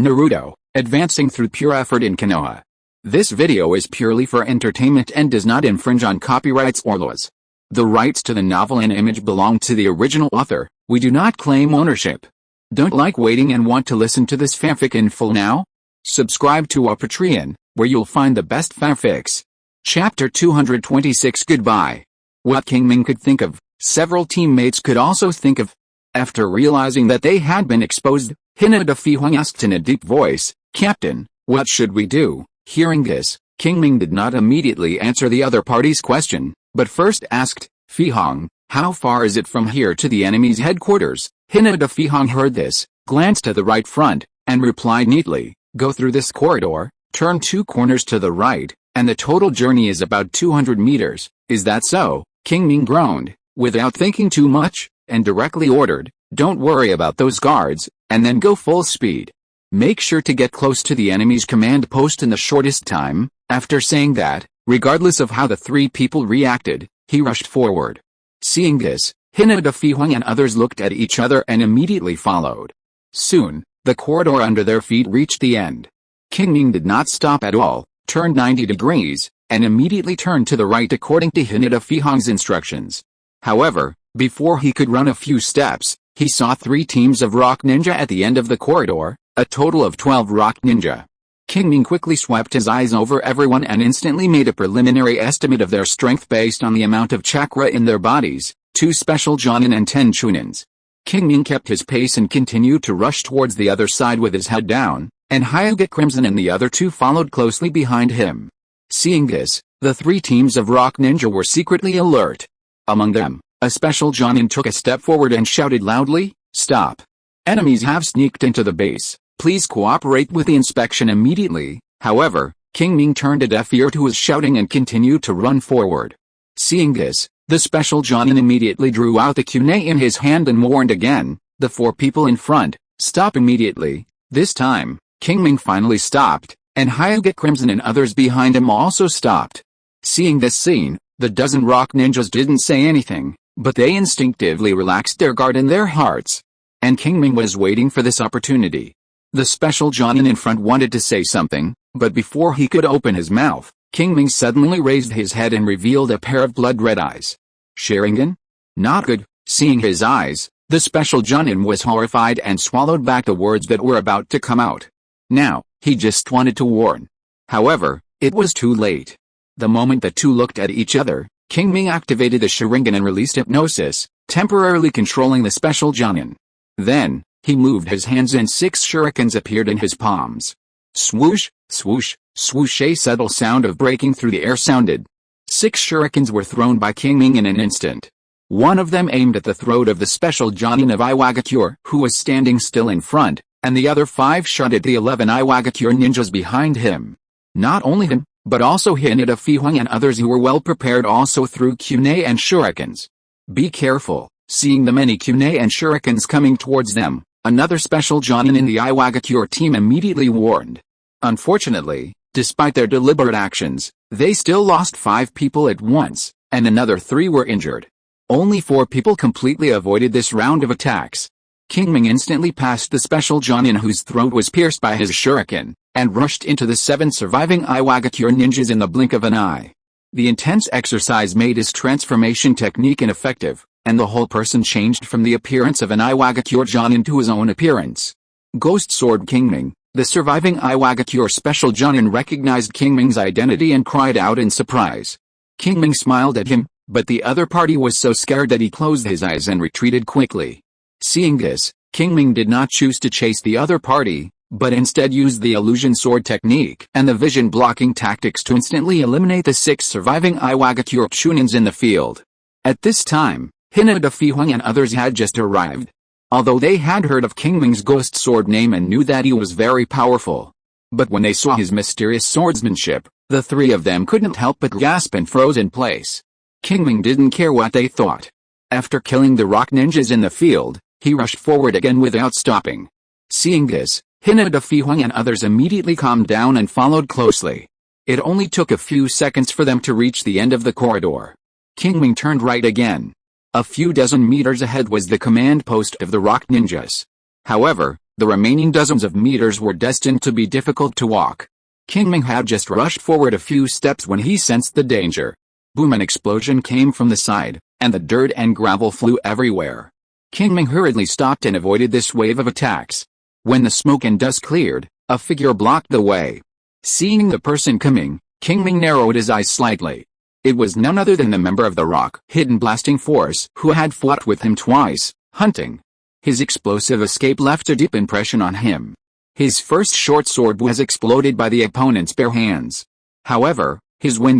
Naruto, advancing through pure effort in Konoha. This video is purely for entertainment and does not infringe on copyrights or laws. The rights to the novel and image belong to the original author. We do not claim ownership. Don't like waiting and want to listen to this fanfic in full now? Subscribe to our Patreon, where you'll find the best fanfics. Chapter 226 Goodbye. What Qingming could think of, several teammates could also think of. After realizing that they had been exposed, Hinata Fihong asked in a deep voice, "Captain, what should we do?" Hearing this, Qingming did not immediately answer the other party's question, but first asked, "Fihong, how far is it from here to the enemy's headquarters?" Hinata Fihong heard this, glanced to the right front, and replied neatly, "Go through this corridor, turn 2 corners to the right, and the total journey is about 200 meters. Is that so?" Qingming groaned, without thinking too much, and directly ordered, "Don't worry about those guards, and then go full speed. Make sure to get close to the enemy's command post in the shortest time." After saying that, regardless of how the 3 people reacted, he rushed forward. Seeing this, Hinata Fihong and others looked at each other and immediately followed. Soon, the corridor under their feet reached the end. Qingming did not stop at all, turned 90 degrees, and immediately turned to the right according to Hinata Fihong's instructions. However, before he could run a few steps, he saw 3 teams of rock ninja at the end of the corridor, a total of 12 rock ninja. Qingming quickly swept his eyes over everyone and instantly made a preliminary estimate of their strength based on the amount of chakra in their bodies, 2 special jonin and 10 chunins. Qingming kept his pace and continued to rush towards the other side with his head down, and Hyuga Crimson and the other 2 followed closely behind him. Seeing this, the 3 teams of rock ninja were secretly alert. Among them, a special jonin took a step forward and shouted loudly, "Stop! Enemies have sneaked into the base. Please cooperate with the inspection immediately." However, Qingming turned a deaf ear to his shouting and continued to run forward. Seeing this, the special jonin immediately drew out the kunai in his hand and warned again, the 4 people in front, "Stop immediately." This time, Qingming finally stopped, and Hyuga Crimson and others behind him also stopped. Seeing this scene, the dozen rock ninjas didn't say anything, but they instinctively relaxed their guard in their hearts. And Qingming was waiting for this opportunity. The special jonin in front wanted to say something, but before he could open his mouth, Qingming suddenly raised his head and revealed a pair of blood-red eyes. "Sharingan? Not good." Seeing his eyes, the special jonin was horrified and swallowed back the words that were about to come out. Now, he just wanted to warn. However, it was too late. The moment the 2 looked at each other, Qingming activated the Sharingan and released hypnosis, temporarily controlling the special jonin. Then, he moved his hands and 6 shurikens appeared in his palms. Swoosh, swoosh, swoosh. A subtle sound of breaking through the air sounded. 6 shurikens were thrown by Qingming in an instant. One of them aimed at the throat of the special jonin of Iwagakure, who was standing still in front, and the other 5 shot at the 11 Iwagakure ninjas behind him. Not only him, but also Hinata Fihong and others who were well prepared also threw kunai and shurikens. "Be careful." Seeing the many kunai and shurikens coming towards them, another special jonin in the Iwagakure team immediately warned. Unfortunately, despite their deliberate actions, they still lost 5 people at once, and another 3 were injured. Only 4 people completely avoided this round of attacks. Qingming instantly passed the special jonin whose throat was pierced by his shuriken, and rushed into the 7 surviving Iwagakure ninjas in the blink of an eye. The intense exercise made his transformation technique ineffective, and the whole person changed from the appearance of an Iwagakure jonin to his own appearance. Ghost Sword Qingming, the surviving Iwagakure special jonin recognized Qingming's identity and cried out in surprise. Qingming smiled at him, but the other party was so scared that he closed his eyes and retreated quickly. Seeing this, Qingming did not choose to chase the other party, but instead used the illusion sword technique and the vision blocking tactics to instantly eliminate the 6 surviving Iwagakure chunins in the field. At this time, Hinata Fihong and others had just arrived. Although they had heard of Qingming's ghost sword name and knew that he was very powerful. But when they saw his mysterious swordsmanship, the 3 of them couldn't help but gasp and froze in place. Qingming didn't care what they thought. After killing the rock ninjas in the field, he rushed forward again without stopping. Seeing this, Hinata Fihong and others immediately calmed down and followed closely. It only took a few seconds for them to reach the end of the corridor. Qingming turned right again. A few dozen meters ahead was the command post of the rock ninjas. However, The remaining dozens of meters were destined to be difficult to walk. Qingming had just rushed forward a few steps when he sensed the danger. Boom! An explosion came from the side, and the dirt and gravel flew everywhere. Qingming hurriedly stopped and avoided this wave of attacks. When the smoke and dust cleared, a figure blocked the way. Seeing the person coming, Qingming narrowed his eyes slightly. It was none other than the member of the Rock Hidden Blasting Force who had fought with him twice, hunting. His explosive escape left a deep impression on him. His first short sword was exploded by the opponent's bare hands. However, his wind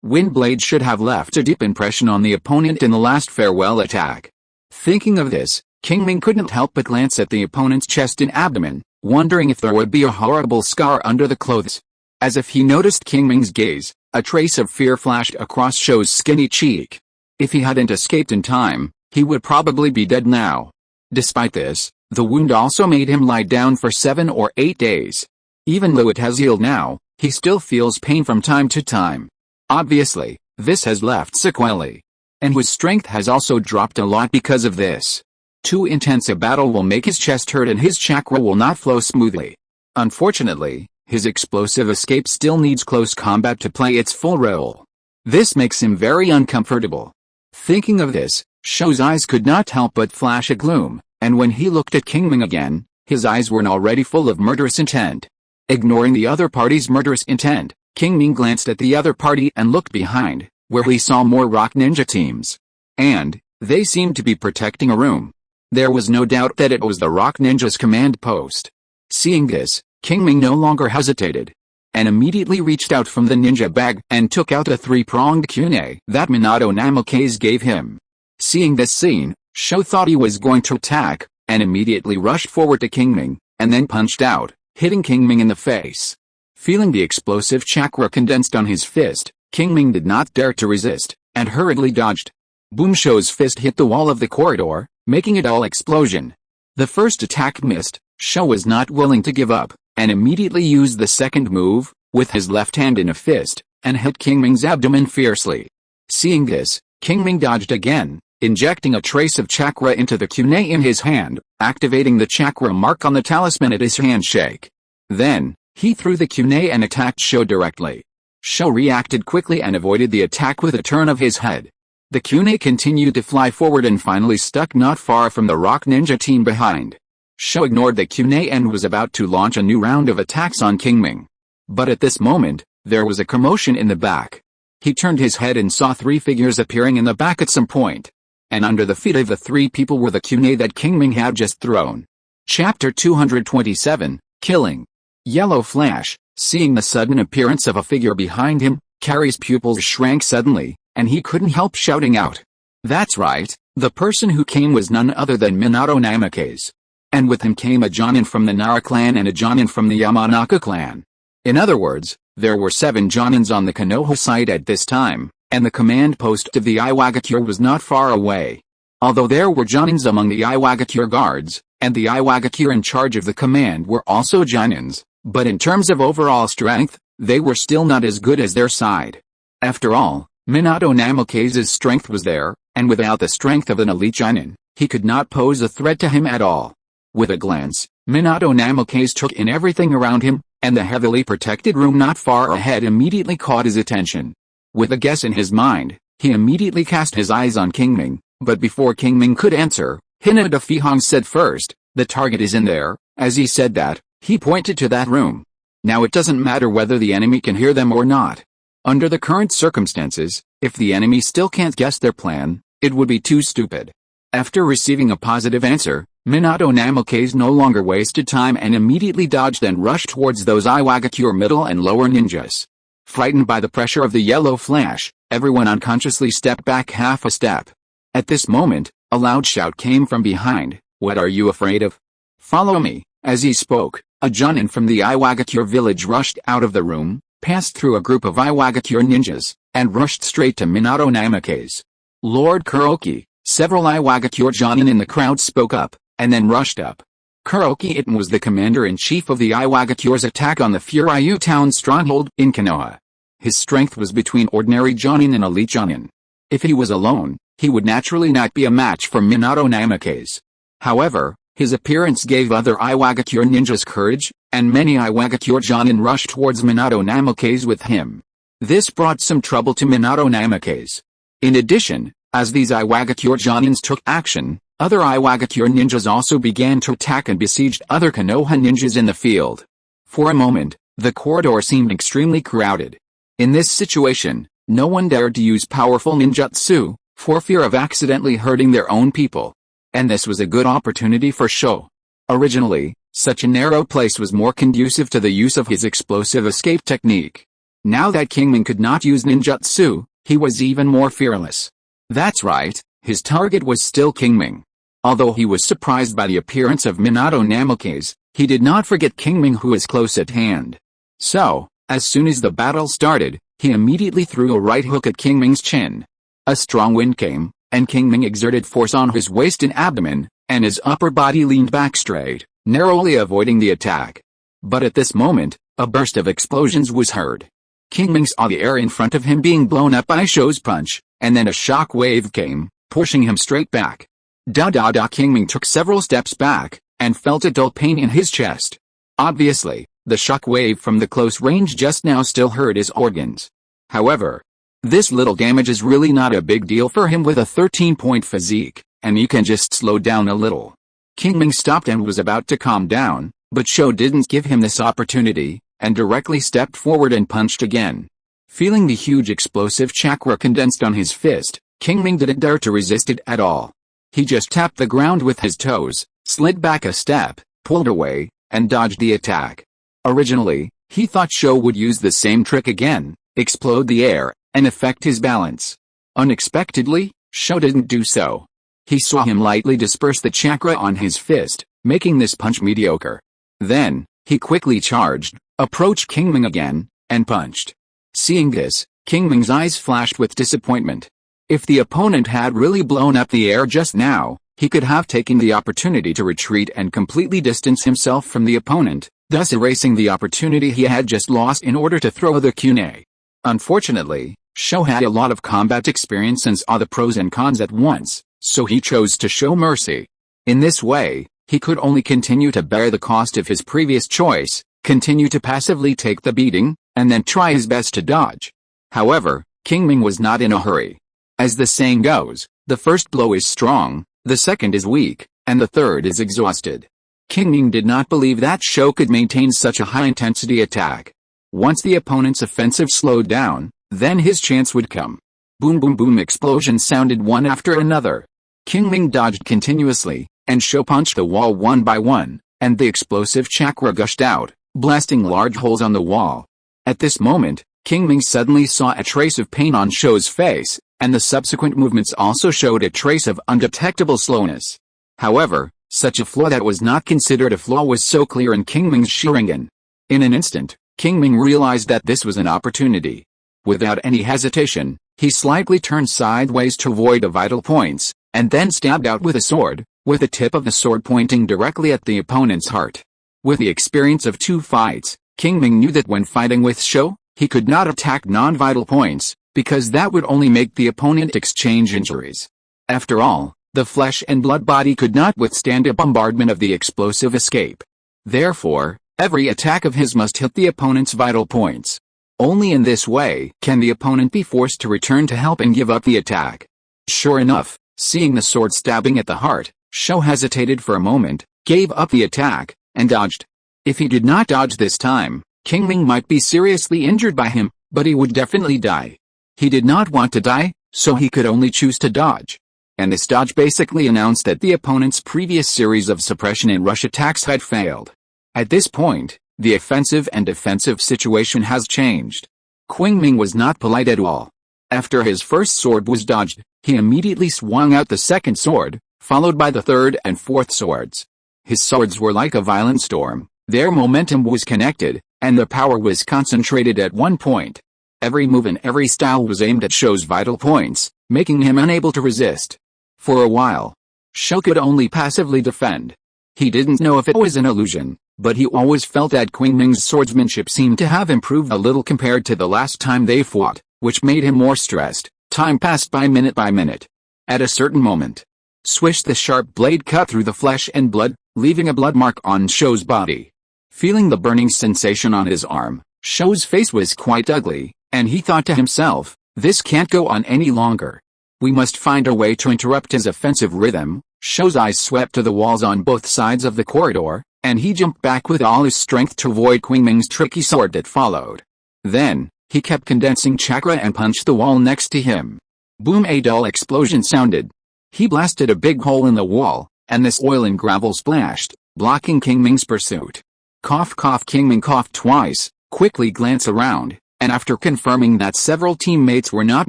blade should have left a deep impression on the opponent in the last farewell attack. Thinking of this, Qingming couldn't help but glance at the opponent's chest and abdomen, wondering if there would be a horrible scar under the clothes. As if he noticed Qingming's gaze, a trace of fear flashed across Shou's skinny cheek. If he hadn't escaped in time, he would probably be dead now. Despite this, the wound also made him lie down for 7 or 8 days. Even though it has healed now, he still feels pain from time to time. Obviously, this has left sequelae. And his strength has also dropped a lot because of this. Too intense a battle will make his chest hurt and his chakra will not flow smoothly. Unfortunately, his explosive escape still needs close combat to play its full role. This makes him very uncomfortable. Thinking of this, Shou's eyes could not help but flash a gloom, and when he looked at Qingming again, his eyes were already full of murderous intent. Ignoring the other party's murderous intent, Qingming glanced at the other party and looked behind, where he saw more rock ninja teams. And they seemed to be protecting a room. There was no doubt that it was the rock ninja's command post. Seeing this, Qingming no longer hesitated, and immediately reached out from the ninja bag and took out a 3-pronged kunai that Minato Namikaze gave him. Seeing this scene, Shou thought he was going to attack, and immediately rushed forward to Qingming, and then punched out, hitting Qingming in the face. Feeling the explosive chakra condensed on his fist, Qingming did not dare to resist, and hurriedly dodged. Boom! Shou's fist hit the wall of the corridor, making it all explosion. The first attack missed. Shou was not willing to give up, and immediately used the second move, with his left hand in a fist, and hit Qingming's abdomen fiercely. Seeing this, Qingming dodged again, injecting a trace of chakra into the kunai in his hand, activating the chakra mark on the talisman at his handshake. Then, he threw the kunai and attacked Shou directly. Shou reacted quickly and avoided the attack with a turn of his head. The kunai continued to fly forward and finally stuck not far from the rock ninja team behind. Shou ignored the kunai and was about to launch a new round of attacks on Qingming. But at this moment, there was a commotion in the back. He turned his head and saw 3 figures appearing in the back at some point. And under the feet of the 3 people were the kunai that Qingming had just thrown. Chapter 227, Killing. Yellow Flash, seeing the sudden appearance of a figure behind him, Kari's pupils shrank suddenly, and he couldn't help shouting out. That's right, the person who came was none other than Minato Namikaze. And with him came a Jonin from the Nara clan and a Jonin from the Yamanaka clan. In other words, there were 7 Jonins on the Konoha side at this time, and the command post of the Iwagakure was not far away. Although there were Jonins among the Iwagakure guards, and the Iwagakure in charge of the command were also Jonins, but in terms of overall strength, they were still not as good as their side. After all, Minato Namikaze's strength was there, and without the strength of an elite Jonin, he could not pose a threat to him at all. With a glance, Minato Namikaze took in everything around him, and the heavily protected room not far ahead immediately caught his attention. With a guess in his mind, he immediately cast his eyes on Qingming, but before Qingming could answer, Hinata Fihong said first, "The target is in there." As he said that, he pointed to that room. Now it doesn't matter whether the enemy can hear them or not. Under the current circumstances, if the enemy still can't guess their plan, it would be too stupid. After receiving a positive answer, Minato Namikaze no longer wasted time and immediately dodged and rushed towards those Iwagakure middle and lower ninjas. Frightened by the pressure of the yellow flash, everyone unconsciously stepped back half a step. At this moment, a loud shout came from behind. "What are you afraid of? Follow me." As he spoke, a Jonin from the Iwagakure village rushed out of the room, passed through a group of Iwagakure ninjas, and rushed straight to Minato Namikaze. "Lord Kuroki," several Iwagakure Jonin in the crowd spoke up, and then rushed up. Kuroki Itten was the commander-in-chief of the Iwagakure's attack on the Furyu town stronghold in Konoha. His strength was between ordinary Jonin and elite Jonin. If he was alone, he would naturally not be a match for Minato Namikaze. However, His appearance gave other Iwagakure ninjas courage, and many Iwagakure Jonin rushed towards Minato Namikaze with him. This brought some trouble to Minato Namikaze. In addition, as these Iwagakure Jonins took action, other Iwagakure ninjas also began to attack and besieged other Konoha ninjas in the field. For a moment, the corridor seemed extremely crowded. In this situation, no one dared to use powerful ninjutsu, for fear of accidentally hurting their own people. And this was a good opportunity for Sho. Originally, such a narrow place was more conducive to the use of his explosive escape technique. Now that Qingming could not use ninjutsu, he was even more fearless. That's right, his target was still Qingming. Although he was surprised by the appearance of Minato Namikaze, he did not forget Qingming, who was close at hand. So, as soon as the battle started, he immediately threw a right hook at Qingming's chin. A strong wind came, and Qingming exerted force on his waist and abdomen, and his upper body leaned back straight, narrowly avoiding the attack. But at this moment, a burst of explosions was heard. Qingming saw the air in front of him being blown up by Sho's punch, and then a shock wave came, pushing him straight back. Qingming took several steps back, and felt a dull pain in his chest. Obviously, the shock wave from the close range just now still hurt his organs. However, this little damage is really not a big deal for him with a 13-point physique, and you can just slow down a little. Qingming stopped and was about to calm down, but Sho didn't give him this opportunity, and directly stepped forward and punched again. Feeling the huge explosive chakra condensed on his fist, Qingming didn't dare to resist it at all. He just tapped the ground with his toes, slid back a step, pulled away, and dodged the attack. Originally, he thought Sho would use the same trick again, explode the air, and affect his balance. Unexpectedly, Sho didn't do so. He saw him lightly disperse the chakra on his fist, making this punch mediocre. Then, he quickly charged, approached Qingming again, and punched. Seeing this, Qingming's eyes flashed with disappointment. If the opponent had really blown up the air just now, he could have taken the opportunity to retreat and completely distance himself from the opponent, thus erasing the opportunity he had just lost in order to throw the kunai. Unfortunately, Sho had a lot of combat experience and saw the pros and cons at once, so he chose to show mercy. In this way, he could only continue to bear the cost of his previous choice, continue to passively take the beating, and then try his best to dodge. However, Qingming was not in a hurry. As the saying goes, the first blow is strong, the second is weak, and the third is exhausted. Qingming did not believe that Sho could maintain such a high-intensity attack. Once the opponent's offensive slowed down, then his chance would come. Boom boom boom explosions sounded one after another. Qingming dodged continuously, and Sho punched the wall one by one, and the explosive chakra gushed out, blasting large holes on the wall. At this moment, Qingming suddenly saw a trace of pain on Sho's face, and the subsequent movements also showed a trace of undetectable slowness. However, such a flaw that was not considered a flaw was so clear in Qingming's Sharingan. In an instant, Qingming realized that this was an opportunity. Without any hesitation, he slightly turned sideways to avoid the vital points, and then stabbed out with a sword, with the tip of the sword pointing directly at the opponent's heart. With the experience of 2 fights, Qingming knew that when fighting with Sho, he could not attack non-vital points, because that would only make the opponent exchange injuries. After all, the flesh and blood body could not withstand a bombardment of the explosive escape. Therefore, every attack of his must hit the opponent's vital points. Only in this way can the opponent be forced to return to help and give up the attack. Sure enough, seeing the sword stabbing at the heart, Sho hesitated for a moment, gave up the attack, and dodged. If he did not dodge this time, Qingming might be seriously injured by him, but he would definitely die. He did not want to die, so he could only choose to dodge. And this dodge basically announced that the opponent's previous series of suppression and rush attacks had failed. At this point, the offensive and defensive situation has changed. Qingming was not polite at all. After his first sword was dodged, he immediately swung out the second sword, followed by the third and fourth swords. His swords were like a violent storm, their momentum was connected, and the power was concentrated at one point. Every move and every style was aimed at Sho's vital points, making him unable to resist. For a while, Sho could only passively defend. He didn't know if it was an illusion, but he always felt that Qingming's swordsmanship seemed to have improved a little compared to the last time they fought, which made him more stressed. Time passed by minute. At a certain moment, Swish! The sharp blade cut through the flesh and blood, leaving a blood mark on Shou's body. Feeling the burning sensation on his arm, Shou's face was quite ugly, and he thought to himself, this can't go on any longer. We must find a way to interrupt his offensive rhythm. Shou's eyes swept to the walls on both sides of the corridor, and he jumped back with all his strength to avoid Qingming's tricky sword that followed. Then, he kept condensing chakra and punched the wall next to him. Boom! A dull explosion sounded. He blasted a big hole in the wall, and this oil and gravel splashed, blocking Qingming's pursuit. Cough cough. Qingming coughed twice, quickly glanced around, and after confirming that several teammates were not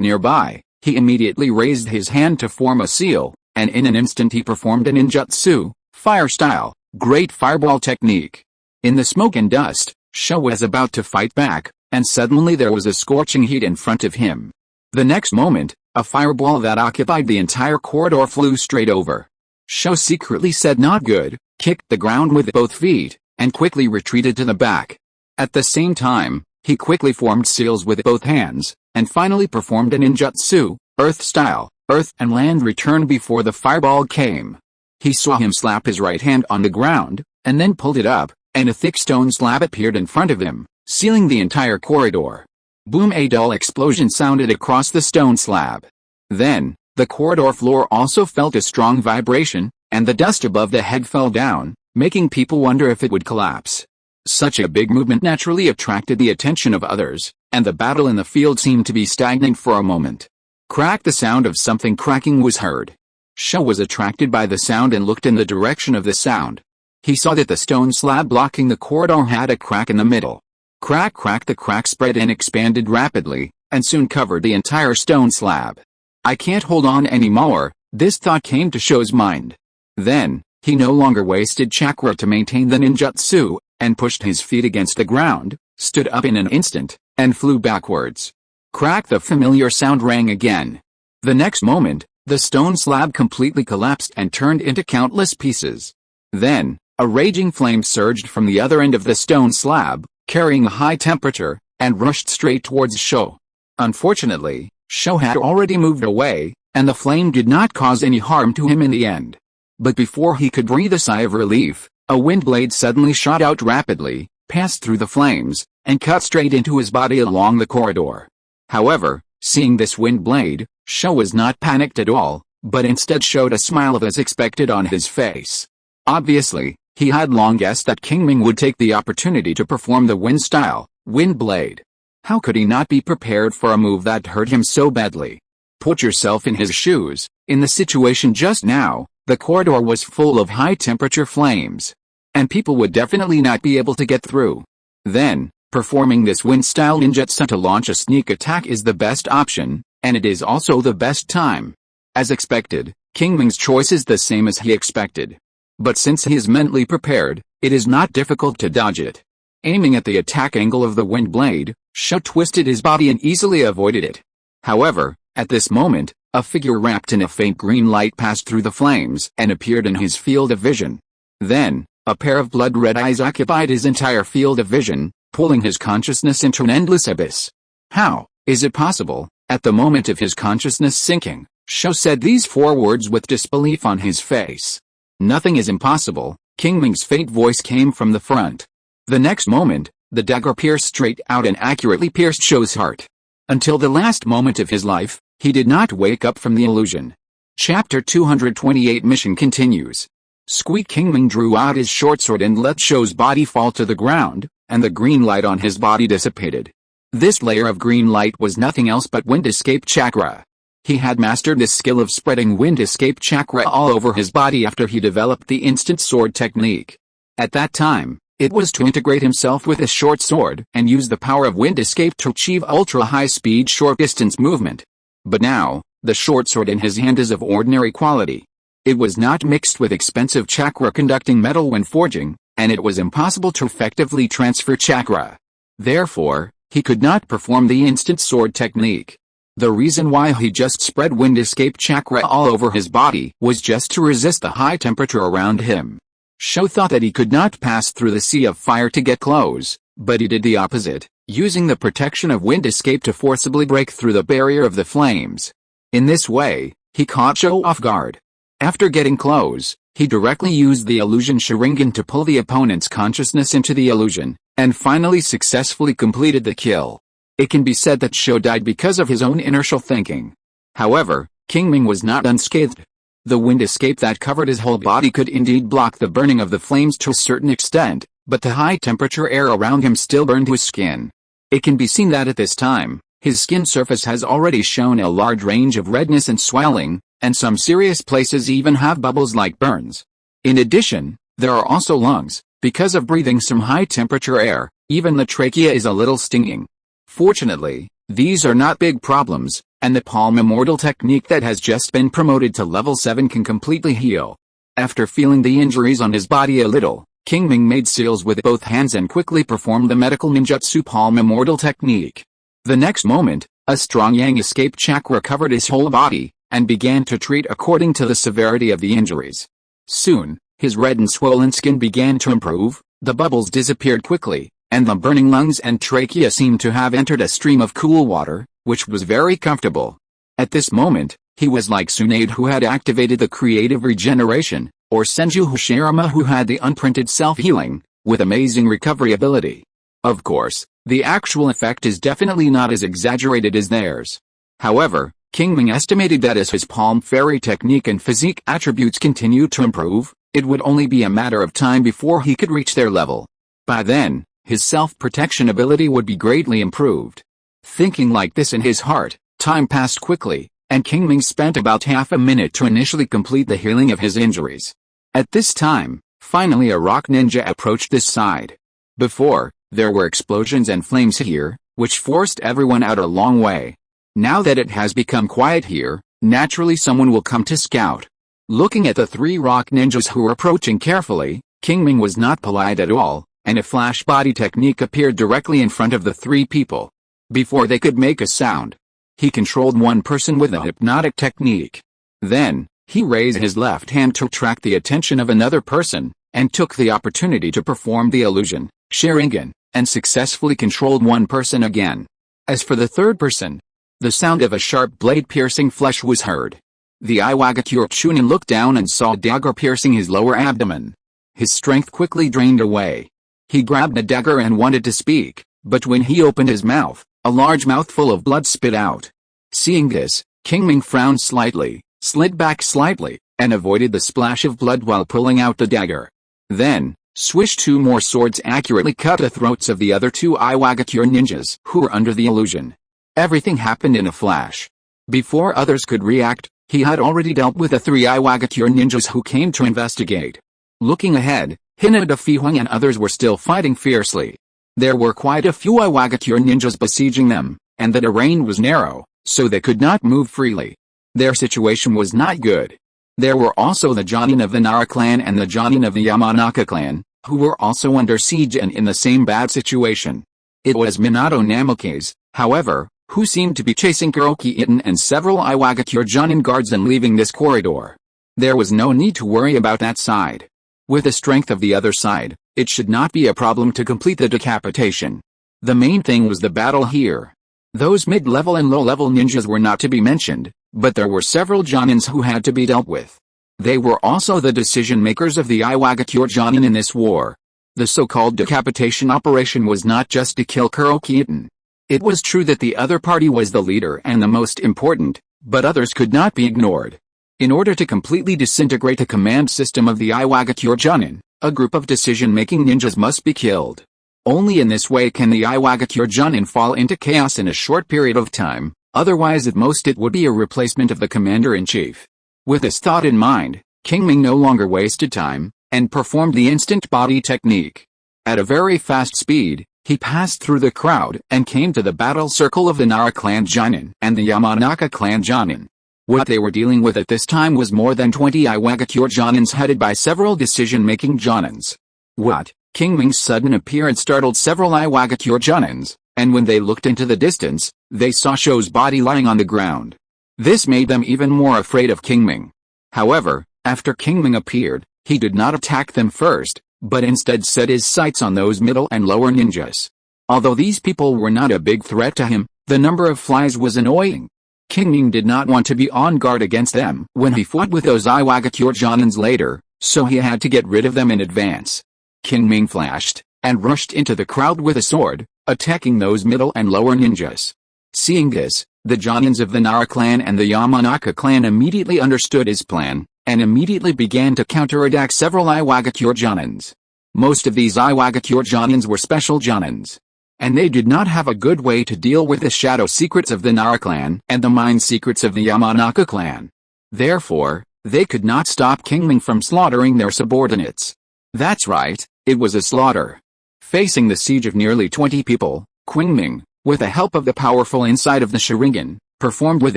nearby, he immediately raised his hand to form a seal, and in an instant he performed a ninjutsu, fire style, great fireball technique. In the smoke and dust, Shou was about to fight back, and suddenly there was a scorching heat in front of him. The next moment, a fireball that occupied the entire corridor flew straight over. Shou secretly said not good, kicked the ground with both feet, and quickly retreated to the back. At the same time, he quickly formed seals with both hands, and finally performed a ninjutsu, earth style, earth and land return before the fireball came. He saw him slap his right hand on the ground, and then pulled it up, and a thick stone slab appeared in front of him, sealing the entire corridor. Boom! A dull explosion sounded across the stone slab. Then, the corridor floor also felt a strong vibration, and the dust above the head fell down, making people wonder if it would collapse. Such a big movement naturally attracted the attention of others, and the battle in the field seemed to be stagnant for a moment. Crack! The sound of something cracking was heard. Shou was attracted by the sound and looked in the direction of the sound. He saw that the stone slab blocking the corridor had a crack in the middle. Crack crack! The crack spread and expanded rapidly, and soon covered the entire stone slab. I can't hold on anymore, this thought came to Shou's mind. Then, he no longer wasted chakra to maintain the ninjutsu, and pushed his feet against the ground, stood up in an instant, and flew backwards. Crack! The familiar sound rang again. The next moment, the stone slab completely collapsed and turned into countless pieces. Then, a raging flame surged from the other end of the stone slab, carrying a high temperature, and rushed straight towards Shou. Unfortunately, Shou had already moved away, and the flame did not cause any harm to him in the end. But before he could breathe a sigh of relief, a wind blade suddenly shot out rapidly, passed through the flames, and cut straight into his body along the corridor. However, seeing this wind blade, Shou was not panicked at all, but instead showed a smile as expected on his face. Obviously, he had long guessed that Qingming would take the opportunity to perform the wind style, wind blade. How could he not be prepared for a move that hurt him so badly? Put yourself in his shoes. In the situation just now, the corridor was full of high-temperature flames, and people would definitely not be able to get through. Then, performing this wind-style ninjutsu to launch a sneak attack is the best option, and it is also the best time. As expected, Qingming's choice is the same as he expected. But since he is mentally prepared, it is not difficult to dodge it. Aiming at the attack angle of the wind blade, Shou twisted his body and easily avoided it. However, at this moment, a figure wrapped in a faint green light passed through the flames and appeared in his field of vision. Then, a pair of blood-red eyes occupied his entire field of vision, pulling his consciousness into an endless abyss. How is it possible? At the moment of his consciousness sinking, Shou said these 4 words with disbelief on his face. Nothing is impossible. Qingming's faint voice came from the front. The next moment, the dagger pierced straight out and accurately pierced Shou's heart. Until the last moment of his life, he did not wake up from the illusion. Chapter 228 Mission continues. Squeak! Qingming drew out his short sword and let Shou's body fall to the ground, and the green light on his body dissipated. This layer of green light was nothing else but wind escape chakra. He had mastered this skill of spreading wind escape chakra all over his body after he developed the instant sword technique. At that time, it was to integrate himself with a short sword and use the power of wind escape to achieve ultra-high-speed short-distance movement. But now, the short sword in his hand is of ordinary quality. It was not mixed with expensive chakra-conducting metal when forging, and it was impossible to effectively transfer chakra. Therefore, he could not perform the instant sword technique. The reason why he just spread wind escape chakra all over his body was just to resist the high temperature around him. Shou thought that he could not pass through the sea of fire to get close, but he did the opposite, using the protection of wind escape to forcibly break through the barrier of the flames. In this way, he caught Shou off guard. After getting close, he directly used the illusion Sharingan to pull the opponent's consciousness into the illusion, and finally successfully completed the kill. It can be said that Sho died because of his own inertial thinking. However, Qingming was not unscathed. The wind escape that covered his whole body could indeed block the burning of the flames to a certain extent, but the high-temperature air around him still burned his skin. It can be seen that at this time, his skin surface has already shown a large range of redness and swelling, and some serious places even have bubbles like burns. In addition, there are also lungs. Because of breathing some high-temperature air, even the trachea is a little stinging. Fortunately, these are not big problems, and the palm immortal technique that has just been promoted to level 7 can completely heal. After feeling the injuries on his body a little, Qingming made seals with both hands and quickly performed the medical ninjutsu palm immortal technique. The next moment, a strong yang escape chakra covered his whole body, and began to treat according to the severity of the injuries. Soon, his red and swollen skin began to improve, the bubbles disappeared quickly, and the burning lungs and trachea seemed to have entered a stream of cool water, which was very comfortable. At this moment, he was like Tsunade who had activated the creative regeneration, or Senju Hoshirama who had the unprinted self-healing, with amazing recovery ability. Of course, the actual effect is definitely not as exaggerated as theirs. However, Qingming estimated that as his palm fairy technique and physique attributes continued to improve, it would only be a matter of time before he could reach their level. By then, his self-protection ability would be greatly improved. Thinking like this in his heart, time passed quickly, and Qingming spent about half a minute to initially complete the healing of his injuries. At this time, finally a rock ninja approached this side. Before, there were explosions and flames here, which forced everyone out a long way. Now that it has become quiet here, naturally someone will come to scout. Looking at the 3 rock ninjas who were approaching carefully, Qingming was not polite at all, and a flash body technique appeared directly in front of the 3 people. Before they could make a sound, he controlled one person with a hypnotic technique. Then, he raised his left hand to attract the attention of another person, and took the opportunity to perform the illusion, Sharingan, and successfully controlled one person again. As for the third person, the sound of a sharp blade piercing flesh was heard. The Iwagakure Chunin looked down and saw a dagger piercing his lower abdomen. His strength quickly drained away. He grabbed a dagger and wanted to speak, but when he opened his mouth, a large mouthful of blood spit out. Seeing this, Qingming frowned slightly, slid back slightly, and avoided the splash of blood while pulling out the dagger. Then, swish, 2 more swords accurately cut the throats of the other 2 Iwagakure ninjas who were under the illusion. Everything happened in a flash. Before others could react, he had already dealt with the 3 Iwagakure ninjas who came to investigate. Looking ahead, Hinata Fihuang and others were still fighting fiercely. There were quite a few Iwagakure ninjas besieging them, and the terrain was narrow, so they could not move freely. Their situation was not good. There were also the Jonin of the Nara clan and the Jonin of the Yamanaka clan, who were also under siege and in the same bad situation. It was Minato Namikaze, however, who seemed to be chasing Kuroki Iten and several Iwagakure Jonin guards and leaving this corridor. There was no need to worry about that side. With the strength of the other side, it should not be a problem to complete the decapitation. The main thing was the battle here. Those mid-level and low-level ninjas were not to be mentioned, but there were several Jonins who had to be dealt with. They were also the decision-makers of the Iwagakure Jonin in this war. The so-called decapitation operation was not just to kill Kuroki Iten. It was true that the other party was the leader and the most important, but others could not be ignored. In order to completely disintegrate the command system of the Iwagakure Jonin, a group of decision-making ninjas must be killed. Only in this way can the Iwagakure Jonin fall into chaos in a short period of time, otherwise at most it would be a replacement of the commander-in-chief. With this thought in mind, Qingming no longer wasted time, and performed the instant body technique. At a very fast speed, he passed through the crowd and came to the battle circle of the Nara clan Jonin and the Yamanaka clan Jonin. What they were dealing with at this time was more than 20 Iwagakure Jonins headed by several decision-making Jonins. What? Qingming's sudden appearance startled several Iwagakure Jonins, and when they looked into the distance, they saw Sho's body lying on the ground. This made them even more afraid of Qingming. However, after Qingming appeared, he did not attack them first, but instead set his sights on those middle and lower ninjas. Although these people were not a big threat to him, the number of flies was annoying. Qingming did not want to be on guard against them when he fought with those Iwagakure Jonins later, so he had to get rid of them in advance. Qingming flashed, and rushed into the crowd with a sword, attacking those middle and lower ninjas. Seeing this, the Jonins of the Nara clan and the Yamanaka clan immediately understood his plan, and immediately began to counterattack several Iwagakure Jonins. Most of these Iwagakure Jonins were special Jonins, and they did not have a good way to deal with the shadow secrets of the Nara clan and the mind secrets of the Yamanaka clan. Therefore, they could not stop Qingming from slaughtering their subordinates. That's right, it was a slaughter. Facing the siege of nearly 20 people, Qingming, with the help of the powerful insight of the Sharingan, performed with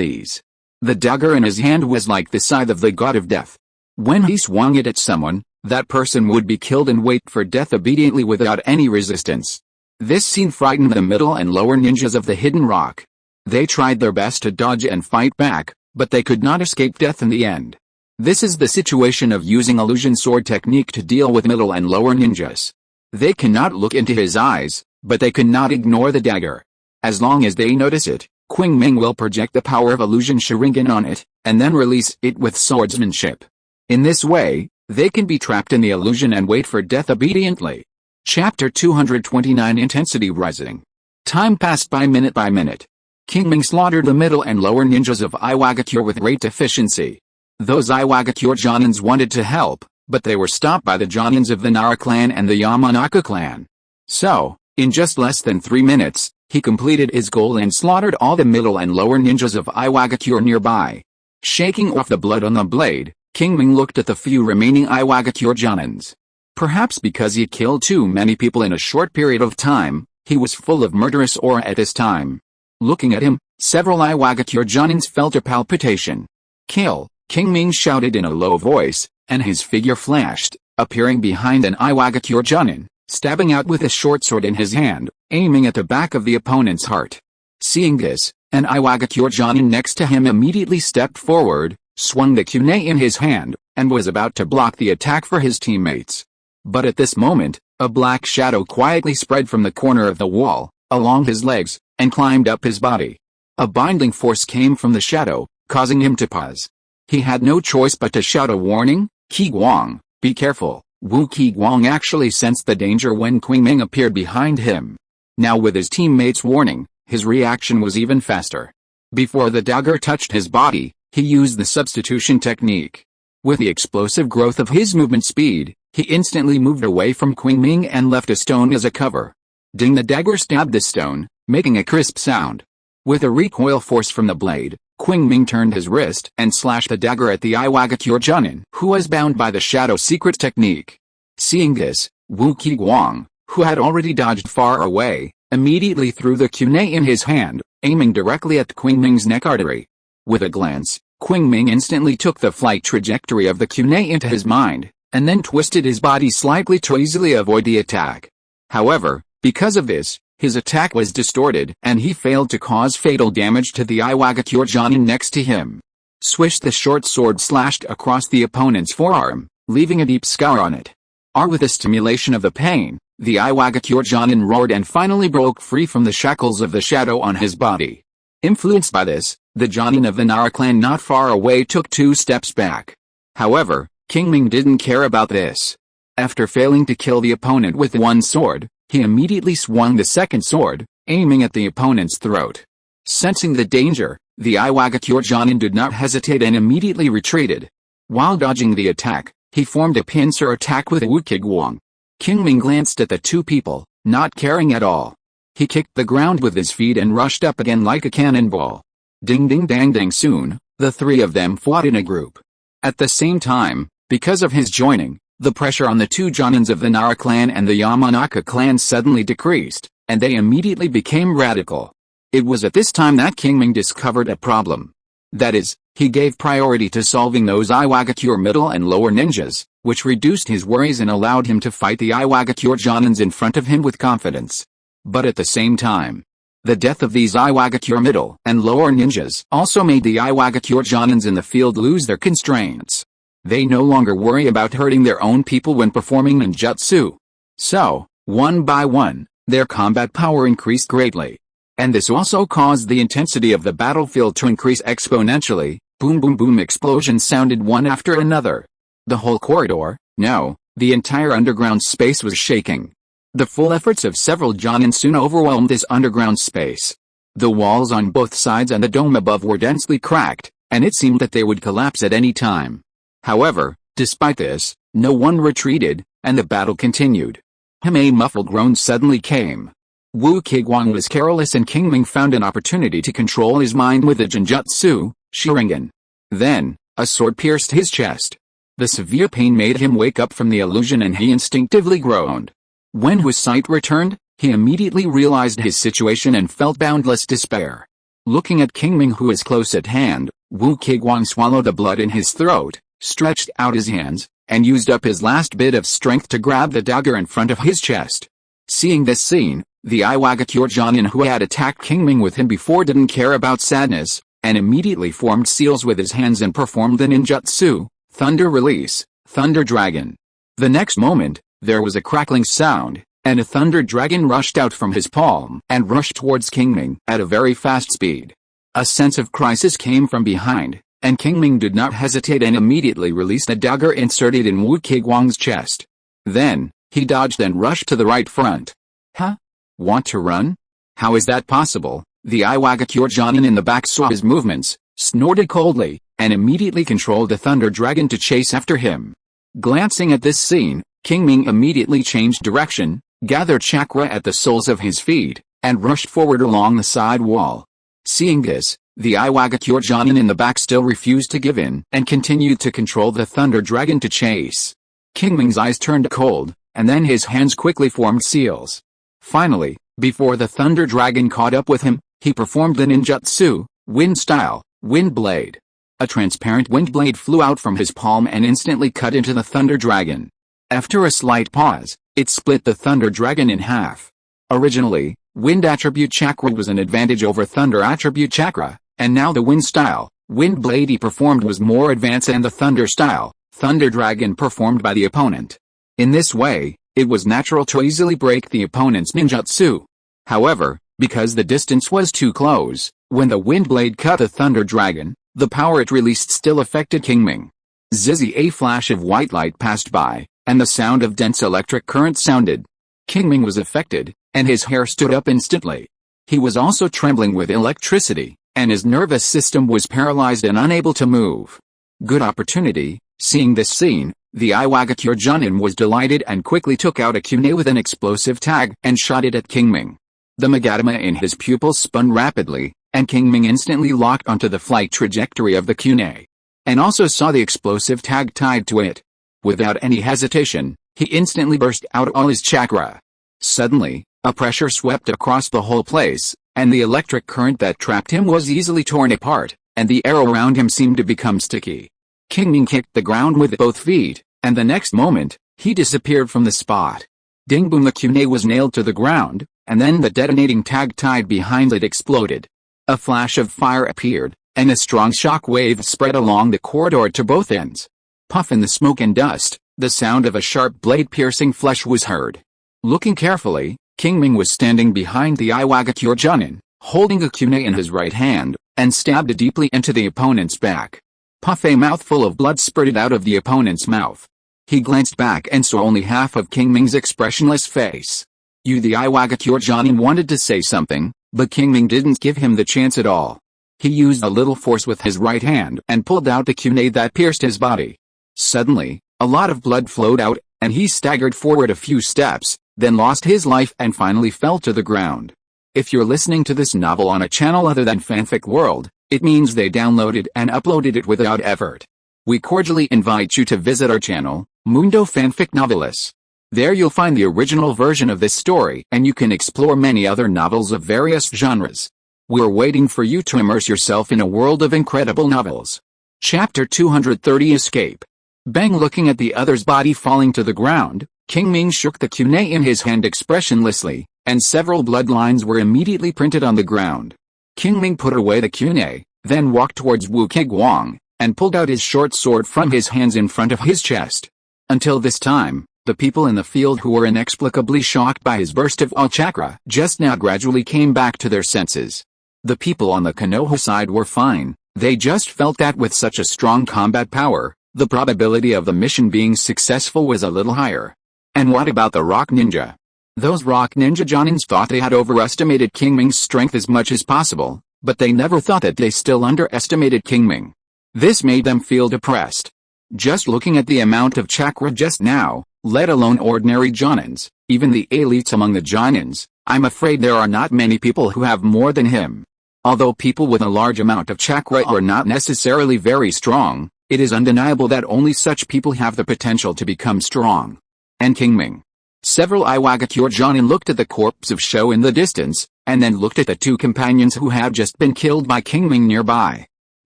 ease. The dagger in his hand was like the scythe of the god of death. When he swung it at someone, that person would be killed and wait for death obediently without any resistance. This scene frightened the middle and lower ninjas of the Hidden Rock. They tried their best to dodge and fight back, but they could not escape death in the end. This is the situation of using illusion sword technique to deal with middle and lower ninjas. They cannot look into his eyes, but they cannot ignore the dagger. As long as they notice it, Qingming will project the power of illusion Sharingan on it, and then release it with swordsmanship. In this way, they can be trapped in the illusion and wait for death obediently. Chapter 229 Intensity Rising. Time passed by minute. Qingming slaughtered the middle and lower ninjas of Iwagakure with great efficiency. Those Iwagakure Jonins wanted to help, but they were stopped by the Jonins of the Nara clan and the Yamanaka clan. So, in just less than 3 minutes, he completed his goal and slaughtered all the middle and lower ninjas of Iwagakure nearby. Shaking off the blood on the blade, Qingming looked at the few remaining Iwagakure Jonins. Perhaps because he killed too many people in a short period of time, he was full of murderous aura at this time. Looking at him, several Iwagakure Jonins felt a palpitation. "Kill!" Qingming shouted in a low voice, and his figure flashed, appearing behind an Iwagakure Jonin, stabbing out with a short sword in his hand, aiming at the back of the opponent's heart. Seeing this, an Iwagakure Jonin next to him immediately stepped forward, swung the kunai in his hand, and was about to block the attack for his teammates. But at this moment, a black shadow quietly spread from the corner of the wall, along his legs, and climbed up his body. A binding force came from the shadow, causing him to pause. He had no choice but to shout a warning, "Qi Guang, be careful." Wu Qi Guang actually sensed the danger when Qingming appeared behind him. Now with his teammates' warning, his reaction was even faster. Before the dagger touched his body, he used the substitution technique. With the explosive growth of his movement speed, he instantly moved away from Qingming and left a stone as a cover. Ding! The dagger stabbed the stone, making a crisp sound. With a recoil force from the blade, Qingming turned his wrist and slashed the dagger at the Iwagakure Jonin, who was bound by the shadow secret technique. Seeing this, Wu Qi Guang, who had already dodged far away, immediately threw the kunai in his hand, aiming directly at Qingming's neck artery. With a glance, Qingming instantly took the flight trajectory of the kunai into his mind, and then twisted his body slightly to easily avoid the attack. However, because of this, his attack was distorted and he failed to cause fatal damage to the Iwagakure Jonin next to him. Swish! The short sword slashed across the opponent's forearm, leaving a deep scar on it. With the stimulation of the pain, the Iwagakure Jonin roared and finally broke free from the shackles of the shadow on his body. Influenced by this, the Jonin of the Nara clan not far away took 2 steps back. However, Qingming didn't care about this. After failing to kill the opponent with one sword, he immediately swung the second sword, aiming at the opponent's throat. Sensing the danger, the Iwagakure Jonin did not hesitate and immediately retreated. While dodging the attack, he formed a pincer attack with Wu Qi Guang. Qingming glanced at the two people, not caring at all. He kicked the ground with his feet and rushed up again like a cannonball. Ding ding dang dang! Soon, the 3 of them fought in a group. At the same time, because of his joining, the pressure on the 2 Jonins of the Nara clan and the Yamanaka clan suddenly decreased, and they immediately became radical. It was at this time that Qingming discovered a problem. That is, he gave priority to solving those Iwagakure middle and lower ninjas, which reduced his worries and allowed him to fight the Iwagakure Jonins in front of him with confidence. But at the same time, the death of these Iwagakure middle and lower ninjas also made the Iwagakure Jonins in the field lose their constraints. They no longer worry about hurting their own people when performing ninjutsu. So, one by one, their combat power increased greatly. And this also caused the intensity of the battlefield to increase exponentially. Boom boom boom explosions sounded one after another. The whole corridor, no, the entire underground space was shaking. The full efforts of several Jonin soon overwhelmed this underground space. The walls on both sides and the dome above were densely cracked, and it seemed that they would collapse at any time. However, despite this, no one retreated, and the battle continued. A muffled groan suddenly came. Wu Qingming was careless and Qingming found an opportunity to control his mind with the genjutsu, Sharingan. Then, a sword pierced his chest. The severe pain made him wake up from the illusion and he instinctively groaned. When his sight returned, he immediately realized his situation and felt boundless despair. Looking at Qingming who was close at hand, Wu Qingming swallowed the blood in his throat, stretched out his hands, and used up his last bit of strength to grab the dagger in front of his chest. Seeing this scene, the Iwagakure Jonin who had attacked Qingming with him before didn't care about sadness, and immediately formed seals with his hands and performed the ninjutsu, Thunder Release, Thunder Dragon. The next moment, there was a crackling sound, and a Thunder Dragon rushed out from his palm and rushed towards Qingming at a very fast speed. A sense of crisis came from behind, and Qingming did not hesitate and immediately released a dagger inserted in Wu Qingming's chest. Then, he dodged and rushed to the right front. Huh? Want to run? How is that possible? The Iwagakure Jonin in the back saw his movements, snorted coldly, and immediately controlled the Thunder Dragon to chase after him. Glancing at this scene, Qingming immediately changed direction, gathered chakra at the soles of his feet, and rushed forward along the side wall. Seeing this, the Iwagakure Jonin in the back still refused to give in and continued to control the Thunder Dragon to chase. Qingming's eyes turned cold, and then his hands quickly formed seals. Finally, before the Thunder Dragon caught up with him, he performed the ninjutsu, Wind Style, Wind Blade. A transparent wind blade flew out from his palm and instantly cut into the Thunder Dragon. After a slight pause, it split the Thunder Dragon in half. Originally, Wind Attribute Chakra was an advantage over Thunder Attribute Chakra, and now the Wind Style, Wind Blade he performed was more advanced and the Thunder Style, Thunder Dragon performed by the opponent. In this way, it was natural to easily break the opponent's ninjutsu. However, because the distance was too close, when the Wind Blade cut the Thunder Dragon, the power it released still affected Qingming. Zizzy, a flash of white light passed by, and the sound of dense electric current sounded. Qingming was affected, and his hair stood up instantly. He was also trembling with electricity, and his nervous system was paralyzed and unable to move. Good opportunity. Seeing this scene, the Iwagakure Jonin was delighted and quickly took out a kunai with an explosive tag and shot it at Qingming. The magatama in his pupils spun rapidly, and Qingming instantly locked onto the flight trajectory of the kunai, and also saw the explosive tag tied to it. Without any hesitation, he instantly burst out all his chakra. Suddenly, a pressure swept across the whole place, and the electric current that trapped him was easily torn apart, and the air around him seemed to become sticky. Qingming kicked the ground with both feet, and the next moment, he disappeared from the spot. Ding boom, the kunai was nailed to the ground, and then the detonating tag tied behind it exploded. A flash of fire appeared, and a strong shock wave spread along the corridor to both ends. Puff in the smoke and dust, the sound of a sharp blade piercing flesh was heard. Looking carefully, Qingming was standing behind the Iwagakure Jonin, holding a kunai in his right hand, and stabbed deeply into the opponent's back. Puff, a mouthful of blood spurted out of the opponent's mouth. He glanced back and saw only half of Qingming's expressionless face. The Iwagakure Jonin wanted to say something, but Qingming didn't give him the chance at all. He used a little force with his right hand and pulled out the kunai that pierced his body. Suddenly, a lot of blood flowed out, and he staggered forward a few steps, then lost his life and finally fell to the ground. If you're listening to this novel on a channel other than Fanfic World, it means they downloaded and uploaded it without effort. We cordially invite you to visit our channel, Mundo Fanfic Novelis. There you'll find the original version of this story and you can explore many other novels of various genres. We're waiting for you to immerse yourself in a world of incredible novels. Chapter 230 Escape. Bang! Looking at the other's body falling to the ground, Qingming shook the kunai in his hand expressionlessly, and several bloodlines were immediately printed on the ground. Qingming put away the kunai, then walked towards Wu Qingming, and pulled out his short sword from his hands in front of his chest. Until this time, The people in the field who were inexplicably shocked by his burst of all chakra just now gradually came back to their senses. The people on the Konoha side were fine, they just felt that with such a strong combat power, the probability of the mission being successful was a little higher. And what about the rock ninja? Those rock ninja Jonins thought they had overestimated Qingming's strength as much as possible, but they never thought that they still underestimated Qingming. This made them feel depressed. Just looking at the amount of chakra just now, let alone ordinary Jonins, even the elites among the Jonins, I'm afraid there are not many people who have more than him. Although people with a large amount of chakra are not necessarily very strong, it is undeniable that only such people have the potential to become strong. And Qingming. Several Iwagakure Jonin looked at the corpse of Sho in the distance, and then looked at the two companions who had just been killed by Qingming nearby.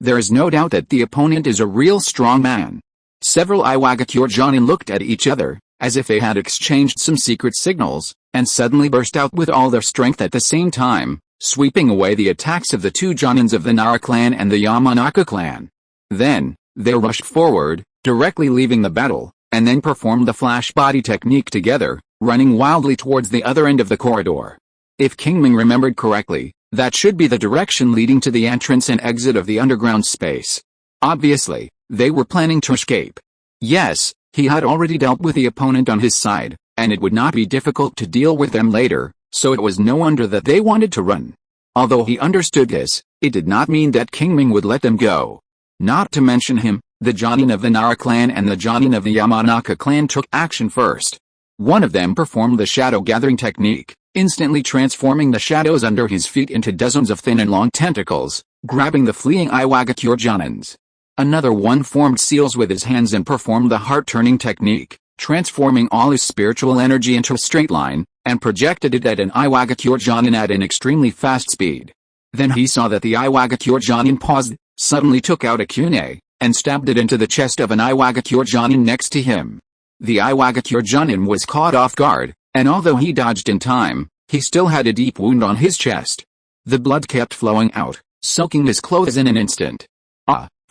There is no doubt that the opponent is a real strong man. Several Iwagakure Jonin looked at each other, as if they had exchanged some secret signals, and suddenly burst out with all their strength at the same time, sweeping away the attacks of the two Jonins of the Nara clan and the Yamanaka clan. Then, they rushed forward, directly leaving the battle, and then performed the flash body technique together, running wildly towards the other end of the corridor. If Qingming remembered correctly, that should be the direction leading to the entrance and exit of the underground space. Obviously, they were planning to escape. Yes, he had already dealt with the opponent on his side, and it would not be difficult to deal with them later, so it was no wonder that they wanted to run. Although he understood this, it did not mean that Qingming would let them go. Not to mention him, the Jonin of the Nara clan and the Jonin of the Yamanaka clan took action first. One of them performed the shadow gathering technique, instantly transforming the shadows under his feet into dozens of thin and long tentacles, grabbing the fleeing Iwagakure Jonins. Another one formed seals with his hands and performed the heart-turning technique, transforming all his spiritual energy into a straight line, and projected it at an Iwagakure Jonin at an extremely fast speed. Then he saw that the Iwagakure Jonin paused, suddenly took out a kunai, and stabbed it into the chest of an Iwagakure Jonin next to him. The Iwagakure Jonin was caught off guard, and although he dodged in time, he still had a deep wound on his chest. The blood kept flowing out, soaking his clothes in an instant.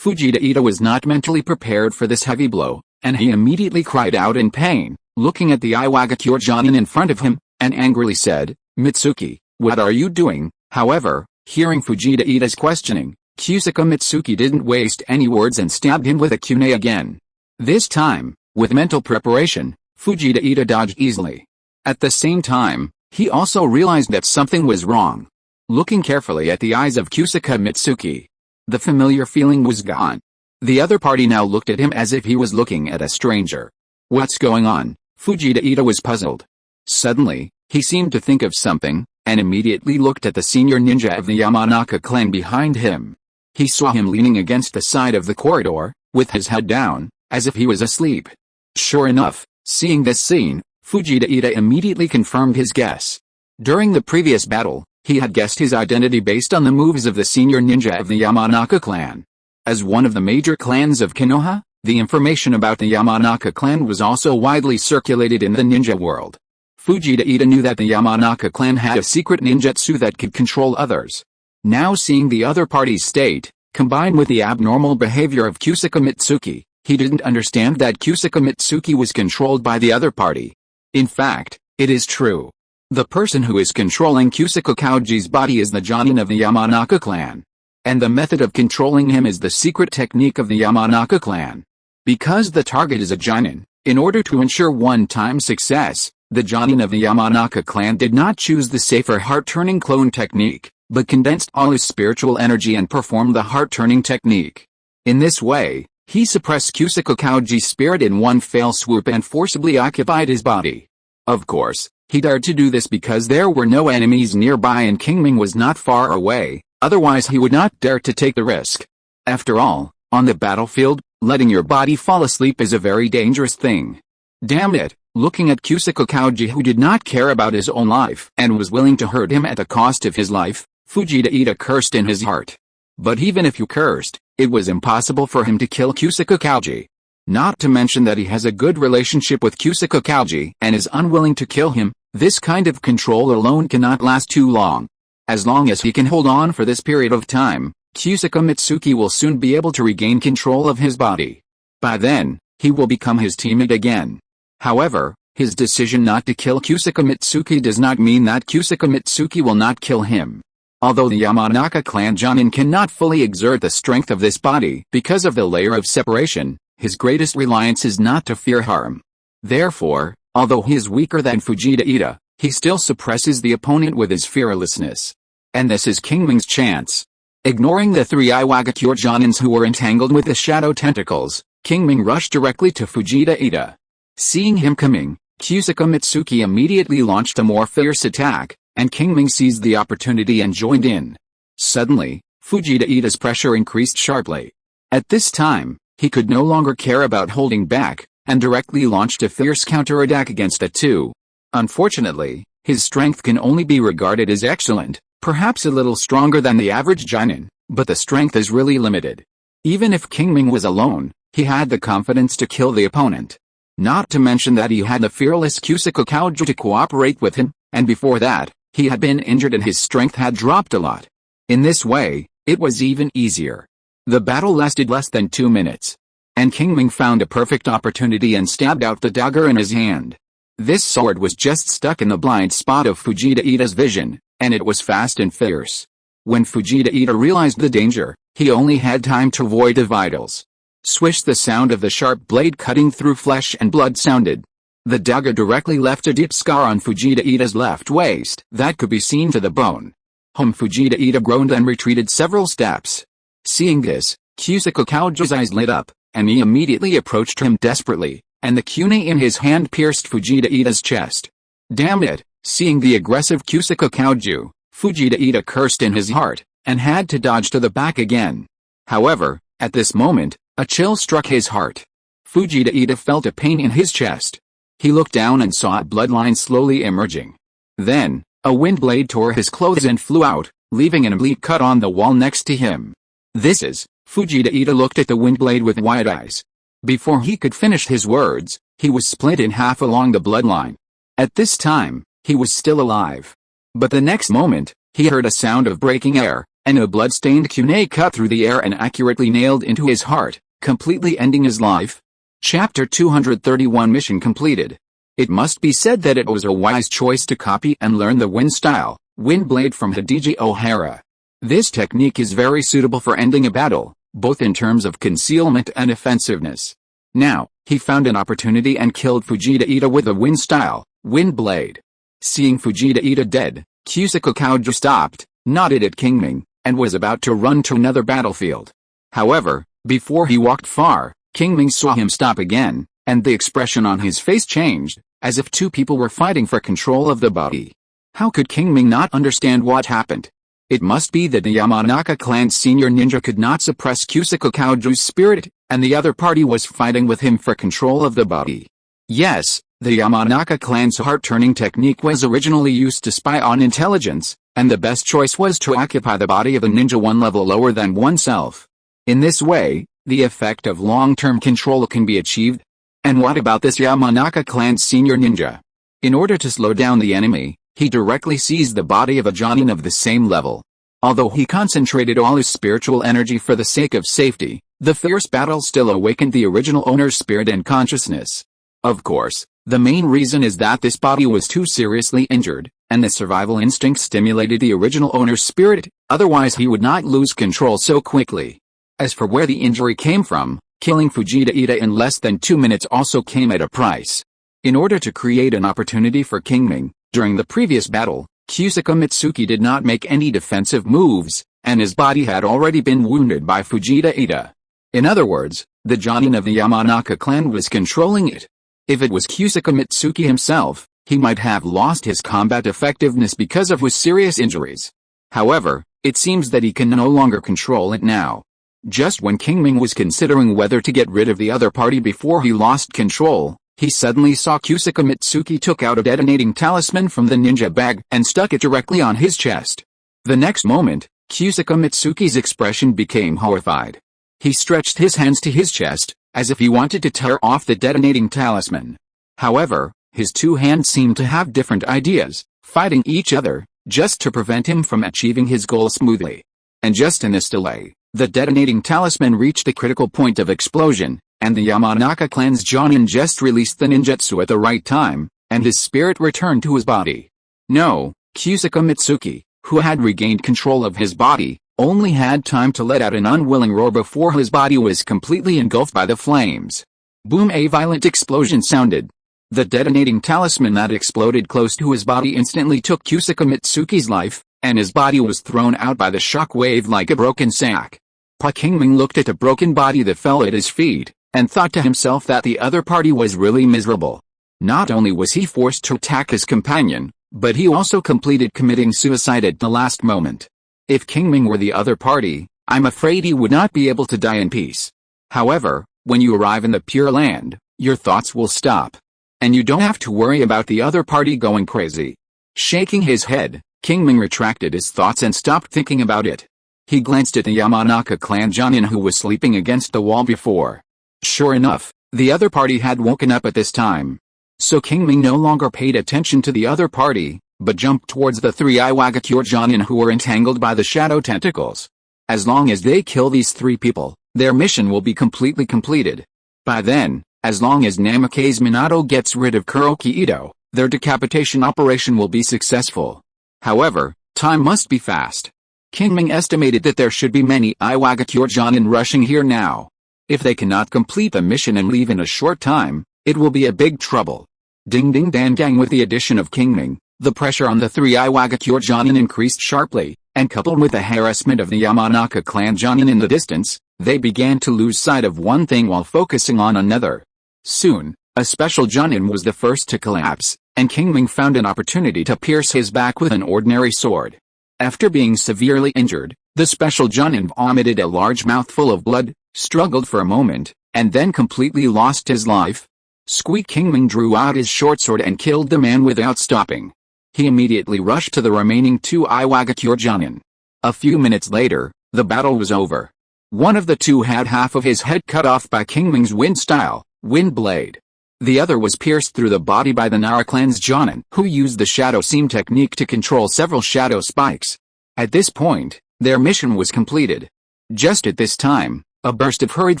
Fujita Ida was not mentally prepared for this heavy blow, and he immediately cried out in pain, looking at the Iwagakure Jonin in front of him, and angrily said, "Mitsuki, what are you doing?" However, hearing Fujita Ida's questioning, Kusaka Mitsuki didn't waste any words and stabbed him with a kunai again. This time, with mental preparation, Fujita Ida dodged easily. At the same time, he also realized that something was wrong. Looking carefully at the eyes of Kusaka Mitsuki, the familiar feeling was gone. The other party now looked at him as if he was looking at a stranger. What's going on? Fujita Ida was puzzled. Suddenly, he seemed to think of something, and immediately looked at the senior ninja of the Yamanaka clan behind him. He saw him leaning against the side of the corridor, with his head down, as if he was asleep. Sure enough, seeing this scene, Fujita Ida immediately confirmed his guess. During the previous battle, he had guessed his identity based on the moves of the senior ninja of the Yamanaka clan. As one of the major clans of Konoha, the information about the Yamanaka clan was also widely circulated in the ninja world. Fujita Ida knew that the Yamanaka clan had a secret ninjutsu that could control others. Now seeing the other party's state, combined with the abnormal behavior of Kusaka Mitsuki, he didn't understand that Kusaka Mitsuki was controlled by the other party. In fact, it is true. The person who is controlling Kusaka Kauji's body is the Jonin of the Yamanaka clan. And the method of controlling him is the secret technique of the Yamanaka clan. Because the target is a Jonin, in order to ensure one-time success, the Jonin of the Yamanaka clan did not choose the safer heart-turning clone technique, but condensed all his spiritual energy and performed the heart-turning technique. In this way, he suppressed Kusaka Kauji's spirit in one fell swoop and forcibly occupied his body. Of course, he dared to do this because there were no enemies nearby and Qingming was not far away, otherwise he would not dare to take the risk. After all, on the battlefield, letting your body fall asleep is a very dangerous thing. Damn it, looking at Kusaka Kauji who did not care about his own life and was willing to hurt him at the cost of his life, Fujita Ida cursed in his heart. But even if you cursed, it was impossible for him to kill Kusaka Kauji. Not to mention that he has a good relationship with Kusaka Kauji and is unwilling to kill him. This kind of control alone cannot last too long. As long as he can hold on for this period of time, Kusaka Mitsuki will soon be able to regain control of his body. By then, he will become his teammate again. However, his decision not to kill Kusaka Mitsuki does not mean that Kusaka Mitsuki will not kill him. Although the Yamanaka clan Jonin cannot fully exert the strength of this body because of the layer of separation, his greatest reliance is not to fear harm. Therefore, although he is weaker than Fujita Ida, he still suppresses the opponent with his fearlessness. And this is Qingming's chance. Ignoring the three Iwagakure Jonins who were entangled with the shadow tentacles, Qingming rushed directly to Fujita Ida. Seeing him coming, Kusaka Mitsuki immediately launched a more fierce attack, and Qingming seized the opportunity and joined in. Suddenly, Fujita Ida's pressure increased sharply. At this time, he could no longer care about holding back, and directly launched a fierce counterattack against the two. Unfortunately, his strength can only be regarded as excellent, perhaps a little stronger than the average Jonin, but the strength is really limited. Even if Qingming was alone, he had the confidence to kill the opponent. Not to mention that he had the fearless Kusaka Kouju to cooperate with him, and before that, he had been injured and his strength had dropped a lot. In this way, it was even easier. The battle lasted less than 2 minutes. And Qingming found a perfect opportunity and stabbed out the dagger in his hand. This sword was just stuck in the blind spot of Fujita Ida's vision, and it was fast and fierce. When Fujita Ida realized the danger, he only had time to avoid the vitals. Swish, the sound of the sharp blade cutting through flesh and blood sounded. The dagger directly left a deep scar on Fujita Ida's left waist that could be seen to the bone. Fujita Ida groaned and retreated several steps. Seeing this, Kusaka Kouju's eyes lit up, and he immediately approached him desperately, and the kune in his hand pierced Fujita Ida's chest. Damn it! Seeing the aggressive Kusaka Kouju, Fujita Ida cursed in his heart, and had to dodge to the back again. However, at this moment, a chill struck his heart. Fujita Ida felt a pain in his chest. He looked down and saw a bloodline slowly emerging. Then, a wind blade tore his clothes and flew out, leaving an oblique cut on the wall next to him. This is... Fujita Ida looked at the wind blade with wide eyes. Before he could finish his words, he was split in half along the bloodline. At this time, he was still alive. But the next moment, he heard a sound of breaking air, and a blood-stained kune cut through the air and accurately nailed into his heart, completely ending his life. Chapter 231 Mission completed. It must be said that it was a wise choice to copy and learn the wind style, wind blade from Hideki Ohara. This technique is very suitable for ending a battle, both in terms of concealment and offensiveness. Now, he found an opportunity and killed Fujita Ida with a wind style, wind blade. Seeing Fujita Ida dead, Kusaka Kouju stopped, nodded at Qingming, and was about to run to another battlefield. However, before he walked far, Qingming saw him stop again, and the expression on his face changed, as if two people were fighting for control of the body. How could Qingming not understand what happened? It must be that the Yamanaka clan's senior ninja could not suppress Kusaka Kouju's spirit, and the other party was fighting with him for control of the body. Yes, the Yamanaka clan's heart-turning technique was originally used to spy on intelligence, and the best choice was to occupy the body of a ninja one level lower than oneself. In this way, the effect of long-term control can be achieved. And what about this Yamanaka clan's senior ninja? In order to slow down the enemy, he directly seized the body of a Jonin of the same level. Although he concentrated all his spiritual energy for the sake of safety, the fierce battle still awakened the original owner's spirit and consciousness. Of course, the main reason is that this body was too seriously injured, and the survival instinct stimulated the original owner's spirit, otherwise he would not lose control so quickly. As for where the injury came from, killing Fujita Ida in less than 2 minutes also came at a price. In order to create an opportunity for Qingming, during the previous battle, Kusaka Mitsuki did not make any defensive moves, and his body had already been wounded by Fujita Ida. In other words, the Jonin of the Yamanaka clan was controlling it. If it was Kusaka Mitsuki himself, he might have lost his combat effectiveness because of his serious injuries. However, it seems that he can no longer control it now. Just when Qingming was considering whether to get rid of the other party before he lost control, he suddenly saw Kusaka Mitsuki took out a detonating talisman from the ninja bag and stuck it directly on his chest. The next moment, Kusaka Mitsuki's expression became horrified. He stretched his hands to his chest, as if he wanted to tear off the detonating talisman. However, his two hands seemed to have different ideas, fighting each other, just to prevent him from achieving his goal smoothly. And just in this delay, the detonating talisman reached the critical point of explosion, and the Yamanaka clan's Jonin just released the ninjutsu at the right time, and his spirit returned to his body. No, Kusaka Mitsuki, who had regained control of his body, only had time to let out an unwilling roar before his body was completely engulfed by the flames. Boom! A violent explosion sounded. The detonating talisman that exploded close to his body instantly took Kusaka Mitsuki's life, and his body was thrown out by the shock wave like a broken sack. Qingming looked at the broken body that fell at his feet, and thought to himself that the other party was really miserable. Not only was he forced to attack his companion, but he also completed committing suicide at the last moment. If Qingming were the other party, I'm afraid he would not be able to die in peace. However, when you arrive in the Pure Land, your thoughts will stop. And you don't have to worry about the other party going crazy. Shaking his head, Qingming retracted his thoughts and stopped thinking about it. He glanced at the Yamanaka clan Jonin who was sleeping against the wall before. Sure enough, the other party had woken up at this time. So Qingming no longer paid attention to the other party, but jumped towards the three Iwagakure Jonin who were entangled by the shadow tentacles. As long as they kill these three people, their mission will be completely completed. By then, as long as Namake's Minato gets rid of Kuroki Ito, their decapitation operation will be successful. However, time must be fast. Qingming estimated that there should be many Iwagakure Jonin rushing here now. If they cannot complete the mission and leave in a short time, it will be a big trouble. Ding ding dang gang. With the addition of Qingming, the pressure on the three Iwagakure Jonin increased sharply, and coupled with the harassment of the Yamanaka clan Jonin in the distance, they began to lose sight of one thing while focusing on another. Soon, a special Jonin was the first to collapse, and Qingming found an opportunity to pierce his back with an ordinary sword. After being severely injured, the special Jonin vomited a large mouthful of blood, struggled for a moment, and then completely lost his life. Squeak! Qingming drew out his short sword and killed the man without stopping. He immediately rushed to the remaining two Iwagakure Jonin. A few minutes later, the battle was over. One of the two had half of his head cut off by Qingming's wind blade. The other was pierced through the body by the Nara clan's Jonin, who used the shadow seam technique to control several shadow spikes. At this point, their mission was completed. Just at this time, a burst of hurried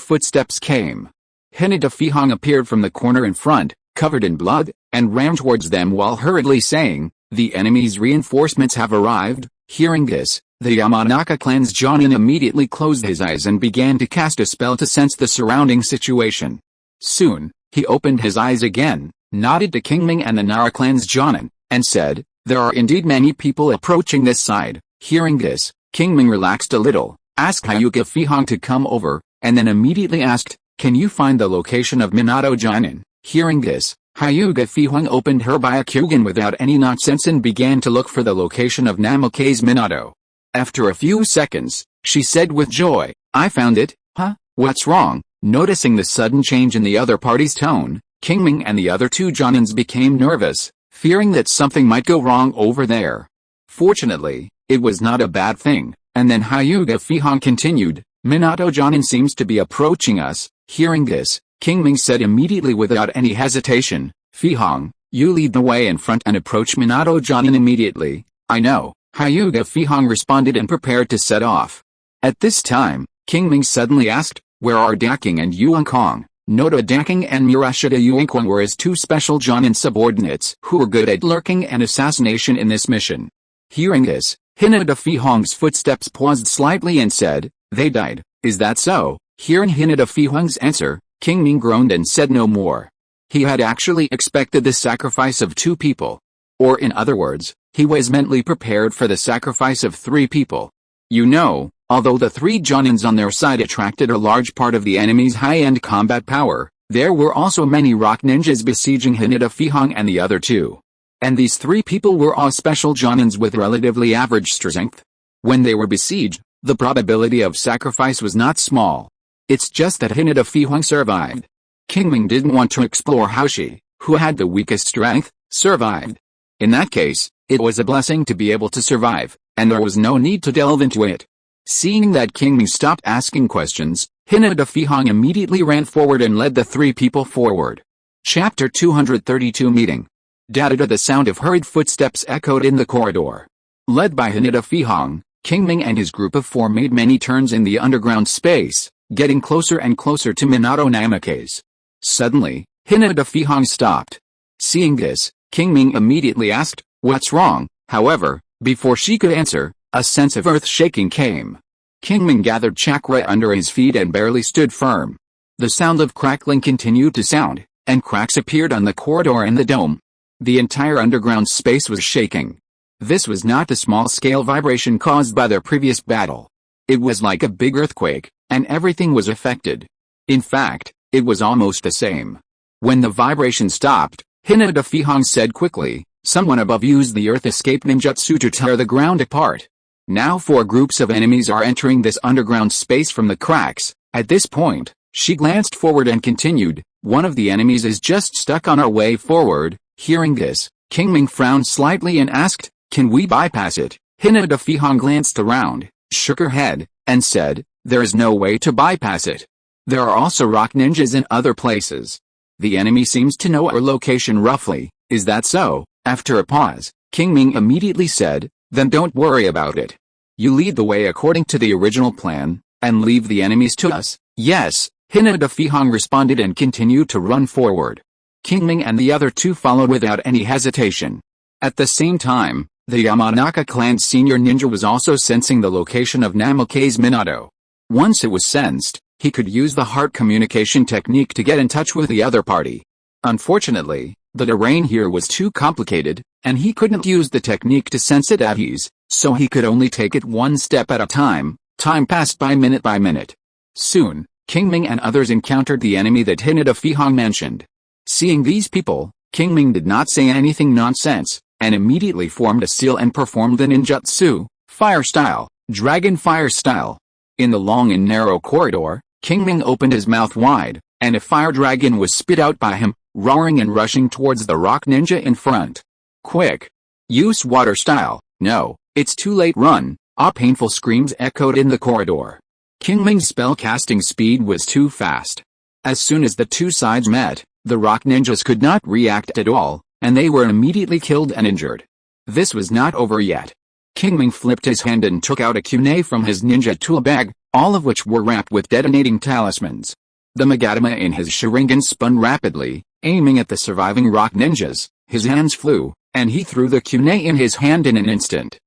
footsteps came. Hinata Fihong appeared from the corner in front, covered in blood, and ran towards them while hurriedly saying, "The enemy's reinforcements have arrived." Hearing this, the Yamanaka clan's Jonin immediately closed his eyes and began to cast a spell to sense the surrounding situation. Soon, he opened his eyes again, nodded to Qingming and the Nara clan's Jonin, and said, "There are indeed many people approaching this side." Hearing this, Qingming relaxed a little, asked Hyuga Fihong to come over, and then immediately asked, "Can you find the location of Minato Jonin?" Hearing this, Hyuga Fihong opened her Byakugan without any nonsense and began to look for the location of Namake's Minato. After a few seconds, she said with joy, "I found it." "Huh? What's wrong?" Noticing the sudden change in the other party's tone, Qingming and the other two Jonins became nervous, fearing that something might go wrong over there. Fortunately, it was not a bad thing, and then Hyuga Fihong continued, "Minato Jonin seems to be approaching us." Hearing this, Qingming said immediately without any hesitation, "Fihong, you lead the way in front and approach Minato Jonin immediately." "I know," Hyuga Fihong responded and prepared to set off. At this time, Qingming suddenly asked, "Where are Daking and Yuankong?" Noda Daking and Murashita Yuankong were his two special Jonin subordinates who were good at lurking and assassination in this mission. Hearing this, Hinata Fihong's footsteps paused slightly and said, "They died, is that so?" Hearing Hinata Fihong's answer, Qingming groaned and said no more. He had actually expected the sacrifice of two people. Or in other words, he was mentally prepared for the sacrifice of three people. You know, although the three Jonins on their side attracted a large part of the enemy's high-end combat power, there were also many rock ninjas besieging Hinata Fihong and the other two. And these three people were all special Jonins with relatively average strength. When they were besieged, the probability of sacrifice was not small. It's just that Hinata Fihong survived. Qingming didn't want to explore how she, who had the weakest strength, survived. In that case, it was a blessing to be able to survive, and there was no need to delve into it. Seeing that Qingming stopped asking questions, Hinata Fihong immediately ran forward and led the three people forward. Chapter 232 Meeting. Dada. The sound of hurried footsteps echoed in the corridor. Led by Hinata Fihong, Qingming and his group of four made many turns in the underground space, getting closer and closer to Minato Namake's. Suddenly, Hinata Fihong stopped. Seeing this, Qingming immediately asked, "What's wrong?" However, before she could answer, a sense of earth-shaking came. Qingming gathered chakra under his feet and barely stood firm. The sound of crackling continued to sound, and cracks appeared on the corridor and the dome. The entire underground space was shaking. This was not the small-scale vibration caused by their previous battle. It was like a big earthquake, and everything was affected. In fact, it was almost the same. When the vibration stopped, Hinata Fihong said quickly, "Someone above used the earth escape ninjutsu to tear the ground apart. Now 4 groups of enemies are entering this underground space from the cracks." At this point, she glanced forward and continued, "One of the enemies is just stuck on our way forward." Hearing this, Qingming frowned slightly and asked, "Can we bypass it?" Hinata Fihong glanced around, shook her head, and said, "There is no way to bypass it. There are also rock ninjas in other places. The enemy seems to know our location roughly, is that so?" After a pause, Qingming immediately said, "Then don't worry about it. You lead the way according to the original plan, and leave the enemies to us." "Yes," Hinata Fihong responded and continued to run forward. Qingming and the other 2 followed without any hesitation. At the same time, the Yamanaka clan's senior ninja was also sensing the location of Namake's Minato. Once it was sensed, he could use the heart communication technique to get in touch with the other party. Unfortunately, the terrain here was too complicated, and he couldn't use the technique to sense it at ease, so he could only take it one step at a time. Time passed by minute. Soon, Qingming and others encountered the enemy that Hinata Fihong mentioned. Seeing these people, Qingming did not say anything nonsense, and immediately formed a seal and performed the ninjutsu, fire style, dragon fire style. In the long and narrow corridor, Qingming opened his mouth wide, and a fire dragon was spit out by him, roaring and rushing towards the rock ninja in front. "Quick! Use water style." "No, it's too late, run!" Painful screams echoed in the corridor. Qingming's spell-casting speed was too fast. As soon as the 2 sides met, the rock ninjas could not react at all, and they were immediately killed and injured. This was not over yet. Qingming flipped his hand and took out a kunai from his ninja tool bag, all of which were wrapped with detonating talismans. The Magatama in his Sharingan spun rapidly, aiming at the surviving rock ninjas. His hands flew, and he threw the kunai in his hand in an instant.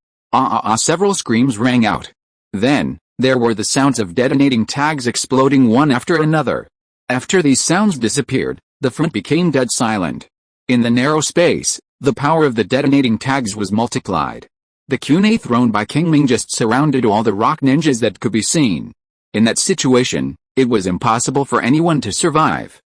Several screams rang out. Then, there were the sounds of detonating tags exploding one after another. After these sounds disappeared, the front became dead silent. In the narrow space, the power of the detonating tags was multiplied. The kunai thrown by Qingming just surrounded all the rock ninjas that could be seen. In that situation, it was impossible for anyone to survive.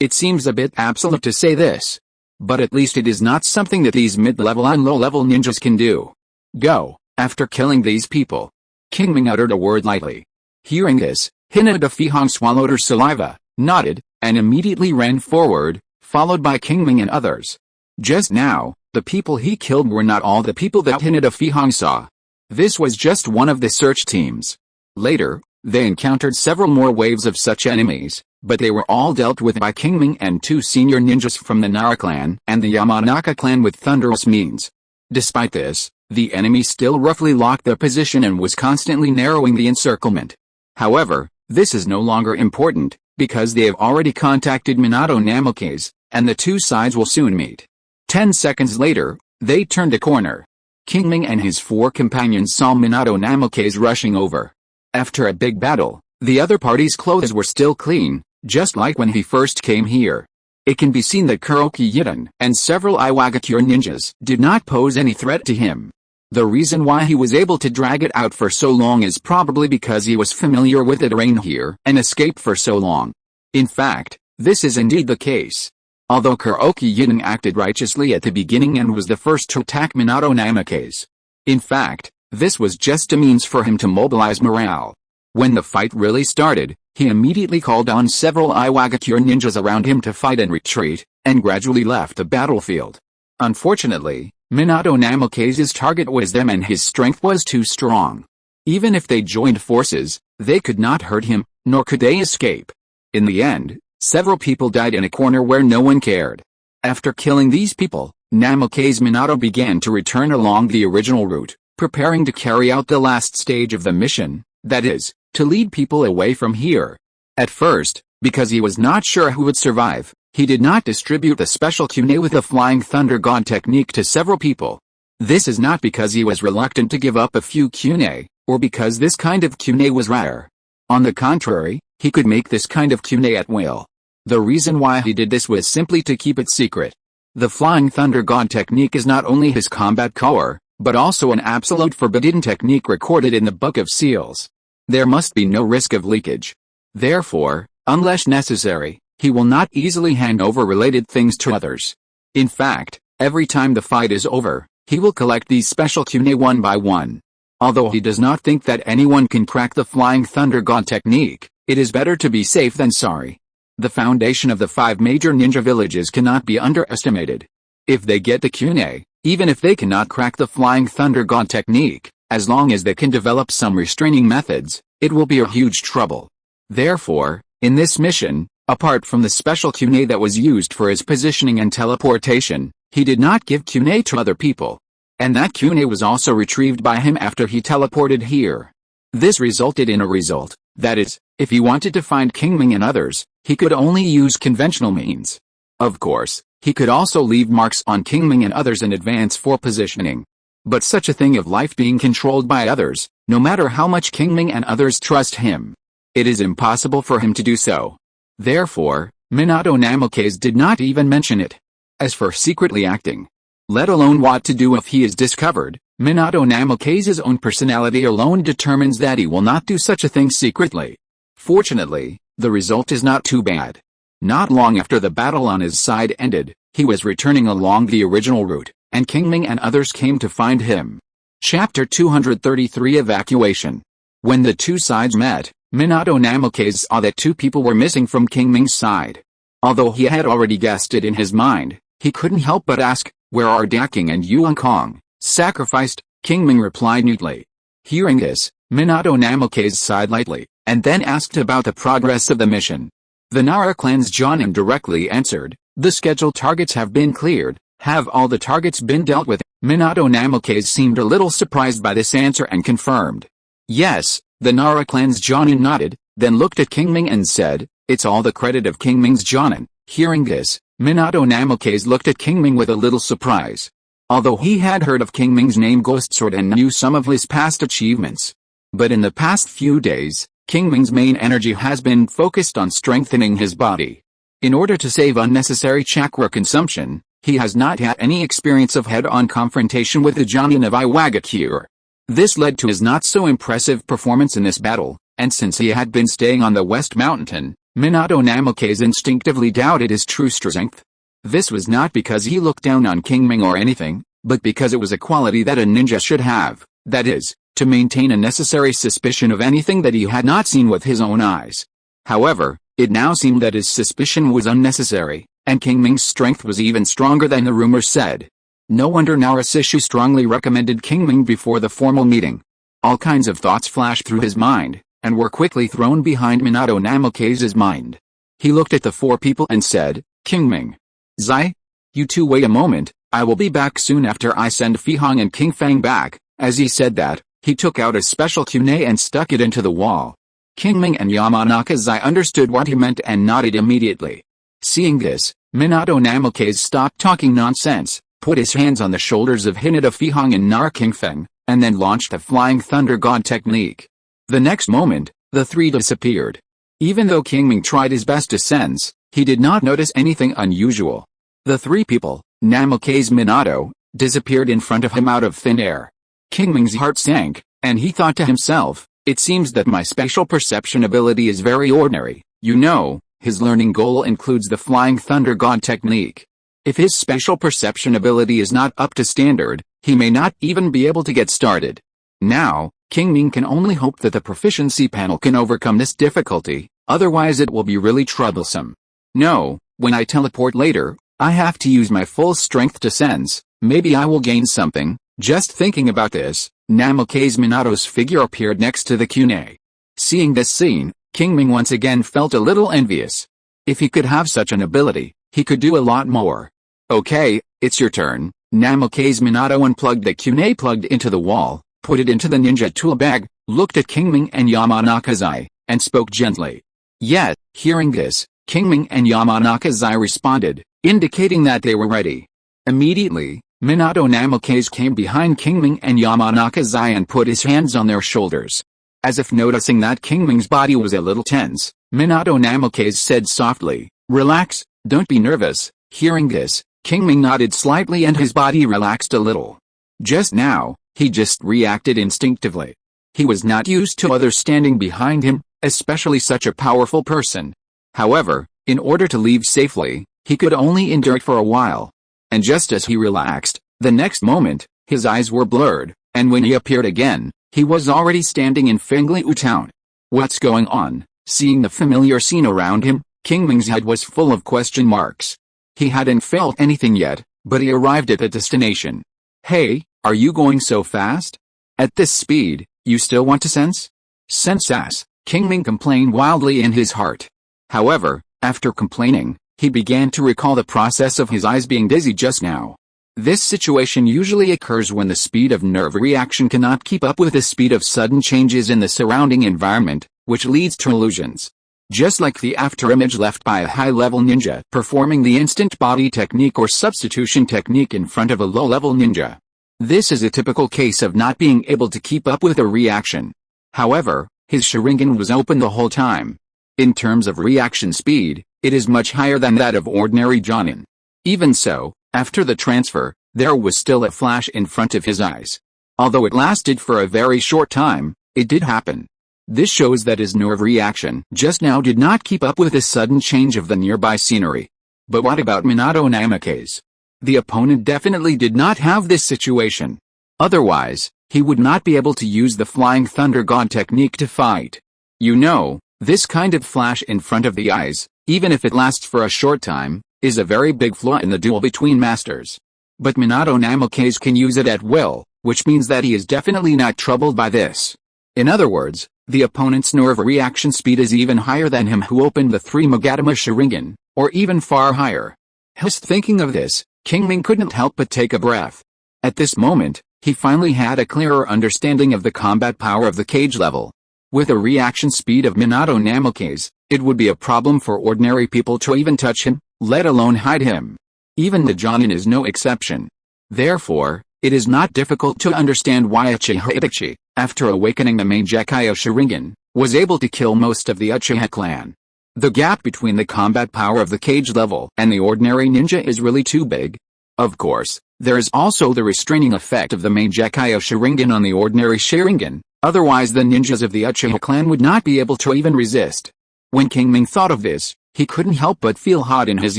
It seems a bit absolute to say this, but at least it is not something that these mid-level and low-level ninjas can do. "Go." After killing these people, Qingming uttered a word lightly. Hearing this, Hinata Fihong swallowed her saliva, nodded, and immediately ran forward, followed by Qingming and others. Just now, the people he killed were not all the people that Hinata Fihong saw. This was just one of the search teams. Later, they encountered several more waves of such enemies, but they were all dealt with by Qingming and 2 senior ninjas from the Nara clan and the Yamanaka clan with thunderous means. Despite this, the enemy still roughly locked their position and was constantly narrowing the encirclement. However, this is no longer important, because they have already contacted Minato Namake's, and the 2 sides will soon meet. 10 seconds later, they turned a corner. Qingming and his 4 companions saw Minato Namake's rushing over. After a big battle, the other party's clothes were still clean, just like when he first came here. It can be seen that Kuroki Yiden and several Iwagakure ninjas did not pose any threat to him. The reason why he was able to drag it out for so long is probably because he was familiar with the terrain here and escaped for so long. In fact, this is indeed the case. Although Kuroki Yiden acted righteously at the beginning and was the first to attack Minato Namake's. In fact, this was just a means for him to mobilize morale. When the fight really started, he immediately called on several Iwagakure ninjas around him to fight and retreat, and gradually left the battlefield. Unfortunately, Minato Namake's target was them and his strength was too strong. Even if they joined forces, they could not hurt him, nor could they escape. In the end, several people died in a corner where no one cared. After killing these people, Namake's Minato began to return along the original route, preparing to carry out the last stage of the mission, that is, to lead people away from here. At first, because he was not sure who would survive, he did not distribute the special kunai with the Flying Thunder God technique to several people. This is not because he was reluctant to give up a few kunai, or because this kind of kunai was rare. On the contrary, he could make this kind of kunai at will. The reason why he did this was simply to keep it secret. The Flying Thunder God technique is not only his combat core, but also an absolute forbidden technique recorded in the Book of Seals. There must be no risk of leakage. Therefore, unless necessary, he will not easily hand over related things to others. In fact, every time the fight is over, he will collect these special kunai one by one. Although he does not think that anyone can crack the Flying Thunder God technique, it is better to be safe than sorry. The foundation of the 5 major ninja villages cannot be underestimated. If they get the kunai, even if they cannot crack the Flying Thunder God technique, as long as they can develop some restraining methods, it will be a huge trouble. Therefore, in this mission, apart from the special kunai that was used for his positioning and teleportation, he did not give kunai to other people. And that kunai was also retrieved by him after he teleported here. This resulted in a result, that is, if he wanted to find Qingming and others, he could only use conventional means. Of course, he could also leave marks on Qingming and others in advance for positioning. But such a thing of life being controlled by others, no matter how much Qingming and others trust him, it is impossible for him to do so. Therefore, Minato Namikaze did not even mention it. As for secretly acting, let alone what to do if he is discovered, Minato Namikaze's own personality alone determines that he will not do such a thing secretly. Fortunately, the result is not too bad. Not long after the battle on his side ended, he was returning along the original route, and Qingming and others came to find him. Chapter 233 Evacuation. When the two sides met, Minato Namikaze saw that 2 people were missing from Qingming's side. Although he had already guessed it in his mind, he couldn't help but ask, "Where are Daking and Yuan Kong?" "Sacrificed," Qingming replied neatly. Hearing this, Minato Namikaze sighed lightly, and then asked about the progress of the mission. The Nara clan's Jonin directly answered, "The scheduled targets have been cleared." "Have all the targets been dealt with?" Minato Namikaze seemed a little surprised by this answer and confirmed. "Yes." The Nara clan's Jonin nodded, then looked at Qingming and said, "It's all the credit of Qingming's Jonin." Hearing this, Minato Namikaze looked at Qingming with a little surprise. Although he had heard of Qingming's name Ghost Sword and knew some of his past achievements. But in the past few days, Qingming's main energy has been focused on strengthening his body. In order to save unnecessary chakra consumption, he has not had any experience of head-on confrontation with the Jonin of Iwagakure. This led to his not-so-impressive performance in this battle, and since he had been staying on the West Mountain, Minato Namikaze instinctively doubted his true strength. This was not because he looked down on Qingming or anything, but because it was a quality that a ninja should have, that is, to maintain a necessary suspicion of anything that he had not seen with his own eyes. However, it now seemed that his suspicion was unnecessary, and Qingming's strength was even stronger than the rumor said. No wonder Narasishu strongly recommended Qingming before the formal meeting. All kinds of thoughts flashed through his mind, and were quickly thrown behind Minato Namikaze's mind. He looked at the 4 people and said, "Qingming, Zai, you 2 wait a moment, I will be back soon after I send Fihong and King Fang back." As he said that, he took out a special kunai and stuck it into the wall. Qingming and Yamanaka Zai understood what he meant and nodded immediately. Seeing this, Minato Namikaze stopped talking nonsense, put his hands on the shoulders of Hinata Fihong and Nara King Feng, and then launched the Flying Thunder God technique. The next moment, the 3 disappeared. Even though Qingming tried his best to sense, he did not notice anything unusual. The 3 people, Namikaze Minato, disappeared in front of him out of thin air. Qingming's heart sank, and he thought to himself, "It seems that my spatial perception ability is very ordinary." You know, his learning goal includes the Flying Thunder God technique. If his spatial perception ability is not up to standard, he may not even be able to get started. Now, Qingming can only hope that the proficiency panel can overcome this difficulty, otherwise it will be really troublesome. No, when I teleport later, I have to use my full strength to sense, maybe I will gain something. Just thinking about this, Namikaze Minato's figure appeared next to the kunai. Seeing this scene, Qingming once again felt a little envious. If he could have such an ability, he could do a lot more. "Okay, it's your turn." Namikaze Minato unplugged the kunai plugged into the wall, put it into the ninja tool bag, looked at Qingming and Yamanaka's eye, and spoke gently. Yet, hearing this, Qingming and Yamanaka's eye responded, indicating that they were ready. Immediately, Minato Namikaze came behind Qingming and Yamanaka's eye and put his hands on their shoulders. As if noticing that Qingming's body was a little tense, Minato Namikaze said softly, "Relax, don't be nervous." Hearing this, Qingming nodded slightly and his body relaxed a little. Just now, he just reacted instinctively. He was not used to others standing behind him, especially such a powerful person. However, in order to leave safely, he could only endure it for a while. And just as he relaxed, the next moment, his eyes were blurred, and when he appeared again, he was already standing in Fengliu town. What's going on? Seeing the familiar scene around him, Qingming's head was full of question marks. He hadn't felt anything yet, but he arrived at the destination. Hey, are you going so fast? At this speed, you still want to sense? Sense ass, Qingming complained wildly in his heart. However, after complaining, he began to recall the process of his eyes being dizzy just now. This situation usually occurs when the speed of nerve reaction cannot keep up with the speed of sudden changes in the surrounding environment, which leads to illusions. Just like the afterimage left by a high-level ninja performing the instant body technique or substitution technique in front of a low-level ninja. This is a typical case of not being able to keep up with a reaction. However, his Sharingan was open the whole time. In terms of reaction speed, it is much higher than that of ordinary Jonin. Even so, after the transfer, there was still a flash in front of his eyes. Although it lasted for a very short time, it did happen. This shows that his nerve reaction just now did not keep up with the sudden change of the nearby scenery. But what about Minato Namikaze? The opponent definitely did not have this situation. Otherwise, he would not be able to use the Flying Thunder God technique to fight. You know, this kind of flash in front of the eyes, even if it lasts for a short time, is a very big flaw in the duel between masters. But Minato Namikaze can use it at will, which means that he is definitely not troubled by this. In other words, the opponent's nerve reaction speed is even higher than him who opened the 3 Magatama Sharingan, or even far higher. Just thinking of this, Qingming couldn't help but take a breath. At this moment, he finally had a clearer understanding of the combat power of the cage level. With a reaction speed of Minato Namikaze, it would be a problem for ordinary people to even touch him, let alone hide him. Even the Jonin is no exception. Therefore, it is not difficult to understand why Uchiha, after awakening the Mangekyo Sharingan, was able to kill most of the Uchiha clan. The gap between the combat power of the cage level and the ordinary ninja is really too big. Of course, there is also the restraining effect of the Mangekyo Sharingan on the ordinary Sharingan, otherwise the ninjas of the Uchiha clan would not be able to even resist. When Qingming thought of this, he couldn't help but feel hot in his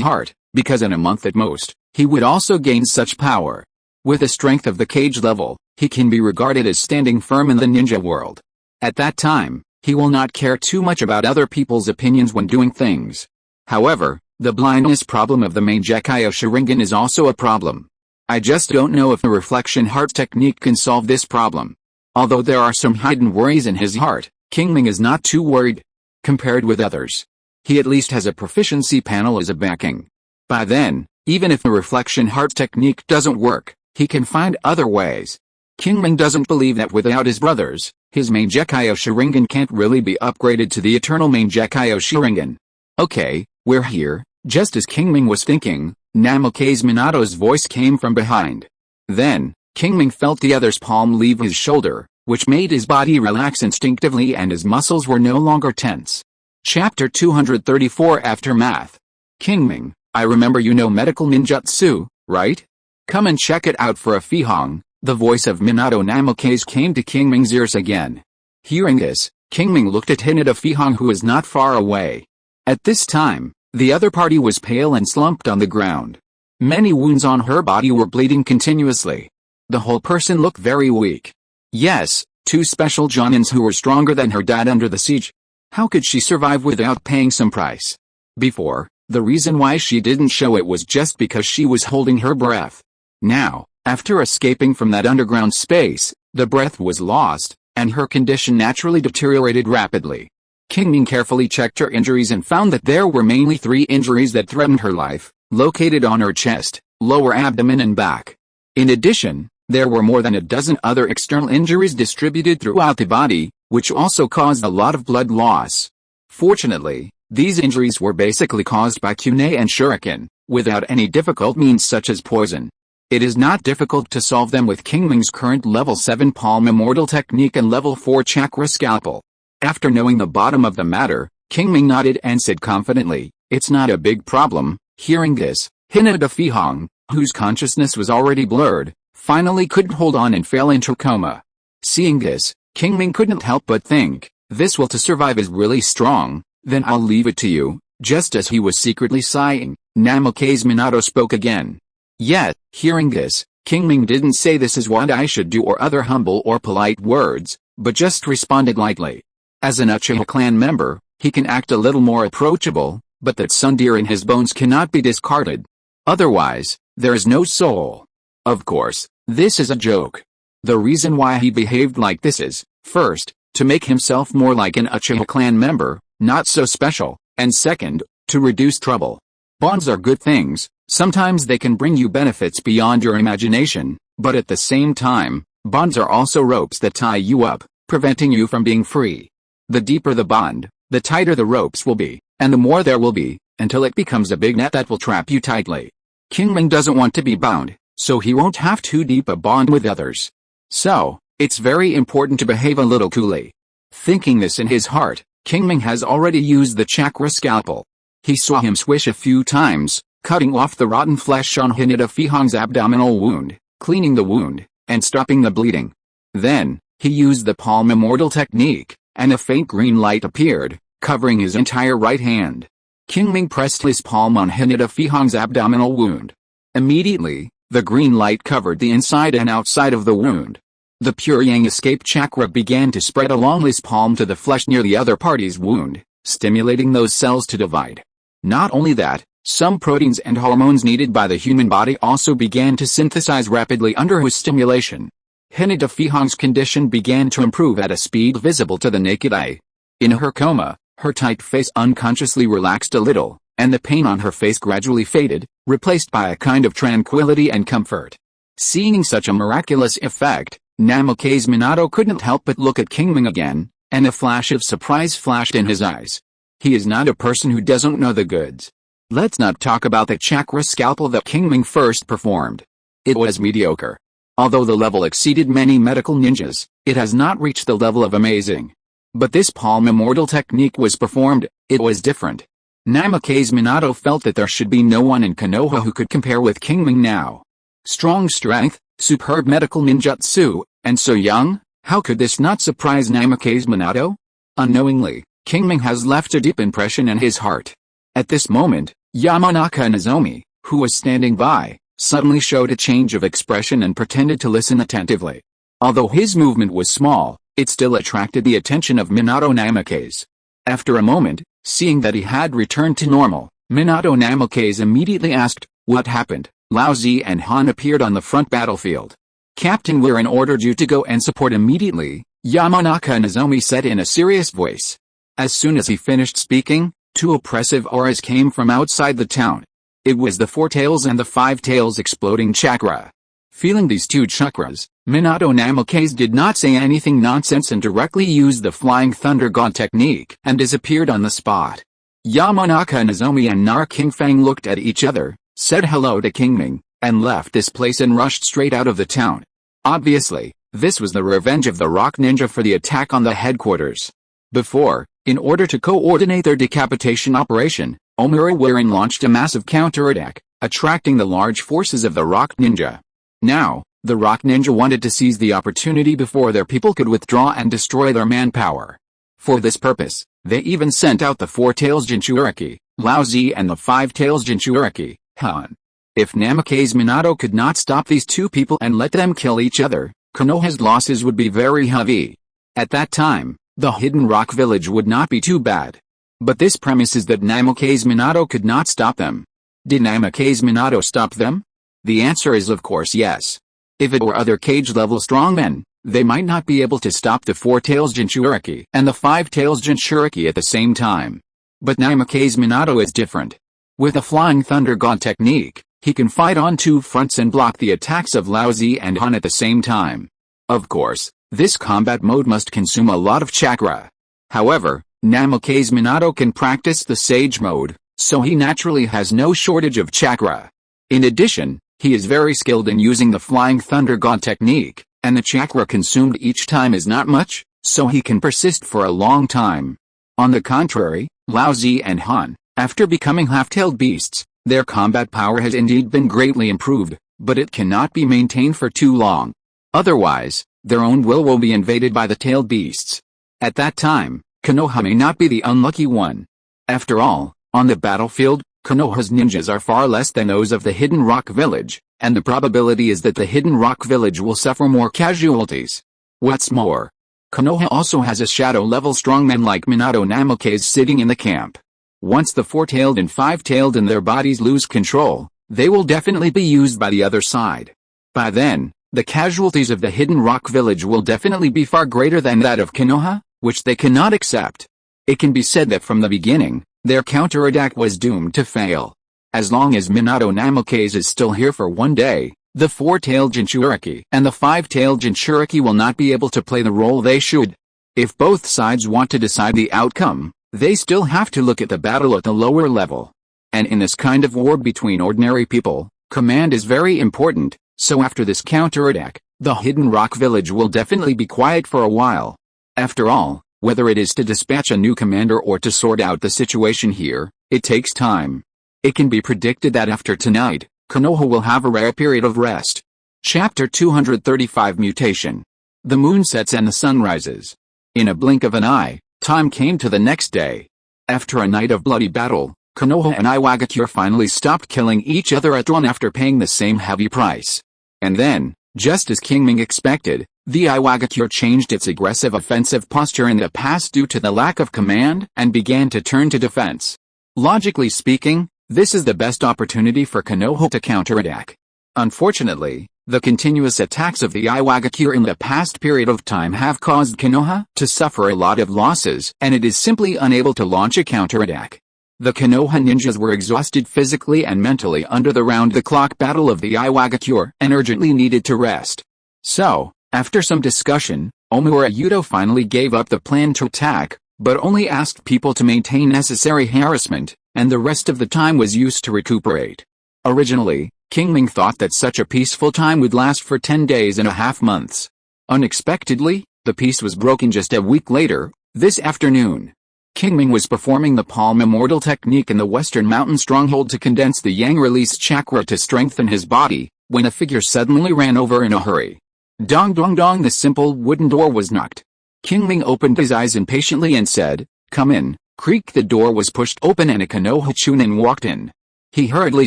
heart, because in a month at most, he would also gain such power. With the strength of the cage level, he can be regarded as standing firm in the ninja world. At that time, he will not care too much about other people's opinions when doing things. However, the blindness problem of the Mangekyo Sharingan is also a problem. I just don't know if the reflection heart technique can solve this problem. Although there are some hidden worries in his heart, Qingming is not too worried. Compared with others, he at least has a proficiency panel as a backing. By then, even if the reflection heart technique doesn't work, he can find other ways. Qingming doesn't believe that without his brothers, his Mangekyo Sharingan can't really be upgraded to the eternal Mangekyo Sharingan. Okay, we're here. Just as Qingming was thinking, Namikaze Minato's voice came from behind. Then, Qingming felt the other's palm leave his shoulder, which made his body relax instinctively and his muscles were no longer tense. Chapter 234 Aftermath. Qingming, I remember you know medical ninjutsu, right? Come and check it out for a fihong. The voice of Minato Namikaze came to Qingming's ears again. Hearing this, Qingming looked at Hinata Fihong who was not far away. At this time, the other party was pale and slumped on the ground. Many wounds on her body were bleeding continuously. The whole person looked very weak. Yes, 2 special Jonins who were stronger than her dad under the siege. How could she survive without paying some price? Before, the reason why she didn't show it was just because she was holding her breath. Now, after escaping from that underground space, the breath was lost, and her condition naturally deteriorated rapidly. Qingming carefully checked her injuries and found that there were mainly 3 injuries that threatened her life, located on her chest, lower abdomen and back. In addition, There were more than a dozen other external injuries distributed throughout the body, which also caused a lot of blood loss. Fortunately, these injuries were basically caused by kunai and shuriken, without any difficult means such as poison. It is not difficult to solve them with Qingming's current level 7 palm immortal technique and level 4 chakra scalpel. After knowing the bottom of the matter, Qingming nodded and said confidently, "It's not a big problem." Hearing this, Hinata Fihong, whose consciousness was already blurred, finally couldn't hold on and fell into coma. Seeing this, Qingming couldn't help but think, "This will to survive is really strong, then I'll leave it to you." Just as he was secretly sighing, Namikaze Minato spoke again. Yet, hearing this, Qingming didn't say this is what I should do or other humble or polite words, but just responded lightly. As an Uchiha clan member, he can act a little more approachable, but that tsundere in his bones cannot be discarded. Otherwise, there is no soul. Of course, this is a joke. The reason why he behaved like this is, first, to make himself more like an Uchiha clan member, not so special, and second, to reduce trouble. Bonds are good things, sometimes they can bring you benefits beyond your imagination, but at the same time, bonds are also ropes that tie you up, preventing you from being free. The deeper the bond, the tighter the ropes will be, and the more there will be, until it becomes a big net that will trap you tightly. Qingming doesn't want to be bound, so he won't have too deep a bond with others. So, it's very important to behave a little coolly. Thinking this in his heart, Qingming has already used the chakra scalpel. He saw him swish a few times, cutting off the rotten flesh on Hinata Fihong's abdominal wound, cleaning the wound, and stopping the bleeding. Then, he used the palm immortal technique, and a faint green light appeared, covering his entire right hand. Qingming pressed his palm on Hinata Fihong's abdominal wound. Immediately, the green light covered the inside and outside of the wound. The pure yang escape chakra began to spread along his palm to the flesh near the other party's wound, stimulating those cells to divide. Not only that, some proteins and hormones needed by the human body also began to synthesize rapidly under his stimulation. Hinata Fihong's condition began to improve at a speed visible to the naked eye. In her coma, her tight face unconsciously relaxed a little, and the pain on her face gradually faded, replaced by a kind of tranquility and comfort. Seeing such a miraculous effect, Namikaze Minato couldn't help but look at Qingming again, and a flash of surprise flashed in his eyes. He is not a person who doesn't know the goods. Let's not talk about the chakra scalpel that Qingming first performed. It was mediocre. Although the level exceeded many medical ninjas, it has not reached the level of amazing. But this palm immortal technique was performed, it was different. Namikaze Minato felt that there should be no one in Konoha who could compare with Qingming now. Strong strength, superb medical ninjutsu, and so young, how could this not surprise Namikaze Minato? Unknowingly, Qingming has left a deep impression in his heart. At this moment, Yamanaka Nozomi, who was standing by, suddenly showed a change of expression and pretended to listen attentively. Although his movement was small, it still attracted the attention of Minato Namikaze. After a moment, seeing that he had returned to normal, Minato Namikaze immediately asked, "What happened?" Lao Zi and Han appeared on the front battlefield. "Captain, we're ordered you to go and support immediately," Yamanaka Nozomi said in a serious voice. As soon as he finished speaking, two oppressive auras came from outside the town. It was the Four Tails and the Five Tails exploding chakra. Feeling these two chakras, Minato Namikaze did not say anything nonsense and directly used the Flying Thunder God technique and disappeared on the spot. Yamanaka Nozomi and Nar Qingfang looked at each other, said hello to Qingming, and left this place and rushed straight out of the town. Obviously, this was the revenge of the Rock Ninja for the attack on the headquarters. Before, in order to coordinate their decapitation operation, Omura launched a massive counterattack, attracting the large forces of the Rock Ninja. Now, the Rock Ninja wanted to seize the opportunity before their people could withdraw and destroy their manpower. For this purpose, they even sent out the Four Tails Jinchuriki, Lao Zi and the Five Tails Jinchuriki, Han. If Namikaze Minato could not stop these two people and let them kill each other, Konoha's losses would be very heavy. At that time, the Hidden Rock Village would not be too bad. But this premises that Namikaze Minato could not stop them. Did Namikaze Minato stop them? The answer is of course yes. If it were other cage-level strongmen, they might not be able to stop the Four Tails Jinchuriki and the Five Tails Jinchuriki at the same time. But Namikaze Minato is different. With the Flying Thunder God technique, He can fight on two fronts and block the attacks of Lao Zi and Han at the same time. Of course, this combat mode must consume a lot of chakra. However, Namikaze Minato can practice the Sage mode, so he naturally has no shortage of chakra. In addition, he is very skilled in using the Flying Thunder God technique, and the chakra consumed each time is not much, so he can persist for a long time. On the contrary, Lao Zi and Han, after becoming half-tailed beasts, their combat power has indeed been greatly improved, but it cannot be maintained for too long. Otherwise, their own will be invaded by the tailed beasts. At that time, Konoha may not be the unlucky one. After all, on the battlefield, Konoha's ninjas are far less than those of the Hidden Rock Village, and the probability is that the Hidden Rock Village will suffer more casualties. What's more, Konoha also has a shadow-level strongman like Minato Namikaze sitting in the camp. Once the four-tailed and five-tailed in their bodies lose control, they will definitely be used by the other side. By then, the casualties of the Hidden Rock Village will definitely be far greater than that of Konoha, which they cannot accept. It can be said that from the beginning, their counterattack was doomed to fail. As long as Minato Namikaze is still here for one day, the four-tailed Jinchuriki and the five-tailed Jinchuriki will not be able to play the role they should. If both sides want to decide the outcome, they still have to look at the battle at the lower level. And in this kind of war between ordinary people, command is very important, so after this counterattack, the Hidden Rock Village will definitely be quiet for a while. After all, whether it is to dispatch a new commander or to sort out the situation here, it takes time. It can be predicted that after tonight, Konoha will have a rare period of rest. Chapter 235 Mutation. The moon sets and the sun rises. In a blink of an eye, time came to the next day. After a night of bloody battle, Konoha and Iwagakure finally stopped killing each other at dawn after paying the same heavy price. And then, just as Qingming expected, the Iwagakure changed its aggressive offensive posture in the past due to the lack of command and began to turn to defense. Logically speaking, this is the best opportunity for Konoha to counterattack. Unfortunately, the continuous attacks of the Iwagakure in the past period of time have caused Konoha to suffer a lot of losses, and it is simply unable to launch a counterattack. The Konoha ninjas were exhausted physically and mentally under the round-the-clock battle of the Iwagakure and urgently needed to rest. So, after some discussion, Omura Yuto finally gave up the plan to attack, but only asked people to maintain necessary harassment, and the rest of the time was used to recuperate. Originally, Qingming thought that such a peaceful time would last for 10 days and a half months. Unexpectedly, the peace was broken just a week later, this afternoon. Qingming was performing the palm immortal technique in the Western Mountain stronghold to condense the yang release chakra to strengthen his body, when a figure suddenly ran over in a hurry. Dong dong dong, the simple wooden door was knocked. Qingming opened his eyes impatiently and said, "Come in." Creak, the door was pushed open and a Konoha Chunin walked in. He hurriedly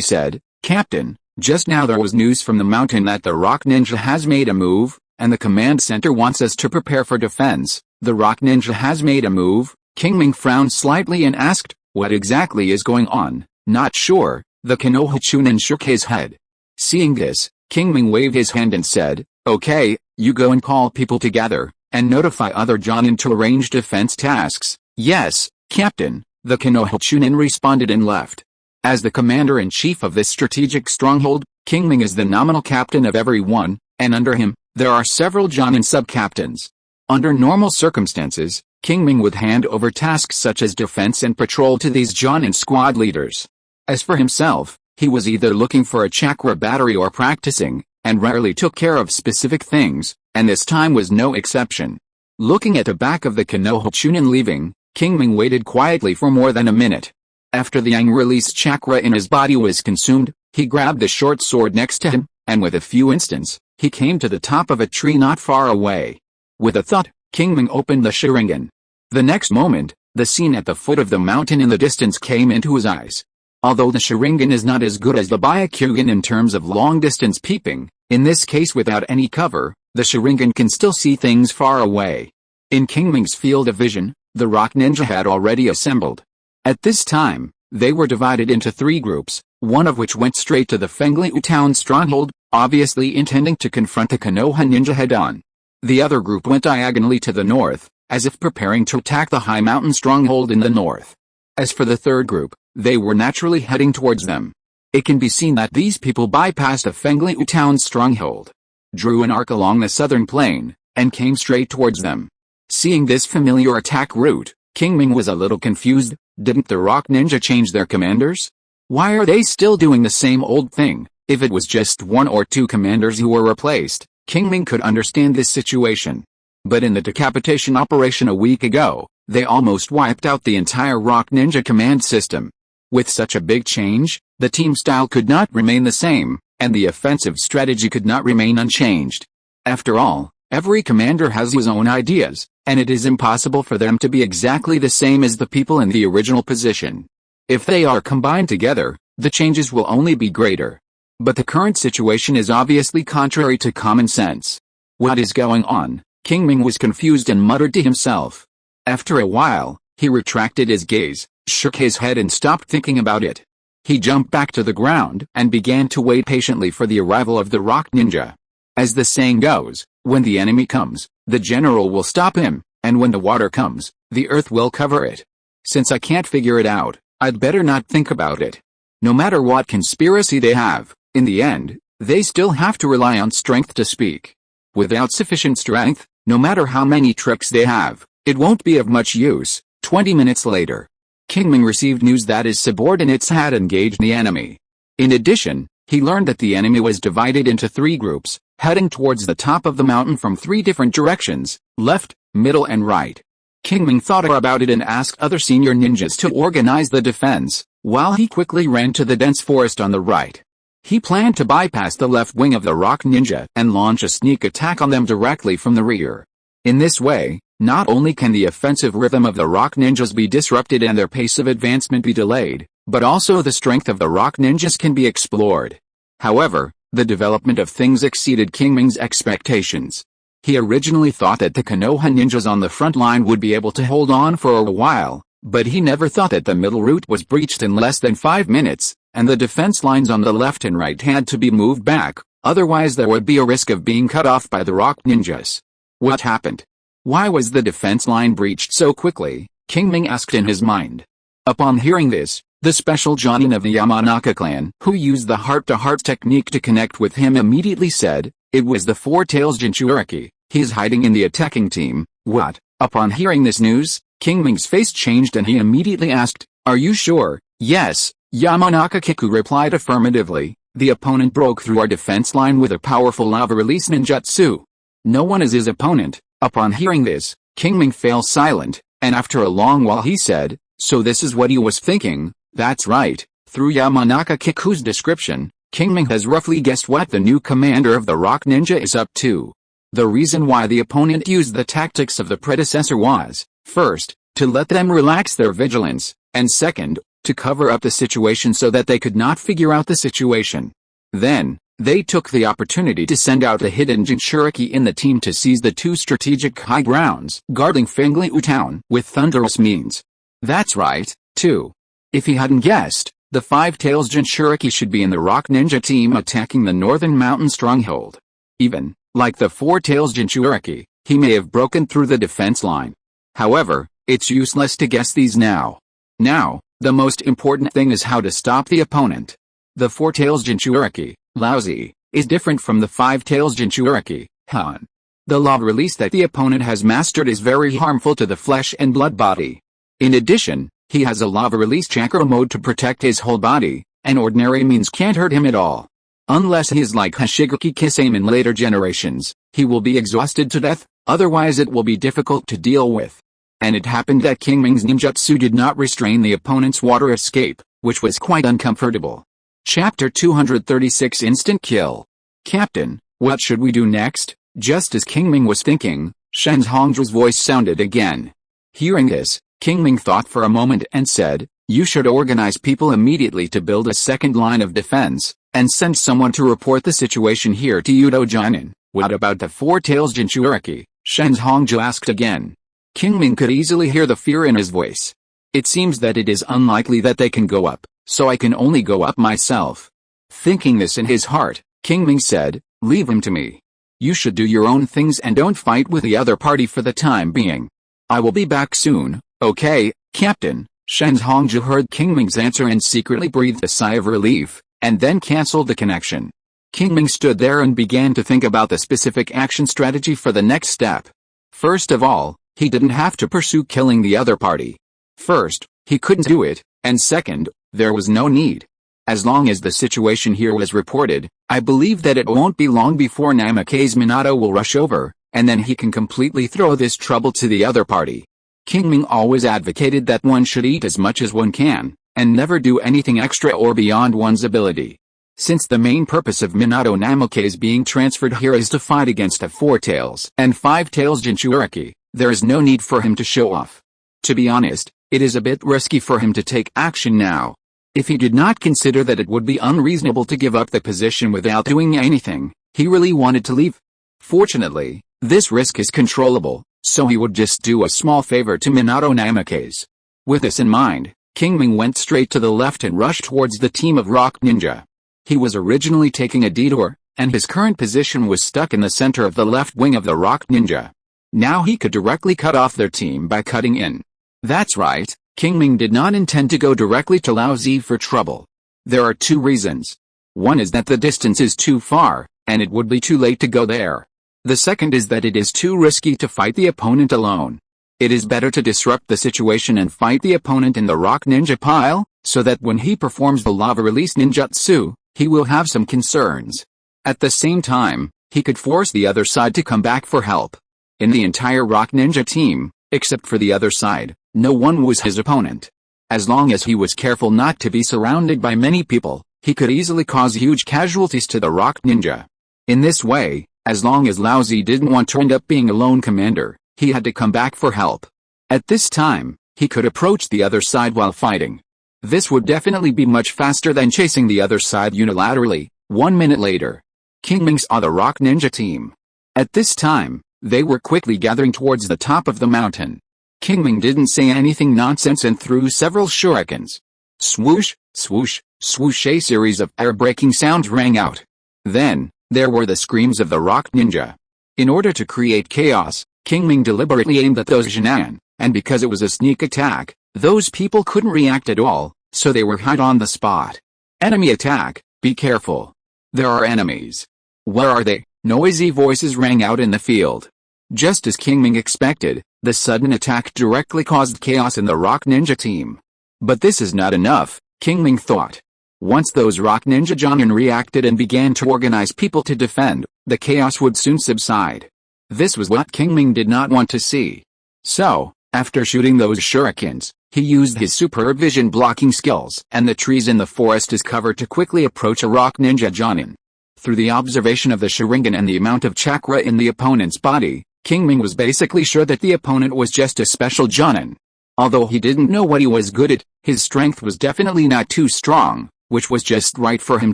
said, "Captain, just now there was news from the mountain that the Rock Ninja has made a move, and the command center wants us to prepare for defense." The Rock Ninja has made a move? Qingming frowned slightly and asked, "What exactly is going on?" Not sure, the Konoha Chunin shook his head. Seeing this, Qingming waved his hand and said, "Okay, you go and call people together, and notify other Jonin to arrange defense tasks." "Yes, Captain," the Konoha Chunin responded and left. As the commander-in-chief of this strategic stronghold, Qingming is the nominal captain of every one, and under him, there are several Jonin sub-captains. Under normal circumstances, Qingming would hand over tasks such as defense and patrol to these Jonin squad leaders. As for himself, he was either looking for a chakra battery or practicing, and rarely took care of specific things, and this time was no exception. Looking at the back of the Konoha Chunin leaving, Qingming waited quietly for more than a minute. After the yang release chakra in his body was consumed, he grabbed the short sword next to him, and with a few instants, he came to the top of a tree not far away. With a thud, Qingming opened the Sharingan. The next moment, the scene at the foot of the mountain in the distance came into his eyes. Although the Sharingan is not as good as the Byakugan in terms of long-distance peeping, in this case without any cover, the Sharingan can still see things far away. In Qingming's field of vision, the Rock Ninja had already assembled. At this time, they were divided into 3 groups, one of which went straight to the Fengliu town stronghold, obviously intending to confront the Konoha Ninja head-on. The other group went diagonally to the north, as if preparing to attack the high mountain stronghold in the north. As for the third group, they were naturally heading towards them. It can be seen that these people bypassed a Fengliu town's stronghold, drew an arc along the southern plain, and came straight towards them. Seeing this familiar attack route, Qingming was a little confused. Didn't the Rock Ninja change their commanders? Why are they still doing the same old thing? If it was just one or two commanders who were replaced, Qingming could understand this situation. But in the decapitation operation a week ago, they almost wiped out the entire Rock Ninja command system. With such a big change, the team style could not remain the same, and the offensive strategy could not remain unchanged. After all, every commander has his own ideas, and it is impossible for them to be exactly the same as the people in the original position. If they are combined together, the changes will only be greater. But the current situation is obviously contrary to common sense. What is going on? Qingming was confused and muttered to himself. After a while, he retracted his gaze, shook his head and stopped thinking about it. He jumped back to the ground and began to wait patiently for the arrival of the Rock Ninja. As the saying goes, when the enemy comes, the general will stop him, and when the water comes, the earth will cover it. Since I can't figure it out, I'd better not think about it. No matter what conspiracy they have, in the end, they still have to rely on strength to speak. Without sufficient strength, no matter how many tricks they have, it won't be of much use. 20 minutes later, Qingming received news that his subordinates had engaged the enemy. In addition, he learned that the enemy was divided into 3 groups, heading towards the top of the mountain from 3 different directions, left, middle and right. Qingming thought about it and asked other senior ninjas to organize the defense, while he quickly ran to the dense forest on the right. He planned to bypass the left wing of the Rock Ninja and launch a sneak attack on them directly from the rear. In this way, not only can the offensive rhythm of the Rock Ninjas be disrupted and their pace of advancement be delayed, but also the strength of the Rock Ninjas can be explored. However, the development of things exceeded Qingming's expectations. He originally thought that the Konoha ninjas on the front line would be able to hold on for a while, but he never thought that the middle route was breached in less than 5 minutes, and the defense lines on the left and right had to be moved back, otherwise there would be a risk of being cut off by the Rock Ninjas. What happened? Why was the defense line breached so quickly? Qingming asked in his mind. Upon hearing this, the special Jonin of the Yamanaka clan, who used the heart-to-heart technique to connect with him, immediately said, "It was the Four Tails Jinchuriki. He's hiding in the attacking team." What? Upon hearing this news, Qingming's face changed and he immediately asked, "Are you sure?" "Yes," Yamanaka Kiku replied affirmatively. "The opponent broke through our defense line with a powerful lava release ninjutsu. No one is his opponent." Upon hearing this, Qingming fell silent, and after a long while he said, "So this is what he was thinking." That's right. Through Yamanaka Kiku's description, Qingming has roughly guessed what the new commander of the Rock Ninja is up to. The reason why the opponent used the tactics of the predecessor was, first, to let them relax their vigilance, and second, to cover up the situation so that they could not figure out the situation. Then, they took the opportunity to send out a hidden Jinchuriki in the team to seize the 2 strategic high grounds guarding Fengliu Town with thunderous means. That's right, too. If he hadn't guessed, the 5 Tails Jinchuriki should be in the Rock Ninja team attacking the northern mountain stronghold. Even, like the 4 Tails Jinchuriki, he may have broken through the defense line. However, it's useless to guess these now. Now, the most important thing is how to stop the opponent. The 4 Tails Jinchuriki, lousy, is different from the 5 Tails Jinchuriki, Han. The lava release that the opponent has mastered is very harmful to the flesh and blood body. In addition, he has a lava release chakra mode to protect his whole body, and ordinary means can't hurt him at all. Unless he is like Hashigaki Kisame in later generations, he will be exhausted to death, otherwise it will be difficult to deal with. And it happened that Qingming's ninjutsu did not restrain the opponent's water escape, which was quite uncomfortable. Chapter 236 Instant Kill. "Captain, what should we do next?" Just as Qingming was thinking, Shen Hongzhu's voice sounded again. Hearing this, Qingming thought for a moment and said, "You should organize people immediately to build a second line of defense, and send someone to report the situation here to Udo Jonin." "What about the 4 Tails Jinchuriki?" Shen Hongzhu asked again. Qingming could easily hear the fear in his voice. "It seems that it is unlikely that they can go up, so I can only go up myself." Thinking this in his heart, Qingming said, "Leave him to me. You should do your own things and don't fight with the other party for the time being. I will be back soon." "Okay, Captain." Shen Hongzhu heard Qingming's answer and secretly breathed a sigh of relief, and then canceled the connection. Qingming stood there and began to think about the specific action strategy for the next step. First of all, he didn't have to pursue killing the other party. First, he couldn't do it, and second, there was no need. As long as the situation here was reported, I believe that it won't be long before Namake's Minato will rush over, and then he can completely throw this trouble to the other party. Qingming always advocated that one should eat as much as one can, and never do anything extra or beyond one's ability. Since the main purpose of Minato Namake's being transferred here is to fight against a 4-tails and 5-tails Jinchuriki, there is no need for him to show off. To be honest, it is a bit risky for him to take action now. If he did not consider that it would be unreasonable to give up the position without doing anything, he really wanted to leave. Fortunately, this risk is controllable, so he would just do a small favor to Minato Namake's. With this in mind, Qingming went straight to the left and rushed towards the team of rock ninja. He was originally taking a detour, and his current position was stuck in the center of the left wing of the rock ninja. Now he could directly cut off their team by cutting in. That's right, Qingming did not intend to go directly to Lao Zi for trouble. There are 2 reasons. One is that the distance is too far, and it would be too late to go there. The second is that it is too risky to fight the opponent alone. It is better to disrupt the situation and fight the opponent in the rock ninja pile, so that when he performs the lava release ninjutsu, he will have some concerns. At the same time, he could force the other side to come back for help. In the entire rock ninja team, except for the other side, no one was his opponent. As long as he was careful not to be surrounded by many people, he could easily cause huge casualties to the rock ninja. In this way, as long as Lao Zi didn't want to end up being a lone commander, he had to come back for help. At this time, he could approach the other side while fighting. This would definitely be much faster than chasing the other side unilaterally. 1 minute later, Qingming saw the rock ninja team. At this time, they were quickly gathering towards the top of the mountain. Qingming didn't say anything nonsense and threw several shurikens. Swoosh, swoosh, swoosh, a series of air-breaking sounds rang out. Then, there were the screams of the rock ninja. In order to create chaos, Qingming deliberately aimed at those Jinan, and because it was a sneak attack, those people couldn't react at all, so they were hit on the spot. Enemy attack, be careful. There are enemies. Where are they? Noisy voices rang out in the field. Just as Qingming expected, the sudden attack directly caused chaos in the rock ninja team. But this is not enough, Qingming thought. Once those rock ninja Jonin reacted and began to organize people to defend, the chaos would soon subside. This was what Qingming did not want to see. So, after shooting those shurikens, he used his superb vision blocking skills and the trees in the forest as cover to quickly approach a rock ninja Jonin. Through the observation of the Sharingan and the amount of chakra in the opponent's body, Qingming was basically sure that the opponent was just a special Jonin. Although he didn't know what he was good at, his strength was definitely not too strong, which was just right for him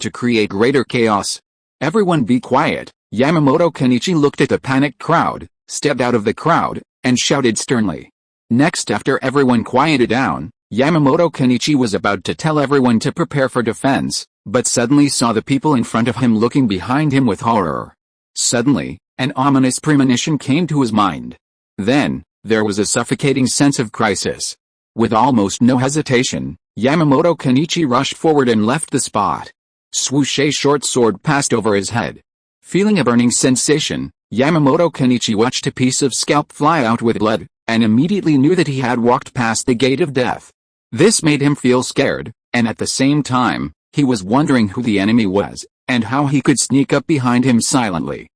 to create greater chaos. Everyone be quiet. Yamamoto Kenichi looked at the panicked crowd, stepped out of the crowd, and shouted sternly. Next, after everyone quieted down, Yamamoto Kenichi was about to tell everyone to prepare for defense, but suddenly saw the people in front of him looking behind him with horror. Suddenly, an ominous premonition came to his mind. Then, there was a suffocating sense of crisis. With almost no hesitation, Yamamoto Kenichi rushed forward and left the spot. Swoosh, a short sword passed over his head. Feeling a burning sensation, Yamamoto Kenichi watched a piece of scalp fly out with blood, and immediately knew that he had walked past the gate of death. This made him feel scared, and at the same time, he was wondering who the enemy was, and how he could sneak up behind him silently.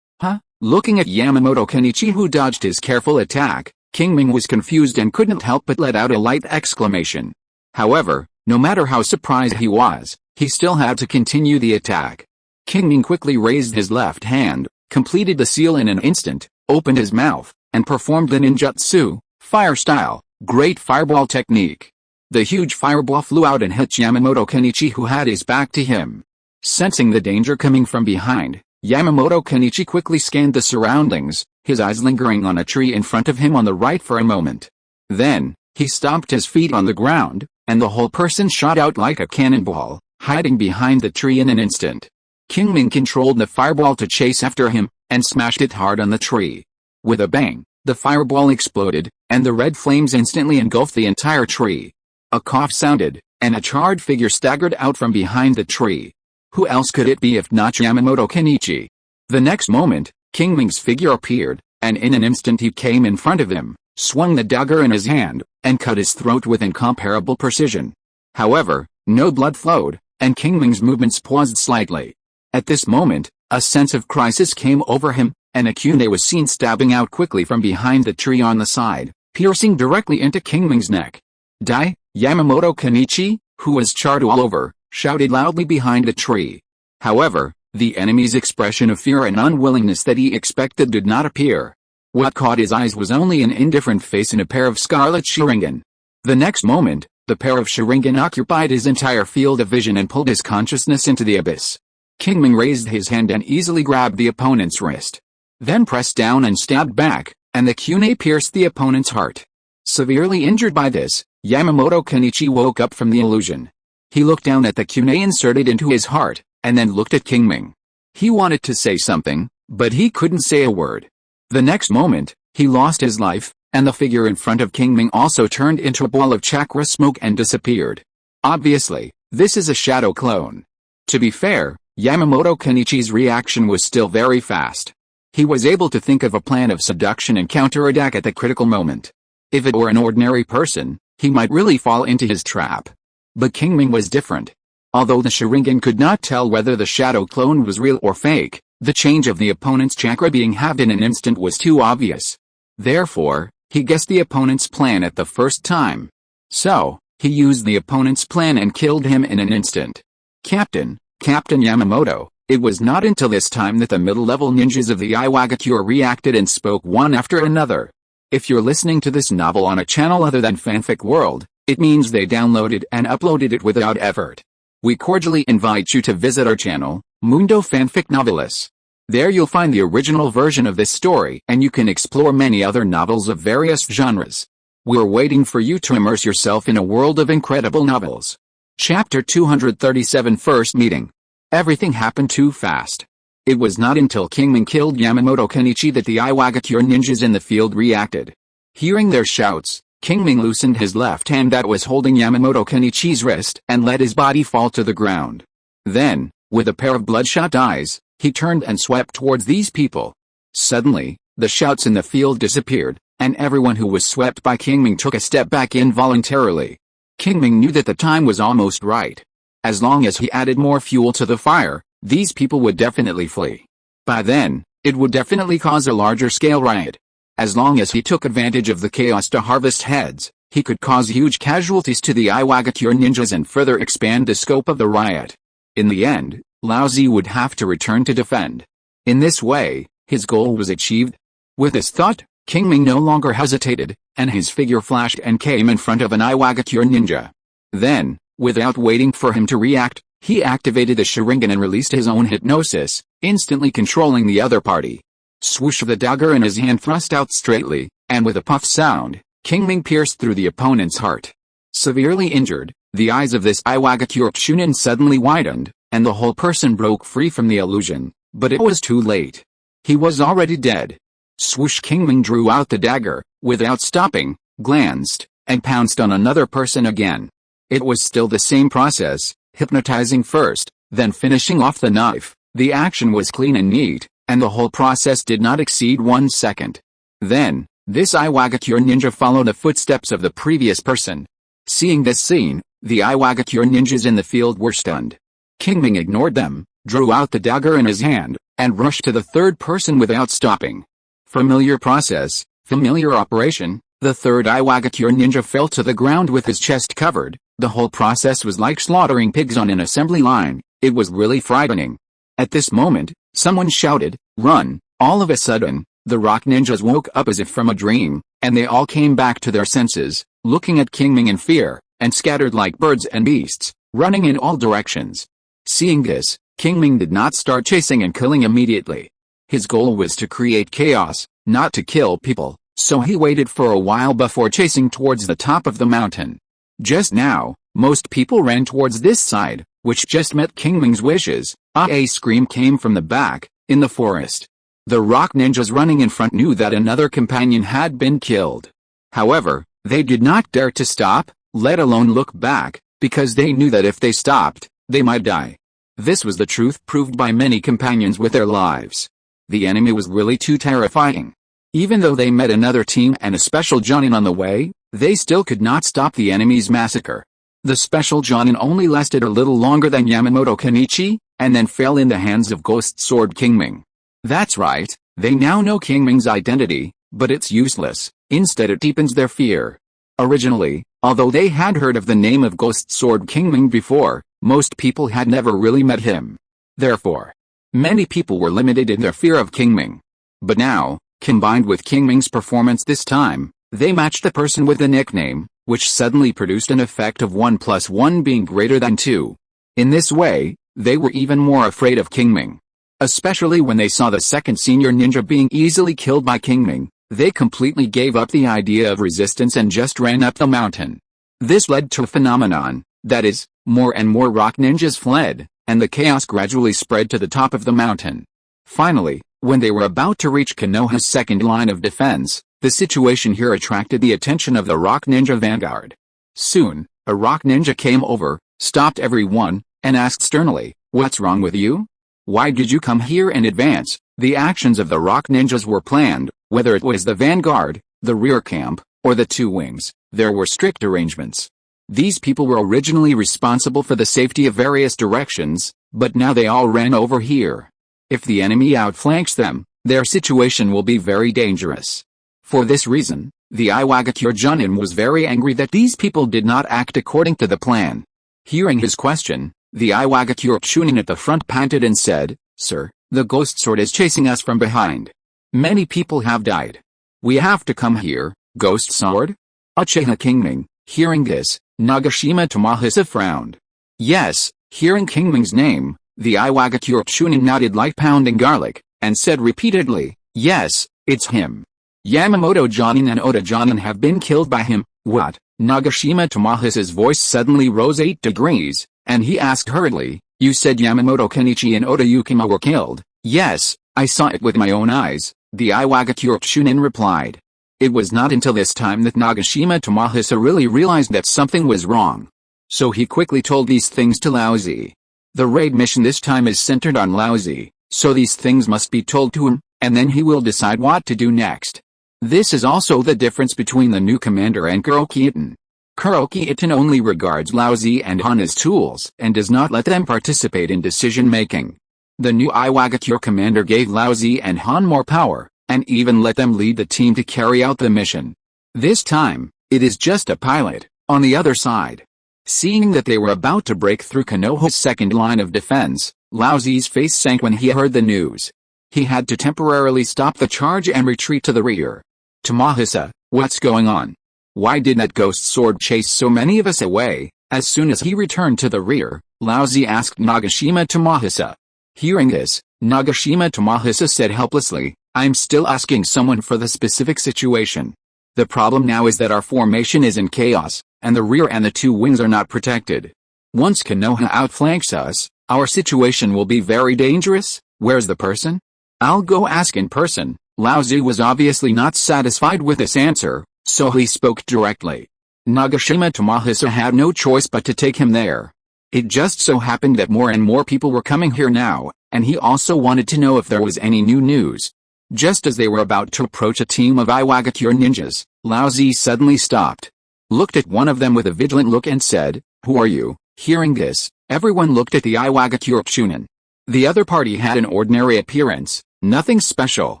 Looking at Yamamoto Kenichi, who dodged his careful attack, Qingming was confused and couldn't help but let out a light exclamation. However, no matter how surprised he was, he still had to continue the attack. Qingming quickly raised his left hand, completed the seal in an instant, opened his mouth, and performed the ninjutsu, fire style, great fireball technique. The huge fireball flew out and hit Yamamoto Kenichi, who had his back to him. Sensing the danger coming from behind, Yamamoto Kenichi quickly scanned the surroundings, his eyes lingering on a tree in front of him on the right for a moment. Then, he stomped his feet on the ground, and the whole person shot out like a cannonball, hiding behind the tree in an instant. Qingming controlled the fireball to chase after him, and smashed it hard on the tree. With a bang, the fireball exploded, and the red flames instantly engulfed the entire tree. A cough sounded, and a charred figure staggered out from behind the tree. Who else could it be if not Yamamoto Kenichi? The next moment, Qingming's figure appeared, and in an instant he came in front of him, swung the dagger in his hand, and cut his throat with incomparable precision. However, no blood flowed, and Qingming's movements paused slightly. At this moment, a sense of crisis came over him, and a kunai was seen stabbing out quickly from behind the tree on the side, piercing directly into Qingming's neck. Die, Yamamoto Kenichi, who was charred all over, shouted loudly behind the tree. However, the enemy's expression of fear and unwillingness that he expected did not appear. What caught his eyes was only an indifferent face and a pair of scarlet Sharingan. The next moment, the pair of Sharingan occupied his entire field of vision and pulled his consciousness into the abyss. Qingming raised his hand and easily grabbed the opponent's wrist. Then pressed down and stabbed back, and the kunai pierced the opponent's heart. Severely injured by this, Yamamoto Kenichi woke up from the illusion. He looked down at the kunai inserted into his heart, and then looked at Qingming. He wanted to say something, but he couldn't say a word. The next moment, he lost his life, and the figure in front of Qingming also turned into a ball of chakra smoke and disappeared. Obviously, this is a shadow clone. To be fair, Yamamoto Kenichi's reaction was still very fast. He was able to think of a plan of seduction and counterattack at the critical moment. If it were an ordinary person, he might really fall into his trap. But Qingming was different. Although the Sharingan could not tell whether the shadow clone was real or fake, the change of the opponent's chakra being halved in an instant was too obvious. Therefore, he guessed the opponent's plan at the first time. So, he used the opponent's plan and killed him in an instant. Captain Yamamoto, it was not until this time that the middle-level ninjas of the Iwagakure reacted and spoke one after another. If you're listening to this novel on a channel other than Fanfic World, it means they downloaded and uploaded it without effort. We cordially invite you to visit our channel, Mundo Fanfic Novelis. There you'll find the original version of this story and you can explore many other novels of various genres. We're waiting for you to immerse yourself in a world of incredible novels. Chapter 237 First Meeting. Everything happened too fast. It was not until Qingming killed Yamamoto Kenichi that the Iwagakure ninjas in the field reacted. Hearing their shouts, Qingming loosened his left hand that was holding Yamamoto Kenichi's wrist and let his body fall to the ground. Then, with a pair of bloodshot eyes, he turned and swept towards these people. Suddenly, the shouts in the field disappeared, and everyone who was swept by Qingming took a step back involuntarily. Qingming knew that the time was almost right. As long as he added more fuel to the fire, these people would definitely flee. By then, it would definitely cause a larger-scale riot. As long as he took advantage of the chaos to harvest heads, he could cause huge casualties to the Iwagakure ninjas and further expand the scope of the riot. In the end, Lao Zi would have to return to defend. In this way, his goal was achieved. With this thought, Qingming no longer hesitated, and his figure flashed and came in front of an Iwagakure ninja. Then, without waiting for him to react, he activated the Sharingan and released his own hypnosis, instantly controlling the other party. Swoosh of the dagger in his hand thrust out straightly, and with a puff sound, Qingming pierced through the opponent's heart. Severely injured, the eyes of this Iwagakure Chunin suddenly widened, and the whole person broke free from the illusion, but it was too late. He was already dead. Swoosh! Qingming drew out the dagger, without stopping, glanced, and pounced on another person again. It was still the same process, hypnotizing first, then finishing off the knife. The action was clean and neat, and the whole process did not exceed 1 second. Then, this Iwagakure ninja followed the footsteps of the previous person. Seeing this scene, the Iwagakure ninjas in the field were stunned. Qingming ignored them, drew out the dagger in his hand, and rushed to the third person without stopping. Familiar process, familiar operation. The third Iwagakure ninja fell to the ground with his chest covered. The whole process was like slaughtering pigs on an assembly line. It was really frightening. At this moment, someone shouted, "Run!" All of a sudden, the rock ninjas woke up as if from a dream, and they all came back to their senses, looking at Qingming in fear, and scattered like birds and beasts, running in all directions. Seeing this, Qingming did not start chasing and killing immediately. His goal was to create chaos, not to kill people, so he waited for a while before chasing towards the top of the mountain. Just now, most people ran towards this side, which just met Qingming's wishes. A scream came from the back, in the forest. The rock ninjas running in front knew that another companion had been killed. However, they did not dare to stop, let alone look back, because they knew that if they stopped, they might die. This was the truth proved by many companions with their lives. The enemy was really too terrifying. Even though they met another team and a special Jonin on the way, they still could not stop the enemy's massacre. The special Jonin only lasted a little longer than Yamamoto Kenichi, and then fell in the hands of Ghost Sword Qingming. That's right, they now know Qingming's identity, but it's useless. Instead it deepens their fear. Originally, although they had heard of the name of Ghost Sword Qingming before, most people had never really met him. Therefore, many people were limited in their fear of Qingming. But now, combined with Qingming's performance this time, they matched the person with the nickname, which suddenly produced an effect of 1 + 1 being greater than 2. In this way, they were even more afraid of Qingming. Especially when they saw the second senior ninja being easily killed by Qingming, they completely gave up the idea of resistance and just ran up the mountain. This led to a phenomenon, that is, more and more rock ninjas fled, and the chaos gradually spread to the top of the mountain. Finally, when they were about to reach Konoha's second line of defense, the situation here attracted the attention of the rock ninja vanguard. Soon, a rock ninja came over, stopped everyone, and asked sternly, "What's wrong with you? Why did you come here in advance?" The actions of the rock ninjas were planned, whether it was the vanguard, the rear camp, or the two wings. There were strict arrangements. These people were originally responsible for the safety of various directions, but now they all ran over here. If the enemy outflanks them, their situation will be very dangerous. For this reason, the Iwagakure Jonin was very angry that these people did not act according to the plan. Hearing his question, the Iwagakure Chunin at the front panted and said, "Sir, the ghost sword is chasing us from behind. Many people have died. We have to come here, ghost sword?" Uchiha Qingming, hearing this, Nagashima Tomahisa frowned. Yes, hearing Qingming's name, the Iwagakure Chunin nodded like pounding garlic, and said repeatedly, "Yes, it's him. Yamamoto Jonin and Oda Jonin have been killed by him." "What?" Nagashima Tomahisa's voice suddenly rose 8 degrees, and he asked hurriedly, "You said Yamamoto Kenichi and Oda Yukima were killed?" "Yes, I saw it with my own eyes," the Iwagakure Chunin replied. It was not until this time that Nagashima Tomahisa really realized that something was wrong. So he quickly told these things to Laozi. The raid mission this time is centered on Laozi, so these things must be told to him, and then he will decide what to do next. This is also the difference between the new commander and Kuroki Itten. Kuroki Itten only regards Laozi and Han as tools and does not let them participate in decision-making. The new Iwagakure commander gave Laozi and Han more power, and even let them lead the team to carry out the mission. This time, it is just a pilot, on the other side. Seeing that they were about to break through Konoha's second line of defense, Laozi's face sank when he heard the news. He had to temporarily stop the charge and retreat to the rear. "Tomahisa, what's going on? Why did that ghost sword chase so many of us away?" As soon as he returned to the rear, Laozi asked Nagashima Tomahisa. Hearing this, Nagashima Tomahisa said helplessly, "I'm still asking someone for the specific situation. The problem now is that our formation is in chaos, and the rear and the two wings are not protected. Once Konoha outflanks us, our situation will be very dangerous. Where's the person?" "I'll go ask in person." Laozi was obviously not satisfied with this answer, so he spoke directly. Nagashima Tomahisa had no choice but to take him there. It just so happened that more and more people were coming here now, and he also wanted to know if there was any new news. Just as they were about to approach a team of Iwagakure ninjas, Laozi suddenly stopped, looked at one of them with a vigilant look and said, "Who are you?" Hearing this, everyone looked at the Iwagakure Chunin. The other party had an ordinary appearance, nothing special.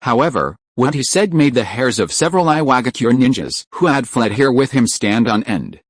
However, what he said made the hairs of several Iwagakure ninjas who had fled here with him stand on end.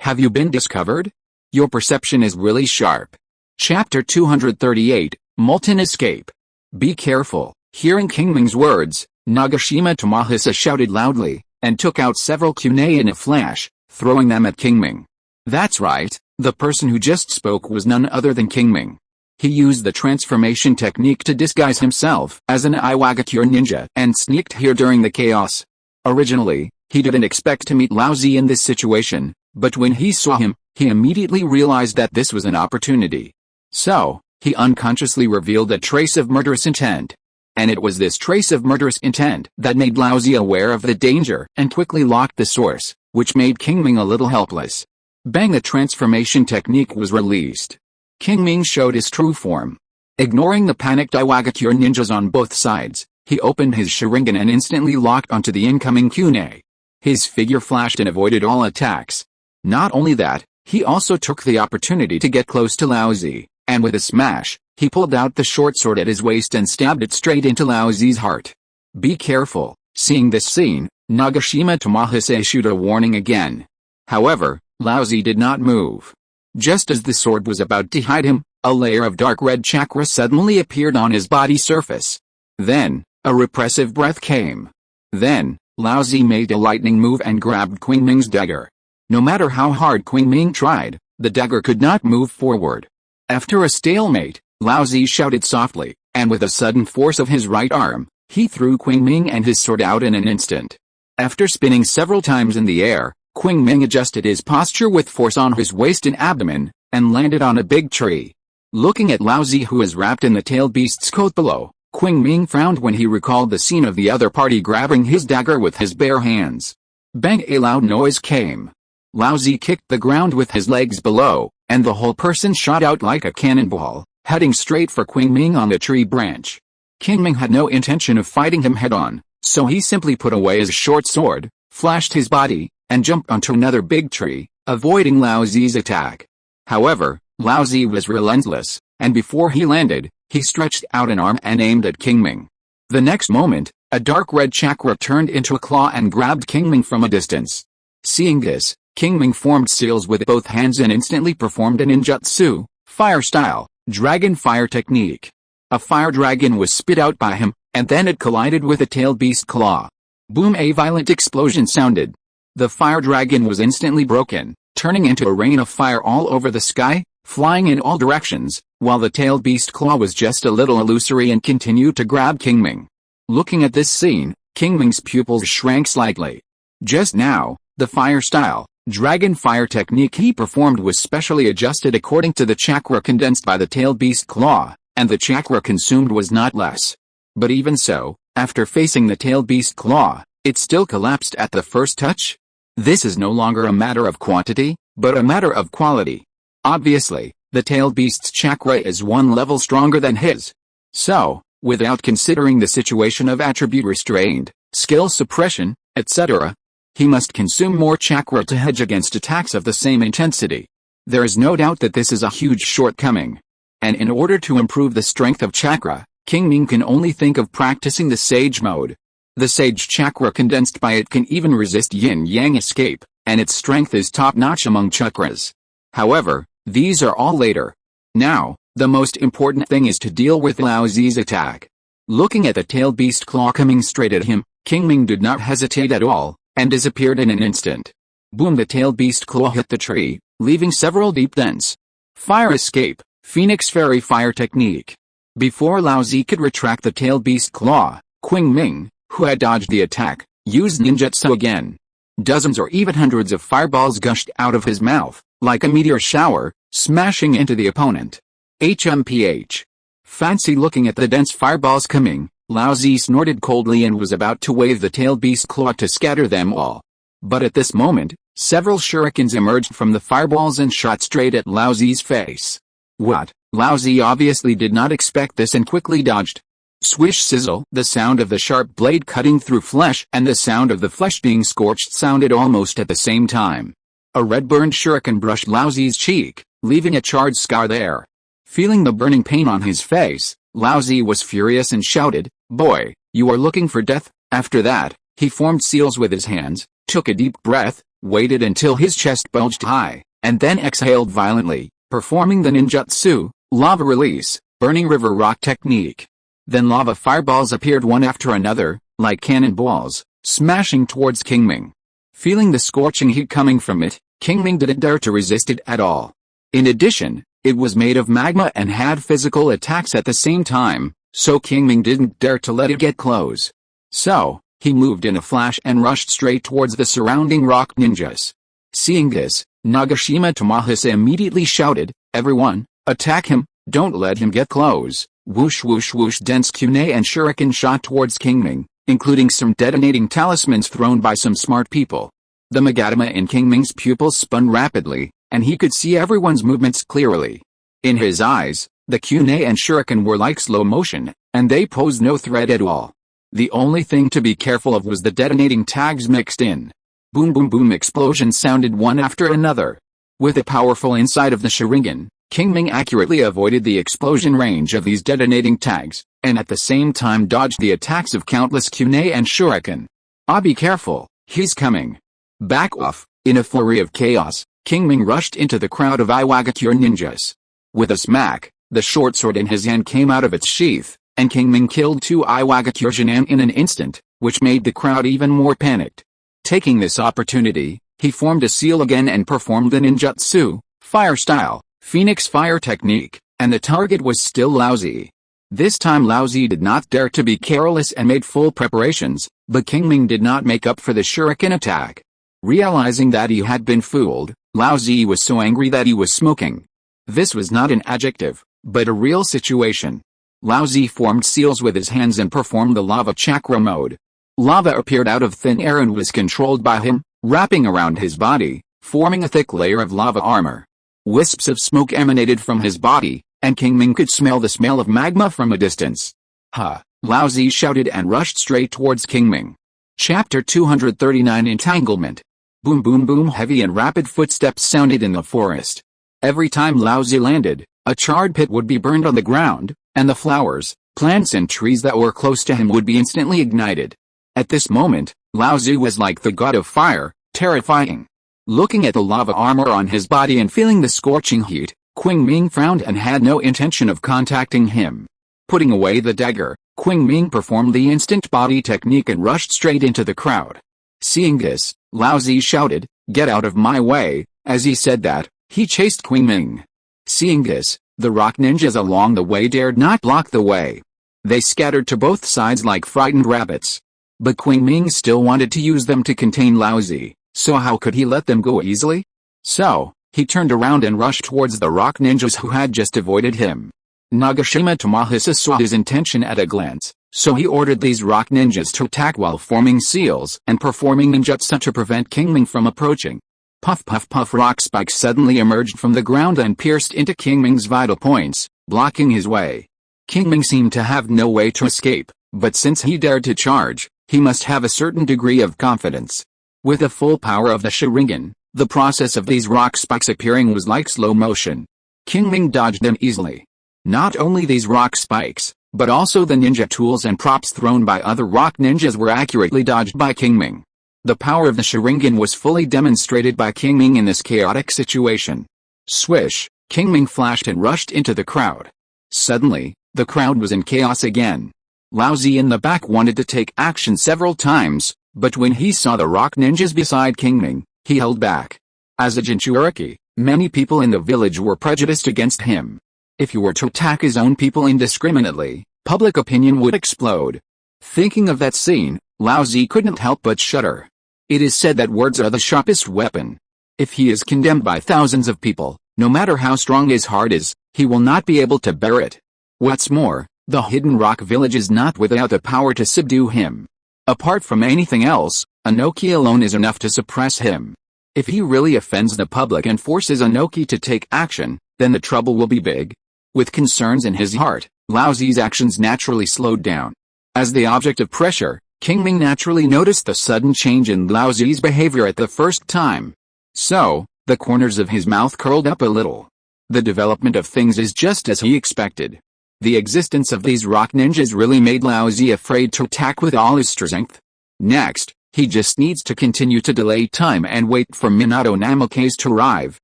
Have you been discovered? Your perception is really sharp." Chapter 238, Molten Escape. Be careful. Hearing Qingming's words, Nagashima Tomahisa shouted loudly, and took out several kunai in a flash, throwing them at Qingming. That's right, the person who just spoke was none other than Qingming. He used the transformation technique to disguise himself as an Iwagakure ninja and sneaked here during the chaos. Originally, he didn't expect to meet Laozi in this situation, but when he saw him, he immediately realized that this was an opportunity. So, he unconsciously revealed a trace of murderous intent. And it was this trace of murderous intent that made Laozi aware of the danger and quickly locked the source, which made Qingming a little helpless. Bang! The transformation technique was released. Qingming showed his true form. Ignoring the panicked Iwagakure ninjas on both sides, he opened his Sharingan and instantly locked onto the incoming kunai. His figure flashed and avoided all attacks. Not only that, he also took the opportunity to get close to Laozi, and with a smash, he pulled out the short sword at his waist and stabbed it straight into Laozi's heart. Be careful. Seeing this scene, Nagashima Tomahase issued a warning again. However, Laozi did not move. Just as the sword was about to hide him, a layer of dark red chakra suddenly appeared on his body surface. Then, a repressive breath came. Then, Laozi made a lightning move and grabbed Qingming's dagger. No matter how hard Qingming tried, the dagger could not move forward. After a stalemate, Laozi shouted softly, and with a sudden force of his right arm, he threw Qingming and his sword out in an instant. After spinning several times in the air, Qingming adjusted his posture with force on his waist and abdomen, and landed on a big tree. Looking at Laozi, who was wrapped in the tailed beast's coat below, Qingming frowned when he recalled the scene of the other party grabbing his dagger with his bare hands. Bang! A loud noise came. Laozi kicked the ground with his legs below, and the whole person shot out like a cannonball, heading straight for Qingming on the tree branch. Qingming had no intention of fighting him head-on, so he simply put away his short sword, flashed his body, and jumped onto another big tree, avoiding Laozi's attack. However, Laozi was relentless, and before he landed, he stretched out an arm and aimed at Qingming. The next moment, a dark red chakra turned into a claw and grabbed Qingming from a distance. Seeing this, Qingming formed seals with both hands and instantly performed a ninjutsu, fire-style, dragon fire technique. A fire dragon was spit out by him, and then it collided with a tailed beast claw. Boom! A violent explosion sounded. The fire dragon was instantly broken, turning into a rain of fire all over the sky, flying in all directions, while the tailed beast claw was just a little illusory and continued to grab Qingming. Looking at this scene, Qingming's pupils shrank slightly. Just now, the fire-style, dragon fire technique he performed was specially adjusted according to the chakra condensed by the tailed beast claw, and the chakra consumed was not less. But even so, after facing the tailed beast claw, it still collapsed at the first touch. This is no longer a matter of quantity, but a matter of quality. Obviously, the tailed beast's chakra is one level stronger than his. So, without considering the situation of attribute restraint, skill suppression, etc., he must consume more chakra to hedge against attacks of the same intensity. There is no doubt that this is a huge shortcoming. And in order to improve the strength of chakra, Qingming can only think of practicing the Sage mode. The Sage chakra condensed by it can even resist yin-yang escape, and its strength is top-notch among chakras. However, these are all later. Now, the most important thing is to deal with Laozi's attack. Looking at the tailed beast claw coming straight at him, Qingming did not hesitate at all, and disappeared in an instant. Boom! The tailed beast claw hit the tree, leaving several deep dents. Fire escape, Phoenix Fairy fire technique. Before Laozi could retract the tailed beast claw, Qingming, who had dodged the attack, used ninjutsu again. Dozens or even hundreds of fireballs gushed out of his mouth, like a meteor shower, smashing into the opponent. HMPH. Fancy looking at the dense fireballs coming, Laozi snorted coldly and was about to wave the tailed beast claw to scatter them all. But at this moment, several shurikens emerged from the fireballs and shot straight at Laozi's face. What? Laozi obviously did not expect this and quickly dodged. Swish sizzle! The sound of the sharp blade cutting through flesh and the sound of the flesh being scorched sounded almost at the same time. A red-burned shuriken brushed Laozi's cheek, leaving a charred scar there. Feeling the burning pain on his face, Laozi was furious and shouted, "Boy, you are looking for death." After that, he formed seals with his hands, took a deep breath, waited until his chest bulged high, and then exhaled violently, performing the ninjutsu, lava release, burning river rock technique. Then lava fireballs appeared one after another, like cannonballs, smashing towards Qingming. Feeling the scorching heat coming from it, Qingming didn't dare to resist it at all. In addition, it was made of magma and had physical attacks at the same time, so Qingming didn't dare to let it get close. So, he moved in a flash and rushed straight towards the surrounding rock ninjas. Seeing this, Nagashima Tomahase immediately shouted, "Everyone, attack him, don't let him get close." Whoosh whoosh whoosh, dense kunai and shuriken shot towards Qingming, including some detonating talismans thrown by some smart people. The Magatama in Qingming's pupils spun rapidly, and he could see everyone's movements clearly. In his eyes, the kunai and shuriken were like slow motion, and they posed no threat at all. The only thing to be careful of was the detonating tags mixed in. Boom boom boom explosions sounded one after another. With a powerful insight of the Sharingan, Qingming accurately avoided the explosion range of these detonating tags, and at the same time dodged the attacks of countless kunai and shuriken. Ah, be careful, he's coming. Back off. In a flurry of chaos, Qingming rushed into the crowd of Iwagakure ninjas. With a smack, the short sword in his hand came out of its sheath, and Qingming killed 2 Iwagakure Jinan in an instant, which made the crowd even more panicked. Taking this opportunity, he formed a seal again and performed the ninjutsu, fire style, Phoenix fire technique, and the target was still Laozi. This time Laozi did not dare to be careless and made full preparations, but Qingming did not make up for the shuriken attack. Realizing that he had been fooled, Laozi was so angry that he was smoking. This was not an adjective, but a real situation. Laozi formed seals with his hands and performed the lava chakra mode. Lava appeared out of thin air and was controlled by him, wrapping around his body, forming a thick layer of lava armor. Wisps of smoke emanated from his body, and Qingming could smell the smell of magma from a distance. Ha! Laozi shouted and rushed straight towards Qingming. Chapter 239 Entanglement. Boom boom boom, heavy and rapid footsteps sounded in the forest. Every time Laozi landed, a charred pit would be burned on the ground, and the flowers, plants and trees that were close to him would be instantly ignited. At this moment, Laozi was like the god of fire, terrifying. Looking at the lava armor on his body and feeling the scorching heat, Qingming frowned and had no intention of contacting him. Putting away the dagger, Qingming performed the instant body technique and rushed straight into the crowd. Seeing this, Laozi shouted, "Get out of my way!" As he said that, he chased Qingming. Seeing this, the rock ninjas along the way dared not block the way. They scattered to both sides like frightened rabbits. But Qingming still wanted to use them to contain Laozi, so how could he let them go easily? So, he turned around and rushed towards the rock ninjas who had just avoided him. Nagashima Tamahisa saw his intention at a glance, so he ordered these rock ninjas to attack while forming seals and performing ninjutsu to prevent Qingming from approaching. Puff puff puff, rock spikes suddenly emerged from the ground and pierced into Qingming's vital points, blocking his way. Qingming seemed to have no way to escape, but since he dared to charge, he must have a certain degree of confidence. With the full power of the Sharingan, the process of these rock spikes appearing was like slow motion. Qingming dodged them easily. Not only these rock spikes, but also the ninja tools and props thrown by other rock ninjas were accurately dodged by Qingming. The power of the Sharingan was fully demonstrated by Qingming in this chaotic situation. Swish, Qingming flashed and rushed into the crowd. Suddenly, the crowd was in chaos again. Laozi in the back wanted to take action several times, but when he saw the rock ninjas beside Qingming, he held back. As a Jinchuriki, many people in the village were prejudiced against him. If he were to attack his own people indiscriminately, public opinion would explode. Thinking of that scene, Laozi couldn't help but shudder. It is said that words are the sharpest weapon. If he is condemned by thousands of people, no matter how strong his heart is, he will not be able to bear it. What's more, the Hidden Rock Village is not without the power to subdue him. Apart from anything else, Inoki alone is enough to suppress him. If he really offends the public and forces Inoki to take action, then the trouble will be big. With concerns in his heart, Laozi's actions naturally slowed down. As the object of pressure, Qingming naturally noticed the sudden change in Laozi's behavior at the first time. So, the corners of his mouth curled up a little. The development of things is just as he expected. The existence of these rock ninjas really made Laozi afraid to attack with all his strength. Next, he just needs to continue to delay time and wait for Minato Namoke's to arrive.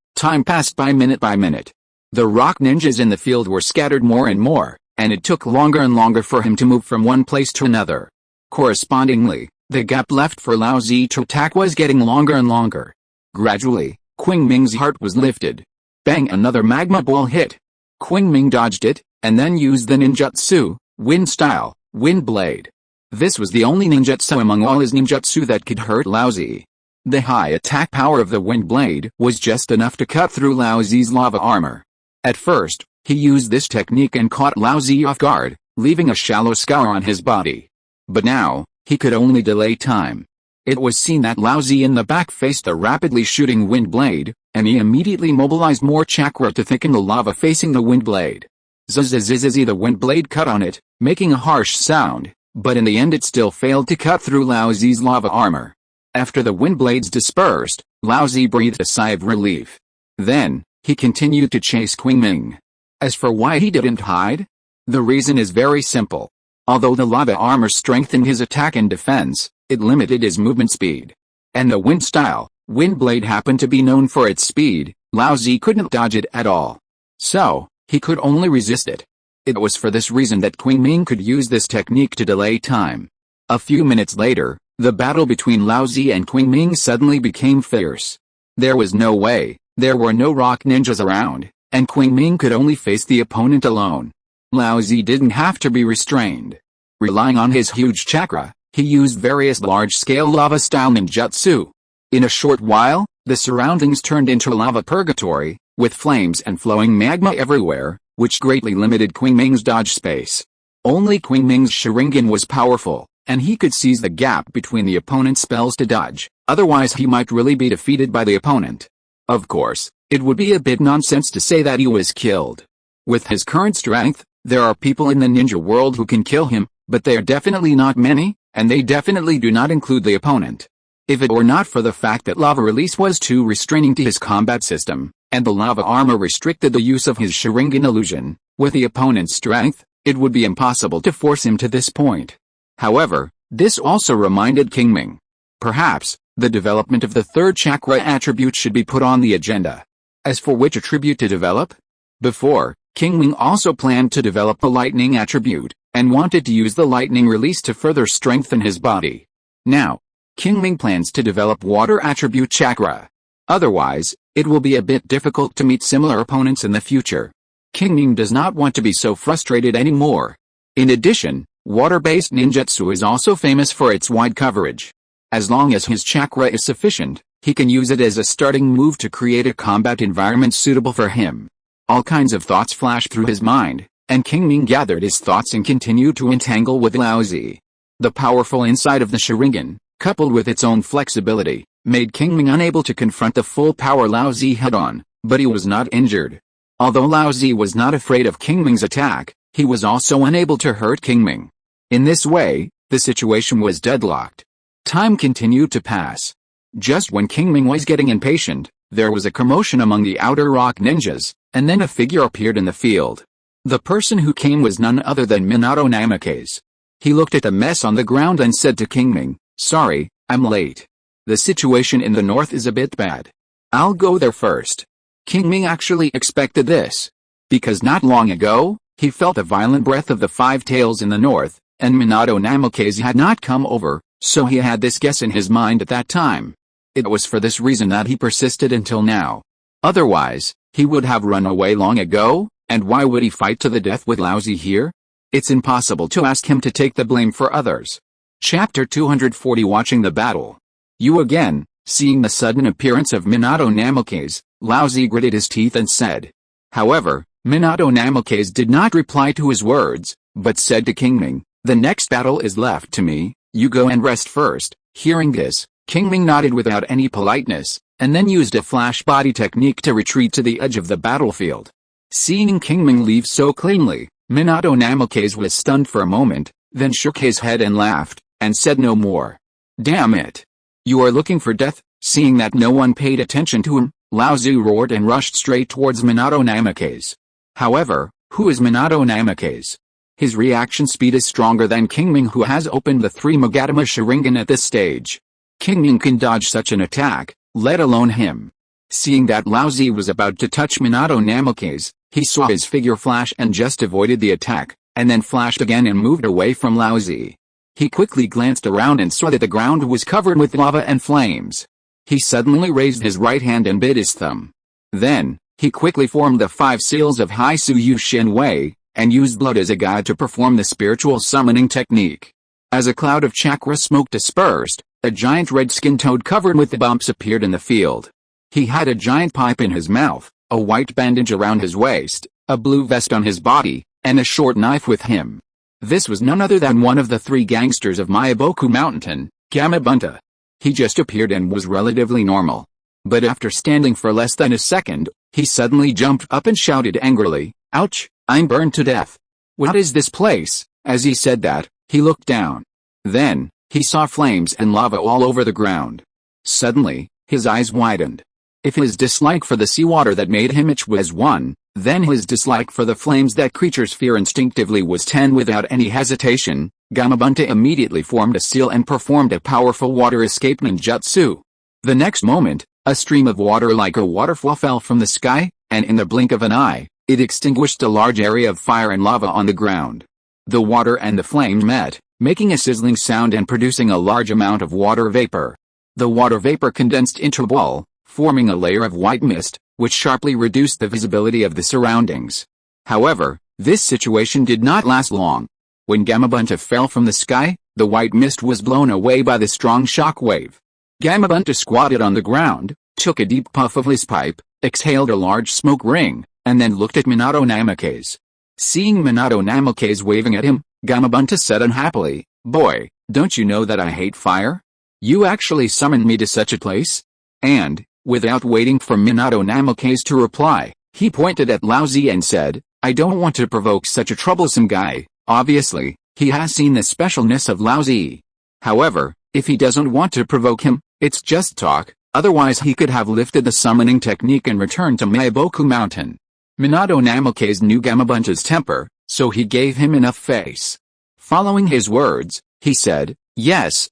Time passed by minute. The rock ninjas in the field were scattered more and more, and it took longer and longer for him to move from one place to another. Correspondingly, the gap left for Laozi to attack was getting longer and longer. Gradually, Qingming's heart was lifted. Bang, another magma ball hit. Qingming dodged it, and then used the ninjutsu, wind style, wind blade. This was the only ninjutsu among all his ninjutsu that could hurt Laozi. The high attack power of the wind blade was just enough to cut through Laozi's lava armor. At first, he used this technique and caught Laozi off guard, leaving a shallow scar on his body. But now, he could only delay time. It was seen that Lao Zi in the back faced the rapidly shooting wind blade, and he immediately mobilized more chakra to thicken the lava facing the wind blade. Zzzzz, the wind blade cut on it, making a harsh sound, but in the end it still failed to cut through Lao Zi's lava armor. After the wind blades dispersed, Lao Zi breathed a sigh of relief. Then, he continued to chase Qingming. As for why he didn't hide? The reason is very simple. Although the lava armor strengthened his attack and defense, it limited his movement speed. And the wind style, wind blade happened to be known for its speed, Lao Zi couldn't dodge it at all. So, he could only resist it. It was for this reason that Qingming could use this technique to delay time. A few minutes later, the battle between Lao Zi and Qingming suddenly became fierce. There was no way, there were no rock ninjas around, and Qingming could only face the opponent alone. Lao Zi didn't have to be restrained. Relying on his huge chakra, he used various large-scale lava-style ninjutsu. In a short while, the surroundings turned into lava purgatory, with flames and flowing magma everywhere, which greatly limited Qingming's dodge space. Only Qingming's Sharingan was powerful, and he could seize the gap between the opponent's spells to dodge, otherwise he might really be defeated by the opponent. Of course, it would be a bit nonsense to say that he was killed. With his current strength, there are people in the ninja world who can kill him, but they are definitely not many, and they definitely do not include the opponent. If it were not for the fact that lava release was too restraining to his combat system, and the lava armor restricted the use of his Sharingan illusion, with the opponent's strength, it would be impossible to force him to this point. However, this also reminded Qingming. Perhaps, the development of the third chakra attribute should be put on the agenda. As for which attribute to develop? Before, Qingming also planned to develop the lightning attribute, and wanted to use the lightning release to further strengthen his body. Now, Qingming plans to develop water attribute chakra. Otherwise, it will be a bit difficult to meet similar opponents in the future. Qingming does not want to be so frustrated anymore. In addition, water-based ninjutsu is also famous for its wide coverage. As long as his chakra is sufficient, he can use it as a starting move to create a combat environment suitable for him. All kinds of thoughts flashed through his mind, and Qingming gathered his thoughts and continued to entangle with Lao Zi. The powerful insight of the Sharingan, coupled with its own flexibility, made Qingming unable to confront the full power Lao Zi head-on, but he was not injured. Although Lao Zi was not afraid of Qingming's attack, he was also unable to hurt Qingming. In this way, the situation was deadlocked. Time continued to pass. Just when Qingming was getting impatient, there was a commotion among the outer rock ninjas, and then a figure appeared in the field. The person who came was none other than Minato Namikaze. He looked at the mess on the ground and said to Qingming, "Sorry, I'm late. The situation in the north is a bit bad. I'll go there first." Qingming actually expected this, because not long ago, he felt a violent breath of the five tails in the north, and Minato Namikaze had not come over, so he had this guess in his mind at that time. It was for this reason that he persisted until now. Otherwise, he would have run away long ago, and why would he fight to the death with Lao Zi here? It's impossible to ask him to take the blame for others. Chapter 240 Watching the Battle. You again, seeing the sudden appearance of Minato Namikaze, Lao Zi gritted his teeth and said. However, Minato Namikaze did not reply to his words, but said to Qingming, "The next battle is left to me, you go and rest first." Hearing this, Qingming nodded without any politeness, and then used a flash body technique to retreat to the edge of the battlefield. Seeing Qingming leave so cleanly, Minato Namikaze was stunned for a moment, then shook his head and laughed, and said no more. "Damn it! You are looking for death?" Seeing that no one paid attention to him, Lao Zi roared and rushed straight towards Minato Namikaze. However, who is Minato Namikaze? His reaction speed is stronger than Qingming, who has opened the 3 Magatama Sharingan at this stage. Qingming can dodge such an attack, let alone him. Seeing that Lao Zi was about to touch Minato Namikaze, he saw his figure flash and just avoided the attack, and then flashed again and moved away from Lao Zi. He quickly glanced around and saw that the ground was covered with lava and flames. He suddenly raised his right hand and bit his thumb. Then, he quickly formed the 5 seals of Hai Su Yu Shin Wei, and used blood as a guide to perform the spiritual summoning technique. As a cloud of chakra smoke dispersed, a giant red skin toad covered with bumps appeared in the field. He had a giant pipe in his mouth, a white bandage around his waist, a blue vest on his body, and a short knife with him. This was none other than one of the 3 gangsters of Myaboku Mountain, Gamabunta. He just appeared and was relatively normal. But after standing for less than a second, he suddenly jumped up and shouted angrily, "Ouch, I'm burned to death. What is this place?" As he said that, he looked down. Then, he saw flames and lava all over the ground. Suddenly, his eyes widened. If his dislike for the seawater that made him itch was 1, then his dislike for the flames that creatures fear instinctively was 10. Without any hesitation, Gamabunta immediately formed a seal and performed a powerful water escape ninjutsu. The next moment, a stream of water like a waterfall fell from the sky, and in the blink of an eye, it extinguished a large area of fire and lava on the ground. The water and the flame met, making a sizzling sound and producing a large amount of water vapor. The water vapor condensed into a ball, forming a layer of white mist, which sharply reduced the visibility of the surroundings. However, this situation did not last long. When Gamabunta fell from the sky, the white mist was blown away by the strong shock wave. Gamabunta squatted on the ground, took a deep puff of his pipe, exhaled a large smoke ring, and then looked at Minato Namikaze. Seeing Minato Namikaze waving at him, Gamabunta said unhappily, "Boy, don't you know that I hate fire? You actually summoned me to such a place?" And, without waiting for Minato Namikaze to reply, he pointed at Laozi and said, "I don't want to provoke such a troublesome guy." Obviously, he has seen the specialness of Laozi. However, if he doesn't want to provoke him, it's just talk, otherwise he could have lifted the summoning technique and returned to Meiboku Mountain. Minato Namikaze knew Gamabunta's temper, so he gave him enough face. Following his words, he said, yes,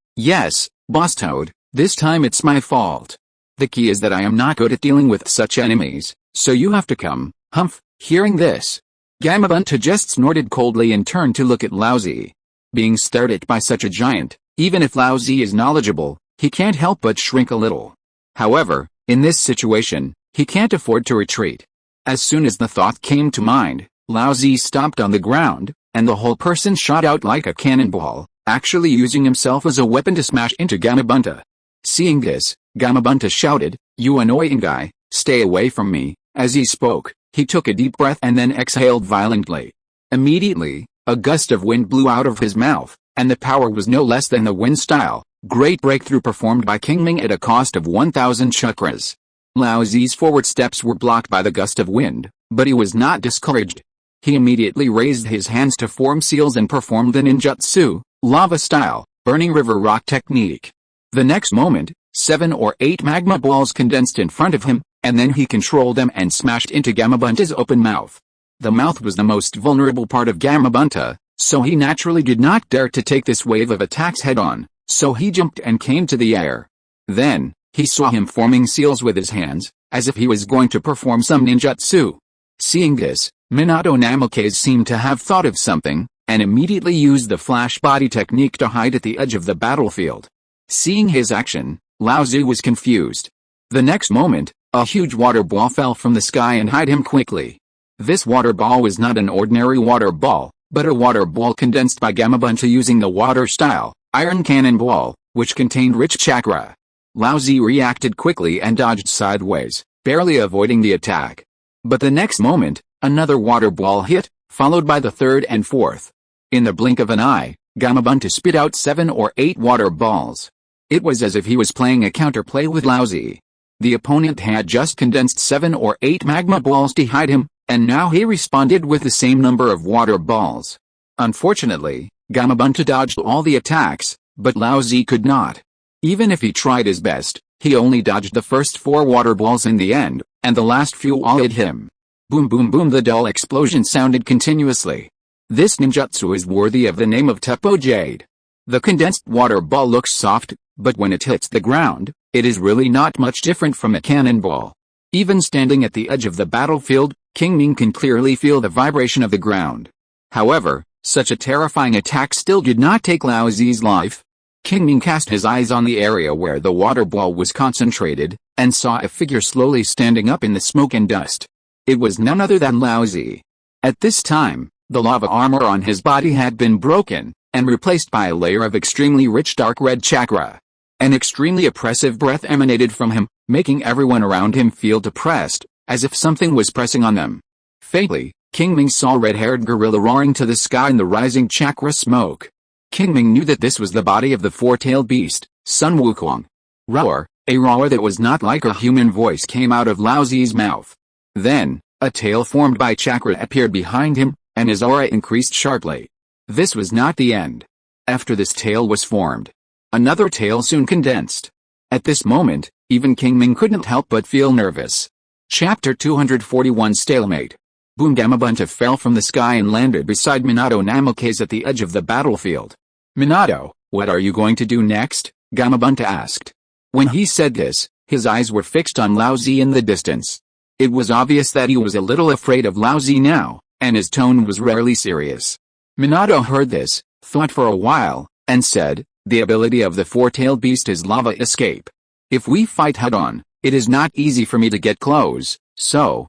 Boss Toad, this time it's my fault. The key is that I am not good at dealing with such enemies, so you have to come." Humph. Hearing this, Gamabunta just snorted coldly and turned to look at Laozi. Being stared at by such a giant, even if Laozi is knowledgeable, he can't help but shrink a little. However, in this situation, he can't afford to retreat. As soon as the thought came to mind, Laozi stomped on the ground, and the whole person shot out like a cannonball, actually using himself as a weapon to smash into Gamabunta. Seeing this, Gamabunta shouted, "You annoying guy, stay away from me." As he spoke, he took a deep breath and then exhaled violently. Immediately, a gust of wind blew out of his mouth, and the power was no less than the wind-style, great breakthrough performed by Qingming at a cost of 1,000 chakras. Laozi's forward steps were blocked by the gust of wind, but he was not discouraged. He immediately raised his hands to form seals and performed the ninjutsu, lava-style, burning river rock technique. The next moment, 7 or 8 magma balls condensed in front of him, and then he controlled them and smashed into Gamabunta's open mouth. The mouth was the most vulnerable part of Gamabunta, so he naturally did not dare to take this wave of attacks head-on, so he jumped and came to the air. Then, he saw him forming seals with his hands, as if he was going to perform some ninjutsu. Seeing this, Minato Namikaze seemed to have thought of something, and immediately used the flash body technique to hide at the edge of the battlefield. Seeing his action, Laozi was confused. The next moment, a huge water ball fell from the sky and hid him quickly. This water ball was not an ordinary water ball, but a water ball condensed by Gamabunta using the water-style, iron cannon ball, which contained rich chakra. Laozi reacted quickly and dodged sideways, barely avoiding the attack. But the next moment, another water ball hit, followed by the third and fourth. In the blink of an eye, Gamabunta spit out 7 or 8 water balls. It was as if he was playing a counterplay with Laozi. The opponent had just condensed 7 or 8 magma balls to hide him, and now he responded with the same number of water balls. Unfortunately, Gamabunta dodged all the attacks, but Laozi could not. Even if he tried his best, he only dodged the first 4 water balls in the end, and the last few all hit him. Boom boom boom, the dull explosion sounded continuously. This ninjutsu is worthy of the name of Teppo Jade. The condensed water ball looks soft, but when it hits the ground, it is really not much different from a cannonball. Even standing at the edge of the battlefield, Qingming can clearly feel the vibration of the ground. However, such a terrifying attack still did not take Laozi's life. Qingming cast his eyes on the area where the water ball was concentrated, and saw a figure slowly standing up in the smoke and dust. It was none other than Laozi. At this time, the lava armor on his body had been broken, and replaced by a layer of extremely rich dark red chakra. An extremely oppressive breath emanated from him, making everyone around him feel depressed, as if something was pressing on them. Faintly, Qingming saw a red-haired gorilla roaring to the sky in the rising chakra smoke. Qingming knew that this was the body of the four-tailed beast, Sun Wukong, Roar, a roar that was not like a human voice came out of Lao Zi's mouth. Then, a tail formed by chakra appeared behind him, and his aura increased sharply. This was not the end. After this tail was formed, another tail soon condensed. At this moment, even Qingming couldn't help but feel nervous. Chapter 241 Stalemate. Boom! Gamabunta fell from the sky and landed beside Minato Namikaze at the edge of the battlefield. Minato, what are you going to do next? Gamabunta asked. When he said this, his eyes were fixed on Lao Zi in the distance. It was obvious that he was a little afraid of Lao Zi now, and his tone was rarely serious. Minato heard this, thought for a while, and said, the ability of the four-tailed beast is lava escape. If we fight head-on, it is not easy for me to get close, so,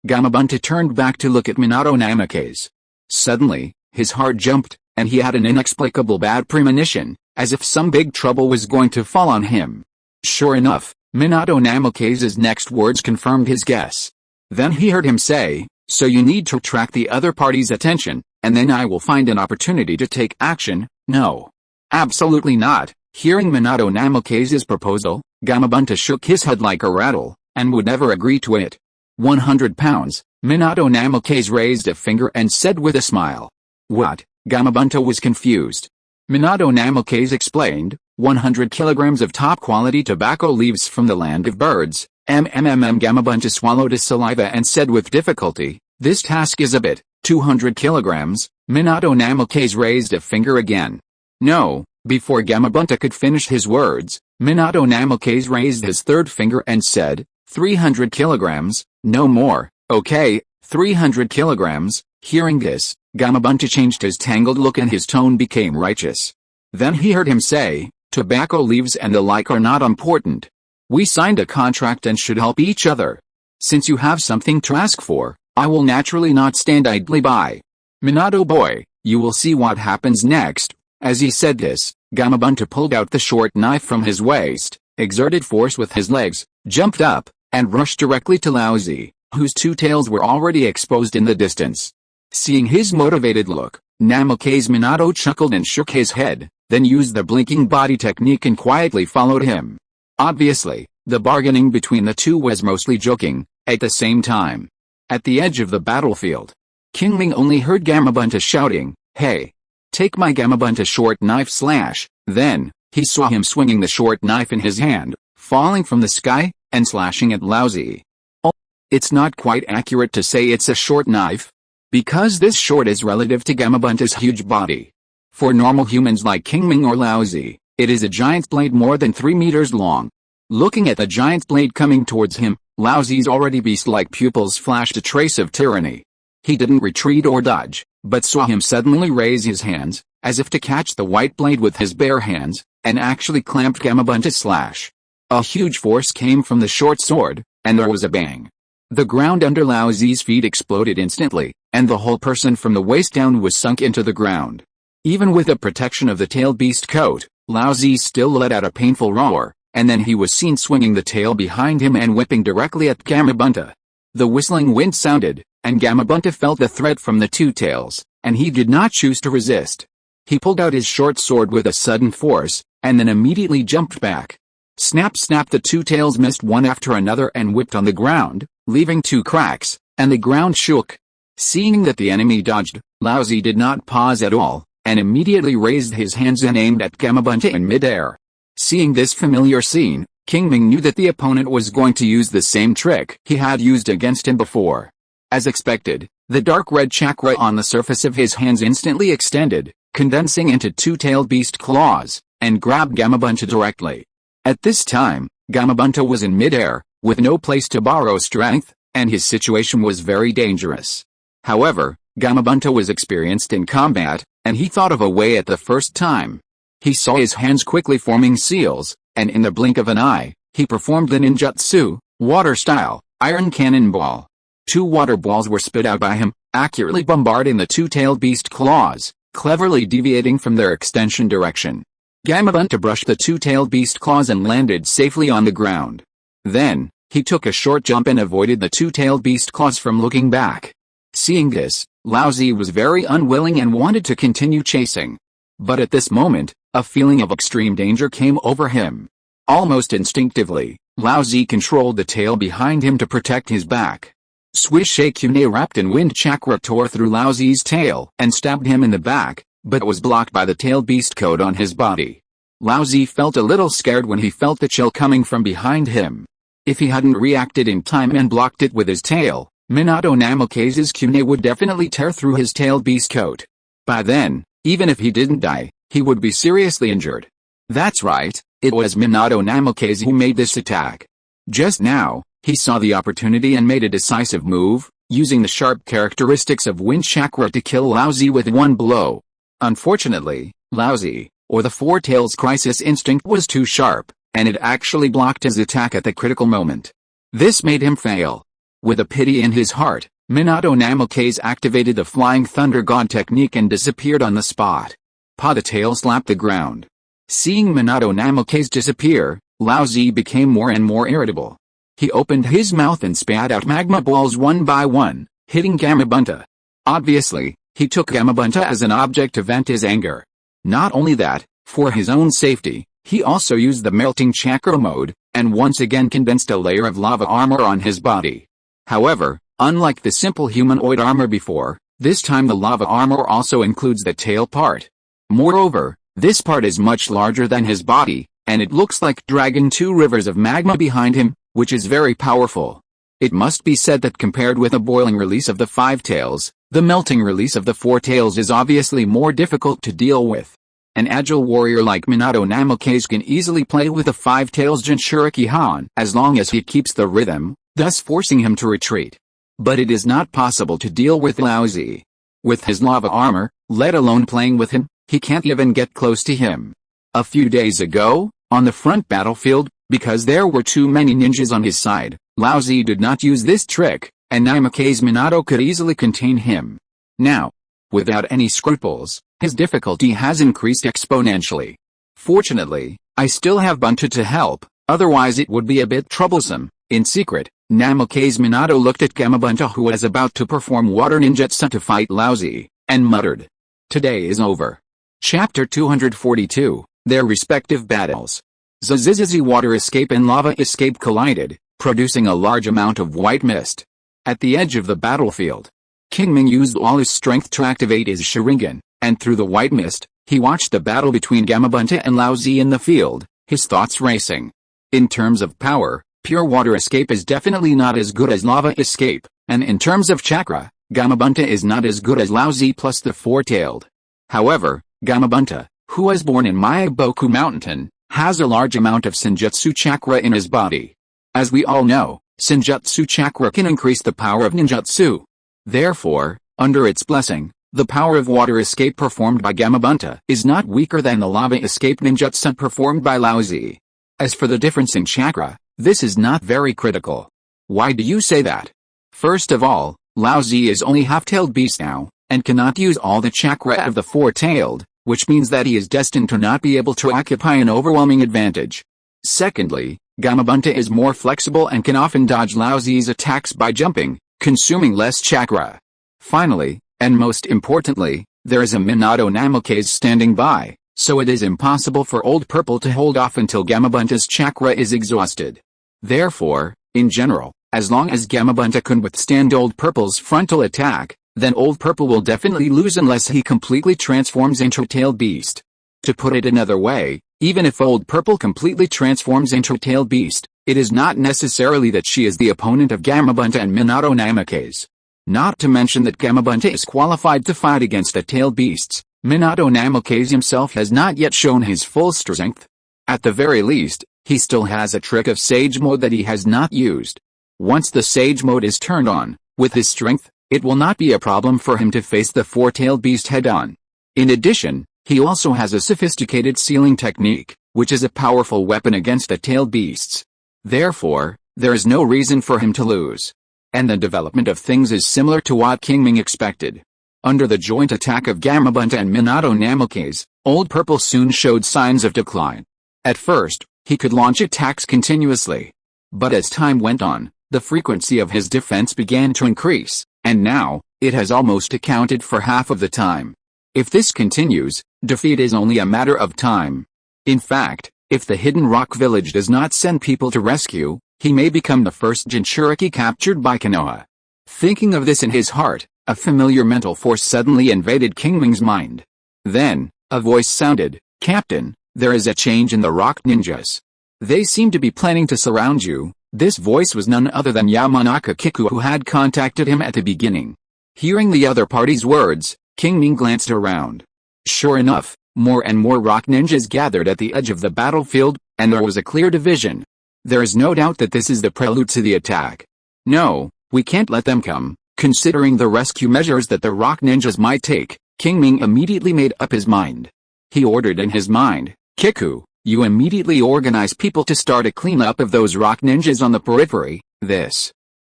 Gamabunta turned back to look at Minato Namikaze. Suddenly, his heart jumped, and he had an inexplicable bad premonition, as if some big trouble was going to fall on him. Sure enough, Minato Namikaze's next words confirmed his guess. Then he heard him say, so you need to attract the other party's attention, and then I will find an opportunity to take action. No. Absolutely not. Hearing Minato Namikaze's proposal, Gamabunta shook his head like a rattle, and would never agree to it. 100 pounds, Minato Namikaze raised a finger and said with a smile. What? Gamabunta was confused. Minato Namikaze explained, 100 kilograms of top-quality tobacco leaves from the land of birds. Gamabunta swallowed his saliva and said with difficulty, this task is a bit. 200 kilograms, Minato Namikaze raised a finger again. No, before Gamabunta could finish his words, Minato Namikaze raised his third finger and said, 300 kilograms, no more, okay, 300 kilograms. Hearing this, Gamabunta changed his tangled look and his tone became righteous. Then he heard him say, tobacco leaves and the like are not important. We signed a contract and should help each other. Since you have something to ask for, I will naturally not stand idly by. Minato boy, you will see what happens next. As he said this, Gamabunta pulled out the short knife from his waist, exerted force with his legs, jumped up, and rushed directly to Lao Zi, whose two tails were already exposed in the distance. Seeing his motivated look, Namikaze Minato chuckled and shook his head, then used the blinking body technique and quietly followed him. Obviously, the bargaining between the two was mostly joking. At the same time, at the edge of the battlefield, Qingming only heard Gamabunta shouting, hey! Take my Gamabunta short knife slash. Then, he saw him swinging the short knife in his hand, falling from the sky, and slashing at Lao Zi. Oh, it's not quite accurate to say it's a short knife, because this short is relative to Gamabunta's huge body. For normal humans like Qingming or Lao Zi, it is a giant blade more than 3 meters long. Looking at the giant blade coming towards him, Lao Zi's already beast-like pupils flashed a trace of tyranny. He didn't retreat or dodge, but saw him suddenly raise his hands, as if to catch the white blade with his bare hands, and actually clamped Gamabunta's slash. A huge force came from the short sword, and there was a bang. The ground under Lao Zi's feet exploded instantly, and the whole person from the waist down was sunk into the ground. Even with the protection of the tail beast coat, Lao Zi still let out a painful roar, and then he was seen swinging the tail behind him and whipping directly at Gamabunta. The whistling wind sounded, and Gamabunta felt the threat from the two tails, and he did not choose to resist. He pulled out his short sword with a sudden force, and then immediately jumped back. Snap snap, the two tails missed one after another and whipped on the ground, leaving 2 cracks, and the ground shook. Seeing that the enemy dodged, Lao Zi did not pause at all, and immediately raised his hands and aimed at Gamabunta in midair. Seeing this familiar scene, Qingming knew that the opponent was going to use the same trick he had used against him before. As expected, the dark red chakra on the surface of his hands instantly extended, condensing into 2-tailed beast claws, and grabbed Gamabunta directly. At this time, Gamabunta was in midair, with no place to borrow strength, and his situation was very dangerous. However, Gamabunta was experienced in combat, and he thought of a way at the first time. He saw his hands quickly forming seals, and in the blink of an eye, he performed the ninjutsu, water-style, iron cannonball. 2 water balls were spit out by him, accurately bombarding the 2-tailed beast claws, cleverly deviating from their extension direction. Gamabunta brushed the 2-tailed beast claws and landed safely on the ground. Then, he took a short jump and avoided the 2-tailed beast claws from looking back. Seeing this, Lao Zi was very unwilling and wanted to continue chasing. But at this moment, a feeling of extreme danger came over him. Almost instinctively, Lao Zi controlled the tail behind him to protect his back. Swish Qingming wrapped in wind chakra tore through Lao Zi's tail and stabbed him in the back, but was blocked by the tail beast coat on his body. Lao Zi felt a little scared when he felt the chill coming from behind him. If he hadn't reacted in time and blocked it with his tail, Minato Namake's Qingming would definitely tear through his tail beast coat. By then, even if he didn't die, he would be seriously injured. That's right, it was Minato Namikaze who made this attack. Just now, he saw the opportunity and made a decisive move, using the sharp characteristics of wind chakra to kill Lao Zi with one blow. Unfortunately, Lao Zi, or the Four Tails crisis instinct, was too sharp, and it actually blocked his attack at the critical moment. This made him fail. With a pity in his heart, Minato Namikaze activated the Flying Thunder God technique and disappeared on the spot. The tail slapped the ground. Seeing Minato Namikaze disappear, Lao Zi became more and more irritable. He opened his mouth and spat out magma balls one by one, hitting Gamabunta. Obviously, he took Gamabunta as an object to vent his anger. Not only that, for his own safety, he also used the melting chakra mode, and once again condensed a layer of lava armor on his body. However, unlike the simple humanoid armor before, this time the lava armor also includes the tail part. Moreover, this part is much larger than his body, and it looks like dragging two rivers of magma behind him, which is very powerful. It must be said that compared with a boiling release of the Five Tails, the melting release of the Four Tails is obviously more difficult to deal with. An agile warrior like Minato Namikaze can easily play with the Five Tails Jinchuriki as long as he keeps the rhythm, thus forcing him to retreat. But it is not possible to deal with Lao Zi. With his lava armor, let alone playing with him, he can't even get close to him. A few days ago, on the front battlefield, because there were too many ninjas on his side, Lao Zi did not use this trick, and Namikaze Minato could easily contain him. Now, without any scruples, his difficulty has increased exponentially. Fortunately, I still have Bunta to help, otherwise it would be a bit troublesome. In secret, Namikaze Minato looked at Gamabunta, who was about to perform water ninjutsu to fight Lao Zi, and muttered, "Today is over." Chapter 242, Their Respective Battles. Zizizi water escape and lava escape collided, producing a large amount of white mist. At the edge of the battlefield, Qingming used all his strength to activate his Sharingan, and through the white mist, he watched the battle between Gamabunta and Lao Zi in the field, his thoughts racing. In terms of power, pure water escape is definitely not as good as lava escape, and in terms of chakra, Gamabunta is not as good as Lao Zi plus the Four-Tailed. However, Gamabunta, who was born in Myaboku Mountain, has a large amount of Senjutsu chakra in his body. As we all know, Senjutsu chakra can increase the power of ninjutsu. Therefore, under its blessing, the power of water escape performed by Gamabunta is not weaker than the lava escape ninjutsu performed by Lao Zi. As for the difference in chakra, this is not very critical. Why do you say that? First of all, Lao Zi is only half-tailed beast now, and cannot use all the chakra of the Four-Tailed, which means that he is destined to not be able to occupy an overwhelming advantage. Secondly, Gamabunta is more flexible and can often dodge Lao Zi's attacks by jumping, consuming less chakra. Finally, and most importantly, there is a Minato Namikaze standing by, so it is impossible for Old Purple to hold off until Gamabunta's chakra is exhausted. Therefore, in general, as long as Gamabunta can withstand Old Purple's frontal attack, then Old Purple will definitely lose unless he completely transforms into a tailed beast. To put it another way, even if Old Purple completely transforms into a tailed beast, it is not necessarily that she is the opponent of Gamabunta and Minato Namikaze. Not to mention that Gamabunta is qualified to fight against the tailed beasts, Minato Namikaze himself has not yet shown his full strength. At the very least, he still has a trick of Sage Mode that he has not used. Once the Sage Mode is turned on, with his strength, it will not be a problem for him to face the Four-Tailed Beast head-on. In addition, he also has a sophisticated sealing technique, which is a powerful weapon against the tailed beasts. Therefore, there is no reason for him to lose. And the development of things is similar to what Qingming expected. Under the joint attack of Gamabunta and Minato Namikaze, Old Purple soon showed signs of decline. At first, he could launch attacks continuously. But as time went on, the frequency of his defense began to increase, and now, it has almost accounted for half of the time. If this continues, defeat is only a matter of time. In fact, If the hidden rock village does not send people to rescue, he may become the first Jinchuriki captured by Konoha. Thinking of this in his heart, a familiar mental force suddenly invaded Qingming's mind. Then, a voice sounded, "Captain, there is a change in the rock ninjas. They seem to be planning to surround you." This voice was none other than Yamanaka Kiku, who had contacted him at the beginning. Hearing the other party's words, Qingming glanced around. Sure enough, more and more rock ninjas gathered at the edge of the battlefield, and there was a clear division. There is no doubt that this is the prelude to the attack. No, we can't let them come. Considering the rescue measures that the rock ninjas might take, Qingming immediately made up his mind. He ordered in his mind, "Kiku, you immediately organize people to start a cleanup of those rock ninjas on the periphery."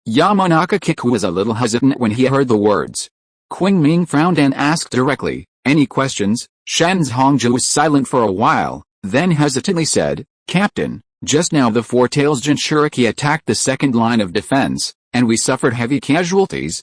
Yamanaka Kiku was a little hesitant when he heard the words. Qingming frowned and asked directly, "Any questions?" Shan's Hongju was silent for a while, then hesitantly said, "Captain, just now the Four-Tails Jinchuriki attacked the second line of defense, and we suffered heavy casualties."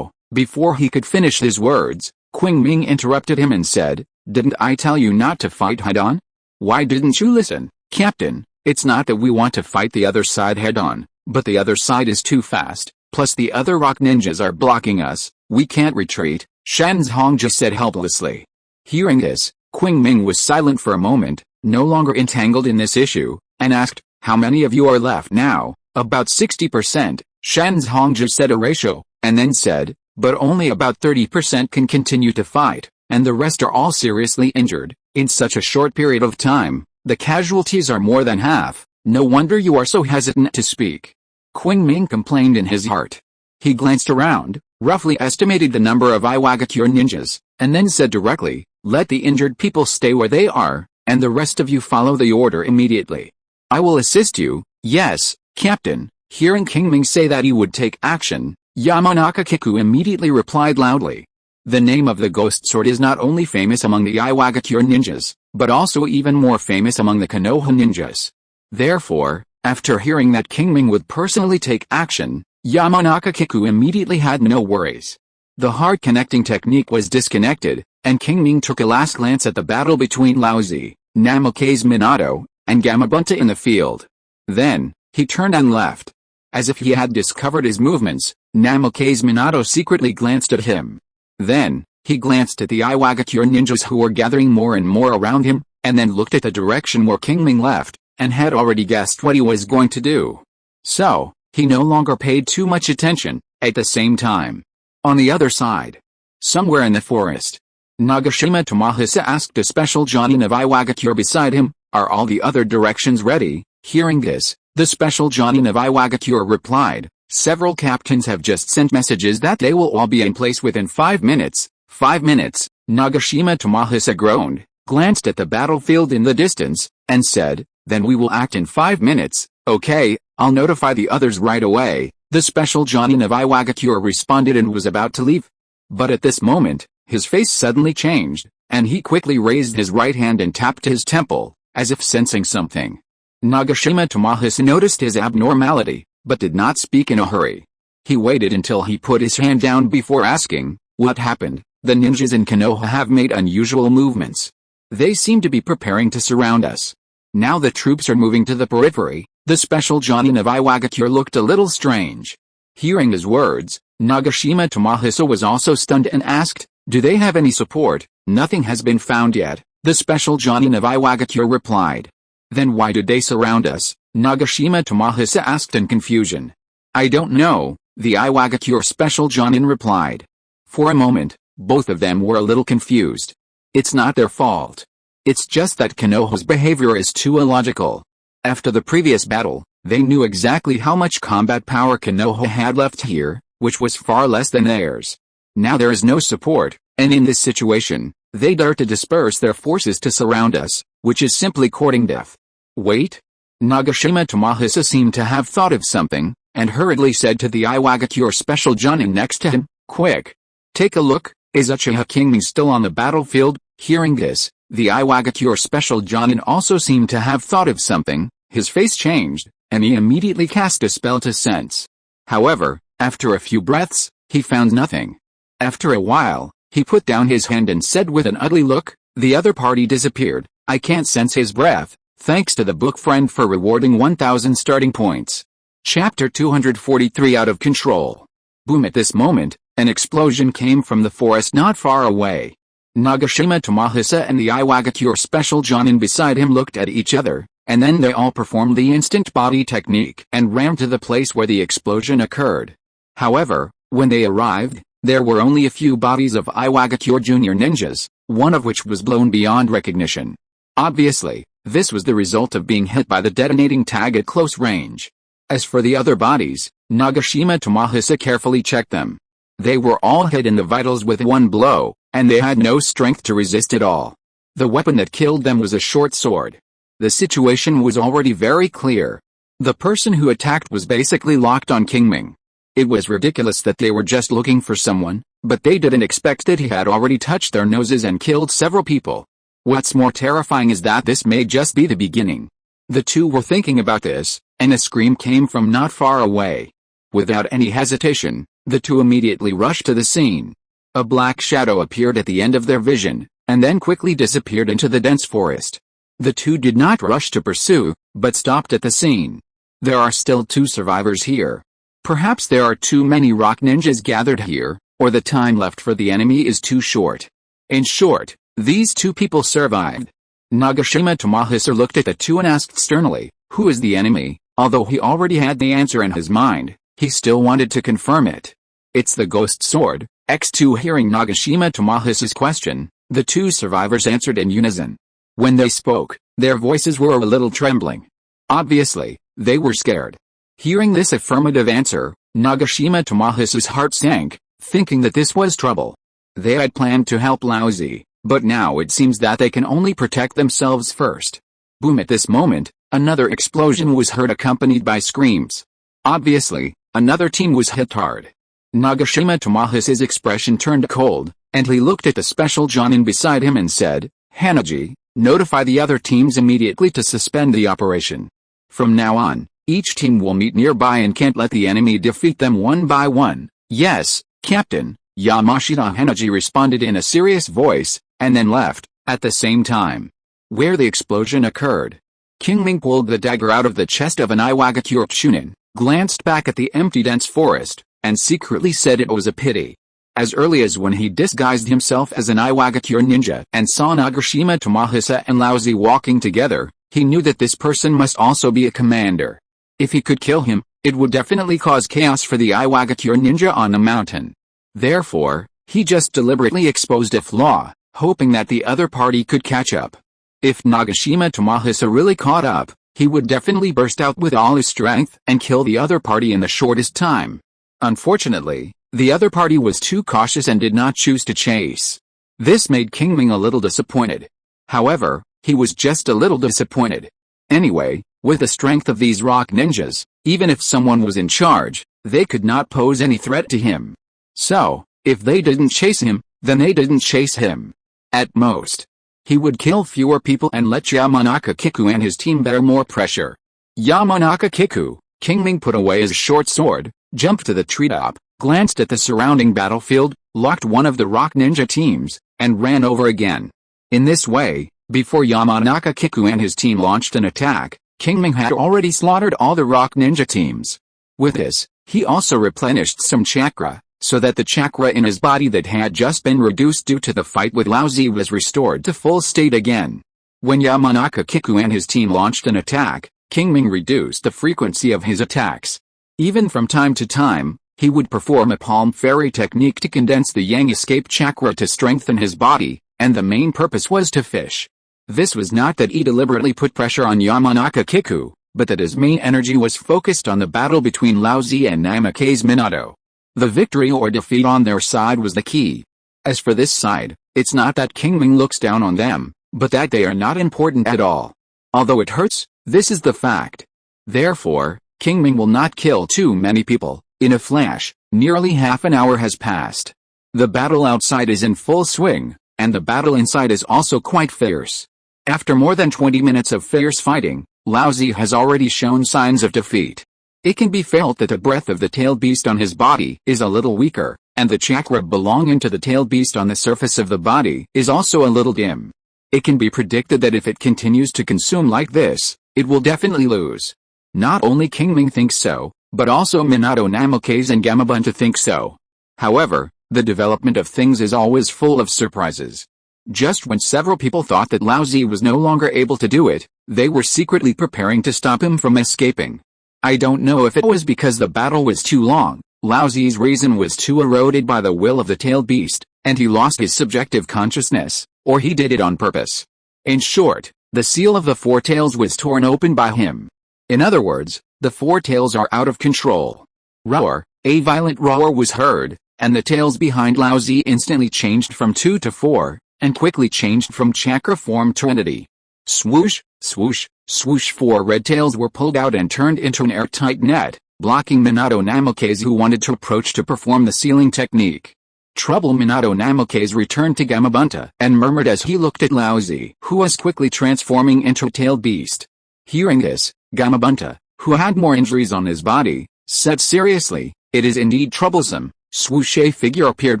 Before he could finish his words, Qingming interrupted him and said, "Didn't I tell you not to fight head-on? Why didn't you listen?" "Captain, it's not that we want to fight the other side head-on, but the other side is too fast, plus the other rock ninjas are blocking us, we can't retreat," Shan's Hongju said helplessly. Hearing this, Qingming was silent for a moment, no longer entangled in this issue, and asked, "How many of you are left now?" "About 60%, Shan's Hongju said a ratio, and then said, "But only about 30% can continue to fight, and the rest are all seriously injured. In such a short period of time, the casualties are more than half. No wonder you are so hesitant to speak." Qingming complained in his heart. He glanced around, roughly estimated the number of Iwagakure ninjas, and then said directly, "Let the injured people stay where they are, and the rest of you follow the order immediately. I will assist you." "Yes, Captain." Hearing Qingming say that he would take action, Yamanaka Kiku immediately replied loudly. The name of the ghost sword is not only famous among the Iwagakure ninjas, but also even more famous among the Konoha ninjas. Therefore, after hearing that Qingming would personally take action, Yamanaka Kiku immediately had no worries. The hard connecting technique was disconnected, and Qingming took a last glance at the battle between Laozi, Namake's Minato, and Gamabunta in the field. Then, he turned and left. As if he had discovered his movements, Namake's Minato secretly glanced at him. Then, he glanced at the Iwagakure ninjas who were gathering more and more around him, and then looked at the direction where Qingming left, and had already guessed what he was going to do. So, he no longer paid too much attention. At the same time, on the other side, somewhere in the forest, Nagashima Tomahisa asked a special Jonin of Iwagakure beside him, "Are all the other directions ready?" Hearing this, the special Jonin of Iwagakure replied, "Several captains have just sent messages that they will all be in place within 5 minutes. 5 minutes, Nagashima Tomahisa groaned, glanced at the battlefield in the distance, and said, "Then we will act in 5 minutes, okay, I'll notify the others right away." The special Jonin of Iwagakure responded and was about to leave. But at this moment, his face suddenly changed, and he quickly raised his right hand and tapped his temple, as if sensing something. Nagashima Tomahisa noticed his abnormality, but did not speak in a hurry. He waited until he put his hand down before asking, "What happened?" "The ninjas in Konoha have made unusual movements. They seem to be preparing to surround us. Now the troops are moving to the periphery." The special Jonin of Iwagakure looked a little strange. Hearing his words, Nagashima Tomahisa was also stunned and asked, "Do they have any support?" "Nothing has been found yet," the special Jonin of Iwagakure replied. "Then why did they surround us?" Nagashima Tomahisa asked in confusion. "I don't know," the Iwagakure special Jonin replied. For a moment, both of them were a little confused. It's not their fault. It's just that Konoha's behavior is too illogical. After the previous battle, they knew exactly how much combat power Konoha had left here, which was far less than theirs. Now there is no support, and in this situation, they dare to disperse their forces to surround us, which is simply courting death. "Wait." Nagashima Tomahisa seemed to have thought of something, and hurriedly said to the Iwagakure special Jonin next to him, "Quick! Take a look, is Uchiha Qingming still on the battlefield?" Hearing this, the Iwagakure special Jonin also seemed to have thought of something, his face changed, and he immediately cast a spell to sense. However, after a few breaths, he found nothing. After a while, he put down his hand and said with an ugly look, "The other party disappeared, I can't sense his breath." Thanks to the book friend for rewarding 1000 starting points. Chapter 243 Out of Control. Boom! At this moment, an explosion came from the forest not far away. Nagashima Tomohisa and the Iwagakure special Jonin beside him looked at each other, and then they all performed the instant body technique and ran to the place where the explosion occurred. However, when they arrived, there were only a few bodies of Iwagakure junior ninjas, one of which was blown beyond recognition. Obviously, this was the result of being hit by the detonating tag at close range. As for the other bodies, Nagashima Tomohisa carefully checked them. They were all hit in the vitals with one blow, and they had no strength to resist at all. The weapon that killed them was a short sword. The situation was already very clear. The person who attacked was basically locked on Qingming. It was ridiculous that they were just looking for someone, but they didn't expect that he had already touched their noses and killed several people. What's more terrifying is that this may just be the beginning. The two were thinking about this, and a scream came from not far away. Without any hesitation, the two immediately rushed to the scene. A black shadow appeared at the end of their vision, and then quickly disappeared into the dense forest. The two did not rush to pursue, but stopped at the scene. There are still 2 survivors here. Perhaps there are too many rock ninjas gathered here, or the time left for the enemy is too short. In short, these 2 people survived. Nagashima Tomohisa looked at the 2 and asked sternly, "Who is the enemy?" Although he already had the answer in his mind, he still wanted to confirm it. "It's the ghost sword." X2 Hearing Nagashima Tomohisa's question, the 2 survivors answered in unison. When they spoke, their voices were a little trembling. Obviously, they were scared. Hearing this affirmative answer, Nagashima Tomohisa's heart sank, thinking that this was trouble. They had planned to help Lousy, but now it seems that they can only protect themselves first. Boom! At this moment, another explosion was heard accompanied by screams. Obviously, another team was hit hard. Nagashima Tomohisa's expression turned cold, and he looked at the special Jonin beside him and said, "Hanaji, notify the other teams immediately to suspend the operation. From now on, each team will meet nearby and can't let the enemy defeat them one by one." "Yes, Captain," Yamashita Hanaji responded in a serious voice, and then left, at the same time. Where the explosion occurred, Qingming pulled the dagger out of the chest of an Iwagakure Chunin, glanced back at the empty dense forest, and secretly said it was a pity. As early as when he disguised himself as an Iwagakure ninja and saw Nagashima Tomohisa and Lousy walking together, he knew that this person must also be a commander. If he could kill him, it would definitely cause chaos for the Iwagakure ninja on the mountain. Therefore, he just deliberately exposed a flaw, hoping that the other party could catch up. If Nagashima Tomohisa really caught up, he would definitely burst out with all his strength and kill the other party in the shortest time. Unfortunately, the other party was too cautious and did not choose to chase. This made Qingming a little disappointed. However, he was just a little disappointed. Anyway, with the strength of these rock ninjas, even if someone was in charge, they could not pose any threat to him. So, if they didn't chase him, then they didn't chase him. At most, he would kill fewer people and let Yamanaka Kiku and his team bear more pressure. Yamanaka Kiku, Qingming put away his short sword, jumped to the treetop, glanced at the surrounding battlefield, locked one of the rock ninja teams, and ran over again. In this way, before Yamanaka Kiku and his team launched an attack, Qingming had already slaughtered all the rock ninja teams. With this, he also replenished some chakra, so that the chakra in his body that had just been reduced due to the fight with Lousy was restored to full state again. When Yamanaka Kiku and his team launched an attack, Qingming reduced the frequency of his attacks. Even from time to time, he would perform a palm fairy technique to condense the yang escape chakra to strengthen his body, and the main purpose was to fish. This was not that he deliberately put pressure on Yamanaka Kiku, but that his main energy was focused on the battle between Lousy and Namikaze Minato. The victory or defeat on their side was the key. As for this side, it's not that Qingming looks down on them, but that they are not important at all. Although it hurts, this is the fact. Therefore, Qingming will not kill too many people. In a flash, nearly half an hour has passed. The battle outside is in full swing, and the battle inside is also quite fierce. After more than 20 minutes of fierce fighting, Lousy has already shown signs of defeat. It can be felt that the breath of the tail beast on his body is a little weaker, and the chakra belonging to the tail beast on the surface of the body is also a little dim. It can be predicted that if it continues to consume like this, it will definitely lose. Not only Qingming thinks so, but also Minato Namikaze and Gamabunta think so. However, the development of things is always full of surprises. Just when several people thought that Lao Zi was no longer able to do it, they were secretly preparing to stop him from escaping. I don't know if it was because the battle was too long, Lao Zi's reason was too eroded by the will of the tailed beast, and he lost his subjective consciousness, or he did it on purpose. In short, the seal of the four tails was torn open by him. In other words, the four tails are out of control. Roar, a violent roar was heard, and the tails behind Lao Zi instantly changed from 2 to 4, and quickly changed from chakra form to entity. Swoosh, swoosh, swoosh, 4 red tails were pulled out and turned into an airtight net, blocking Minato Namikaze, who wanted to approach to perform the sealing technique. Trouble. Minato Namikaze returned to Gamabunta and murmured as he looked at Lao Zi, who was quickly transforming into a tailed beast. Hearing this, Gamabunta, who had more injuries on his body, said seriously, "It is indeed troublesome." Swoosh, a figure appeared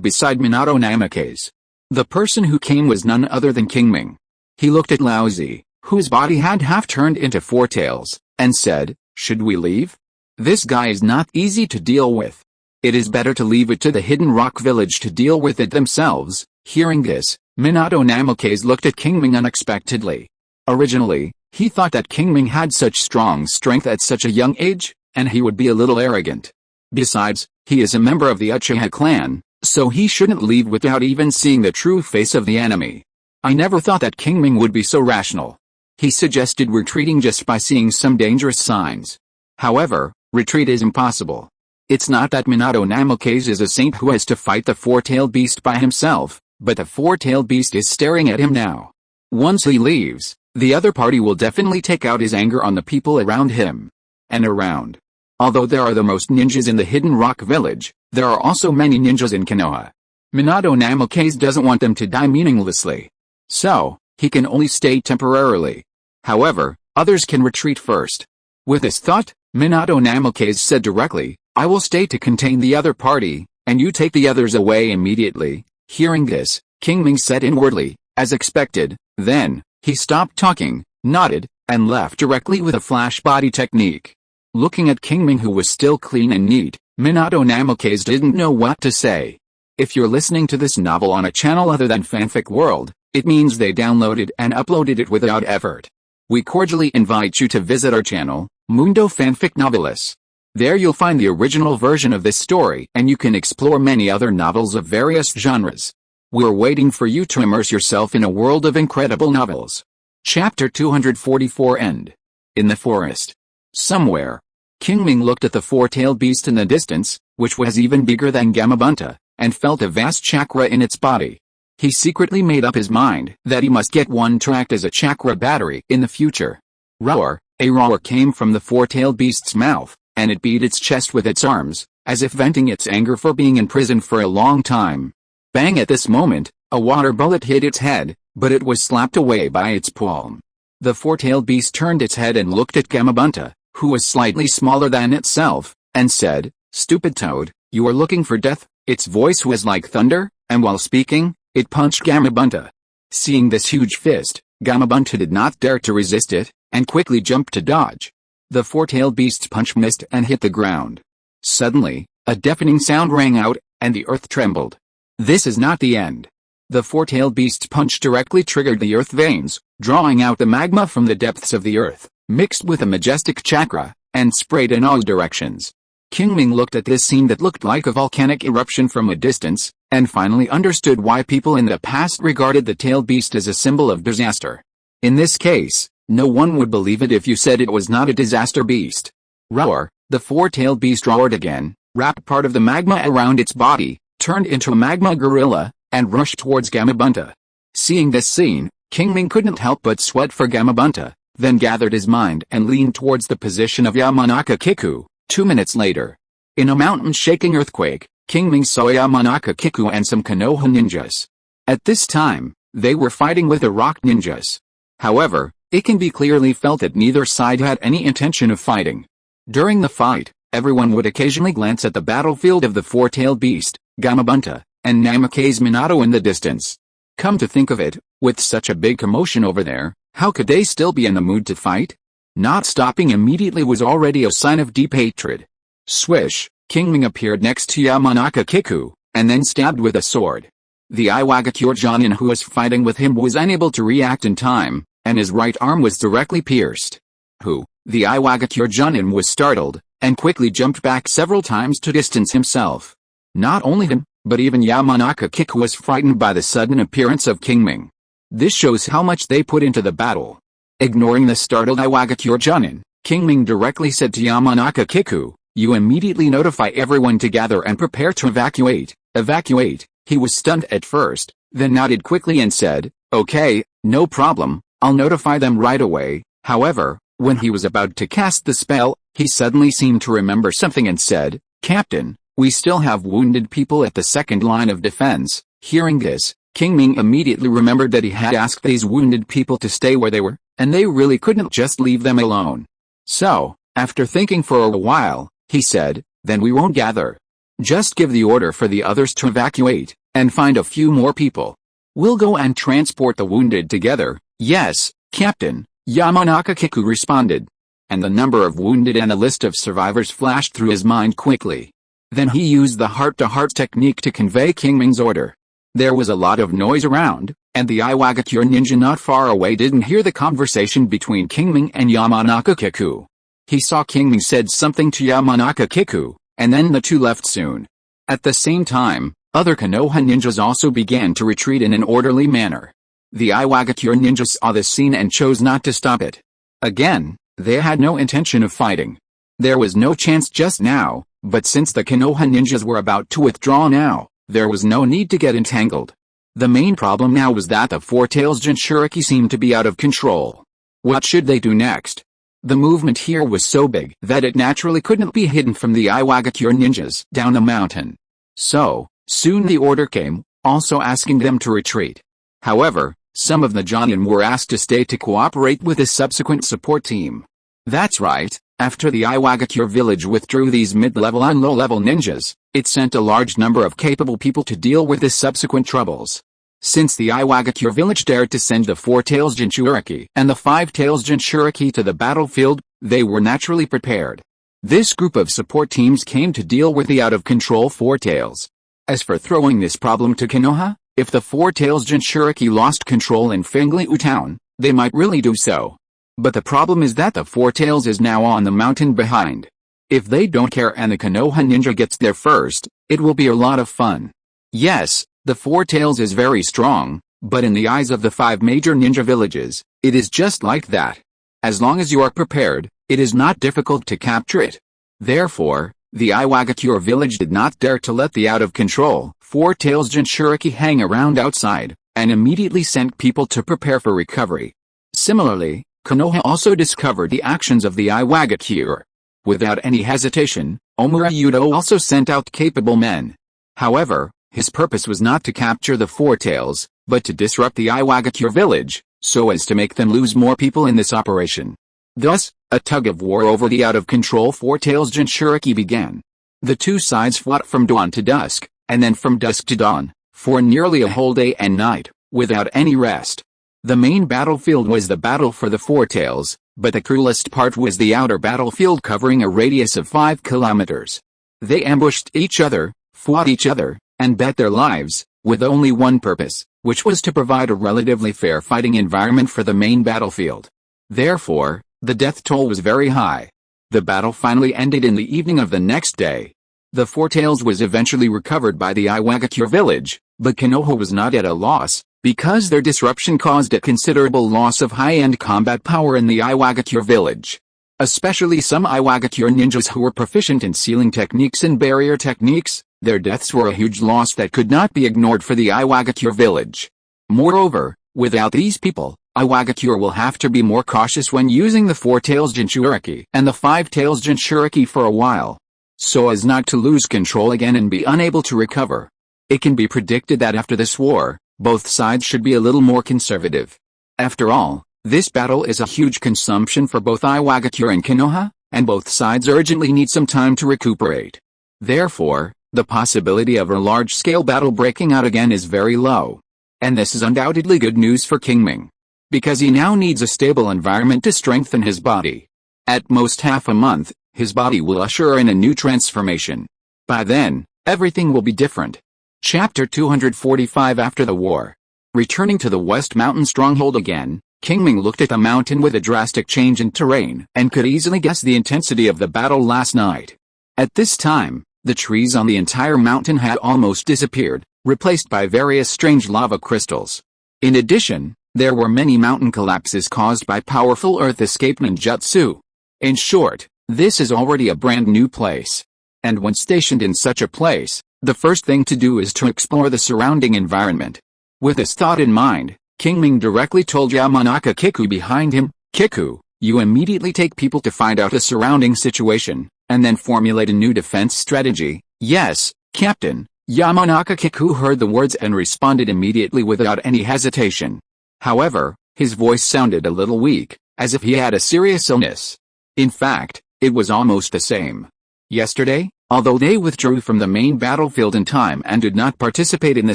beside Minato Namikaze. The person who came was none other than Qingming. He looked at Lao Zi, whose body had half turned into four tails, and said, "Should we leave? This guy is not easy to deal with. It is better to leave it to the Hidden Rock Village to deal with it themselves." Hearing this, Minato Namikaze looked at Qingming unexpectedly. Originally, he thought that Qingming had such strong strength at such a young age, and he would be a little arrogant. Besides, he is a member of the Uchiha clan, so he shouldn't leave without even seeing the true face of the enemy. I never thought that Qingming would be so rational. He suggested retreating just by seeing some dangerous signs. However, retreat is impossible. It's not that Minato Namikaze is a saint who has to fight the four-tailed beast by himself, but the four-tailed beast is staring at him now. Once he leaves, the other party will definitely take out his anger on the people around him. And around. Although there are the most ninjas in the Hidden Rock Village, there are also many ninjas in Konoha. Minato Namikaze doesn't want them to die meaninglessly. So, he can only stay temporarily. However, others can retreat first. With this thought, Minato Namikaze said directly, "I will stay to contain the other party, and you take the others away immediately." Hearing this, Qingming said inwardly, as expected, then, he stopped talking, nodded, and left directly with a flash body technique. Looking at Qingming, who was still clean and neat, Minato Namikaze didn't know what to say. If you're listening to this novel on a channel other than Fanfic World, it means they downloaded and uploaded it without effort. We cordially invite you to visit our channel, Mundo Fanfic Novelis. There you'll find the original version of this story, and you can explore many other novels of various genres. We're waiting for you to immerse yourself in a world of incredible novels. Chapter 244 End. In the forest. Somewhere. Qingming looked at the four-tailed beast in the distance, which was even bigger than Gamabunta, and felt a vast chakra in its body. He secretly made up his mind that he must get one to act as a chakra battery in the future. Roar, a roar came from the four-tailed beast's mouth, and it beat its chest with its arms, as if venting its anger for being imprisoned for a long time. Bang! At this moment, a water bullet hit its head, but it was slapped away by its palm. The four-tailed beast turned its head and looked at Gamabunta, who was slightly smaller than itself, and said, "Stupid toad, you are looking for death." Its voice was like thunder, and while speaking, it punched Gamabunta. Seeing this huge fist, Gamabunta did not dare to resist it, and quickly jumped to dodge. The four-tailed beast's punch missed and hit the ground. Suddenly, a deafening sound rang out, and the earth trembled. This is not the end. The four-tailed beast's punch directly triggered the earth veins, drawing out the magma from the depths of the earth, mixed with a majestic chakra, and sprayed in all directions. Qingming looked at this scene that looked like a volcanic eruption from a distance, and finally understood why people in the past regarded the tailed beast as a symbol of disaster. In this case, no one would believe it if you said it was not a disaster beast. Roar, the four-tailed beast roared again, wrapped part of the magma around its body, turned into a magma gorilla, and rushed towards Gamabunta. Seeing this scene, Qingming couldn't help but sweat for Gamabunta, then gathered his mind and leaned towards the position of Yamanaka Kiku. 2 minutes later, in a mountain-shaking earthquake, Qingming saw Yamanaka Kiku and some Konoha ninjas. At this time, they were fighting with the rock ninjas. However, it can be clearly felt that neither side had any intention of fighting. During the fight, everyone would occasionally glance at the battlefield of the four-tailed beast, Gamabunta, and Namikaze Minato in the distance. Come to think of it, with such a big commotion over there, how could they still be in the mood to fight? Not stopping immediately was already a sign of deep hatred. Swish, Qingming appeared next to Yamanaka Kiku, and then stabbed with a sword. The Iwagakure Jonin who was fighting with him was unable to react in time, and his right arm was directly pierced. The Iwagakure Jonin was startled, and quickly jumped back several times to distance himself. Not only him, but even Yamanaka Kiku was frightened by the sudden appearance of Qingming. This shows how much they put into the battle. Ignoring the startled Iwagakure Jonin, Qingming directly said to Yamanaka Kiku, "You immediately notify everyone to gather and prepare to evacuate." Evacuate? He was stunned at first, then nodded quickly and said, "Okay, no problem, I'll notify them right away." However, when he was about to cast the spell, he suddenly seemed to remember something and said, "Captain, we still have wounded people at the second line of defense." Hearing this, Qingming immediately remembered that he had asked these wounded people to stay where they were, and they really couldn't just leave them alone. So, after thinking for a while, he said, "Then we won't gather. Just give the order for the others to evacuate, and find a few more people. We'll go and transport the wounded together." "Yes, Captain," Yamanaka Kiku responded. And the number of wounded and a list of survivors flashed through his mind quickly. Then he used the heart-to-heart technique to convey Qingming's order. There was a lot of noise around, and the Iwagakure ninja not far away didn't hear the conversation between Qingming and Yamanaka Kiku. He saw Qingming said something to Yamanaka Kiku, and then the two left soon. At the same time, other Konoha ninjas also began to retreat in an orderly manner. The Iwagakure ninja saw this scene and chose not to stop it. Again, they had no intention of fighting. There was no chance just now, but since the Konoha ninjas were about to withdraw now, there was no need to get entangled. The main problem now was that the Four Tails Jinchuriki seemed to be out of control. What should they do next? The movement here was so big that it naturally couldn't be hidden from the Iwagakure ninjas down the mountain. So, soon the order came, also asking them to retreat. However, some of the Jonin were asked to stay to cooperate with the subsequent support team. That's right, after the Iwagakure village withdrew these mid-level and low-level ninjas, it sent a large number of capable people to deal with the subsequent troubles. Since the Iwagakure village dared to send the Four Tails Jinchuriki and the Five Tails Jinchuriki to the battlefield, they were naturally prepared. This group of support teams came to deal with the out-of-control Four Tails. As for throwing this problem to Konoha, if the Four Tails Jinchuriki lost control in Fengliu town, they might really do so. But the problem is that the Four Tails is now on the mountain behind. If they don't care and the Konoha ninja gets there first, it will be a lot of fun. Yes, the Four Tails is very strong, but in the eyes of the five major ninja villages, it is just like that. As long as you are prepared, it is not difficult to capture it. Therefore, the Iwagakure village did not dare to let the out-of-control Four Tails Jinchuriki hang around outside, and immediately sent people to prepare for recovery. Similarly, Konoha also discovered the actions of the Iwagakure. Without any hesitation, Omura Yudo also sent out capable men. However, his purpose was not to capture the Four Tails, but to disrupt the Iwagakure village, so as to make them lose more people in this operation. Thus, a tug-of-war over the out-of-control Four Tails Jinchuriki began. The two sides fought from dawn to dusk, and then from dusk to dawn, for nearly a whole day and night, without any rest. The main battlefield was the battle for the Four Tails, but the cruelest part was the outer battlefield covering a radius of 5 kilometers. They ambushed each other, fought each other, and bet their lives, with only one purpose, which was to provide a relatively fair fighting environment for the main battlefield. Therefore, the death toll was very high. The battle finally ended in the evening of the next day. The Four Tails was eventually recovered by the Iwagakure village, but Konoha was not at a loss, because their disruption caused a considerable loss of high-end combat power in the Iwagakure village. Especially some Iwagakure ninjas who were proficient in sealing techniques and barrier techniques, their deaths were a huge loss that could not be ignored for the Iwagakure village. Moreover, without these people, Iwagakure will have to be more cautious when using the Four Tails Jinchuriki and the Five Tails Jinchuriki for a while, so as not to lose control again and be unable to recover. It can be predicted that after this war, both sides should be a little more conservative. After all, this battle is a huge consumption for both Iwagakure and Konoha, and both sides urgently need some time to recuperate. Therefore, the possibility of a large-scale battle breaking out again is very low. And this is undoubtedly good news for Qingming, because he now needs a stable environment to strengthen his body. At most half a month, his body will usher in a new transformation. By then, everything will be different. Chapter 245 After the War. Returning to the West Mountain stronghold again, Qingming looked at the mountain with a drastic change in terrain and could easily guess the intensity of the battle last night. At this time, the trees on the entire mountain had almost disappeared, replaced by various strange lava crystals. In addition, there were many mountain collapses caused by powerful earth escape ninjutsu. In short, this is already a brand new place. And when stationed in such a place, the first thing to do is to explore the surrounding environment. With this thought in mind, Qingming directly told Yamanaka Kiku behind him, "Kiku, you immediately take people to find out the surrounding situation, and then formulate a new defense strategy." "Yes, Captain." Yamanaka Kiku heard the words and responded immediately without any hesitation. However, his voice sounded a little weak, as if he had a serious illness. In fact, it was almost the same. Yesterday, although they withdrew from the main battlefield in time and did not participate in the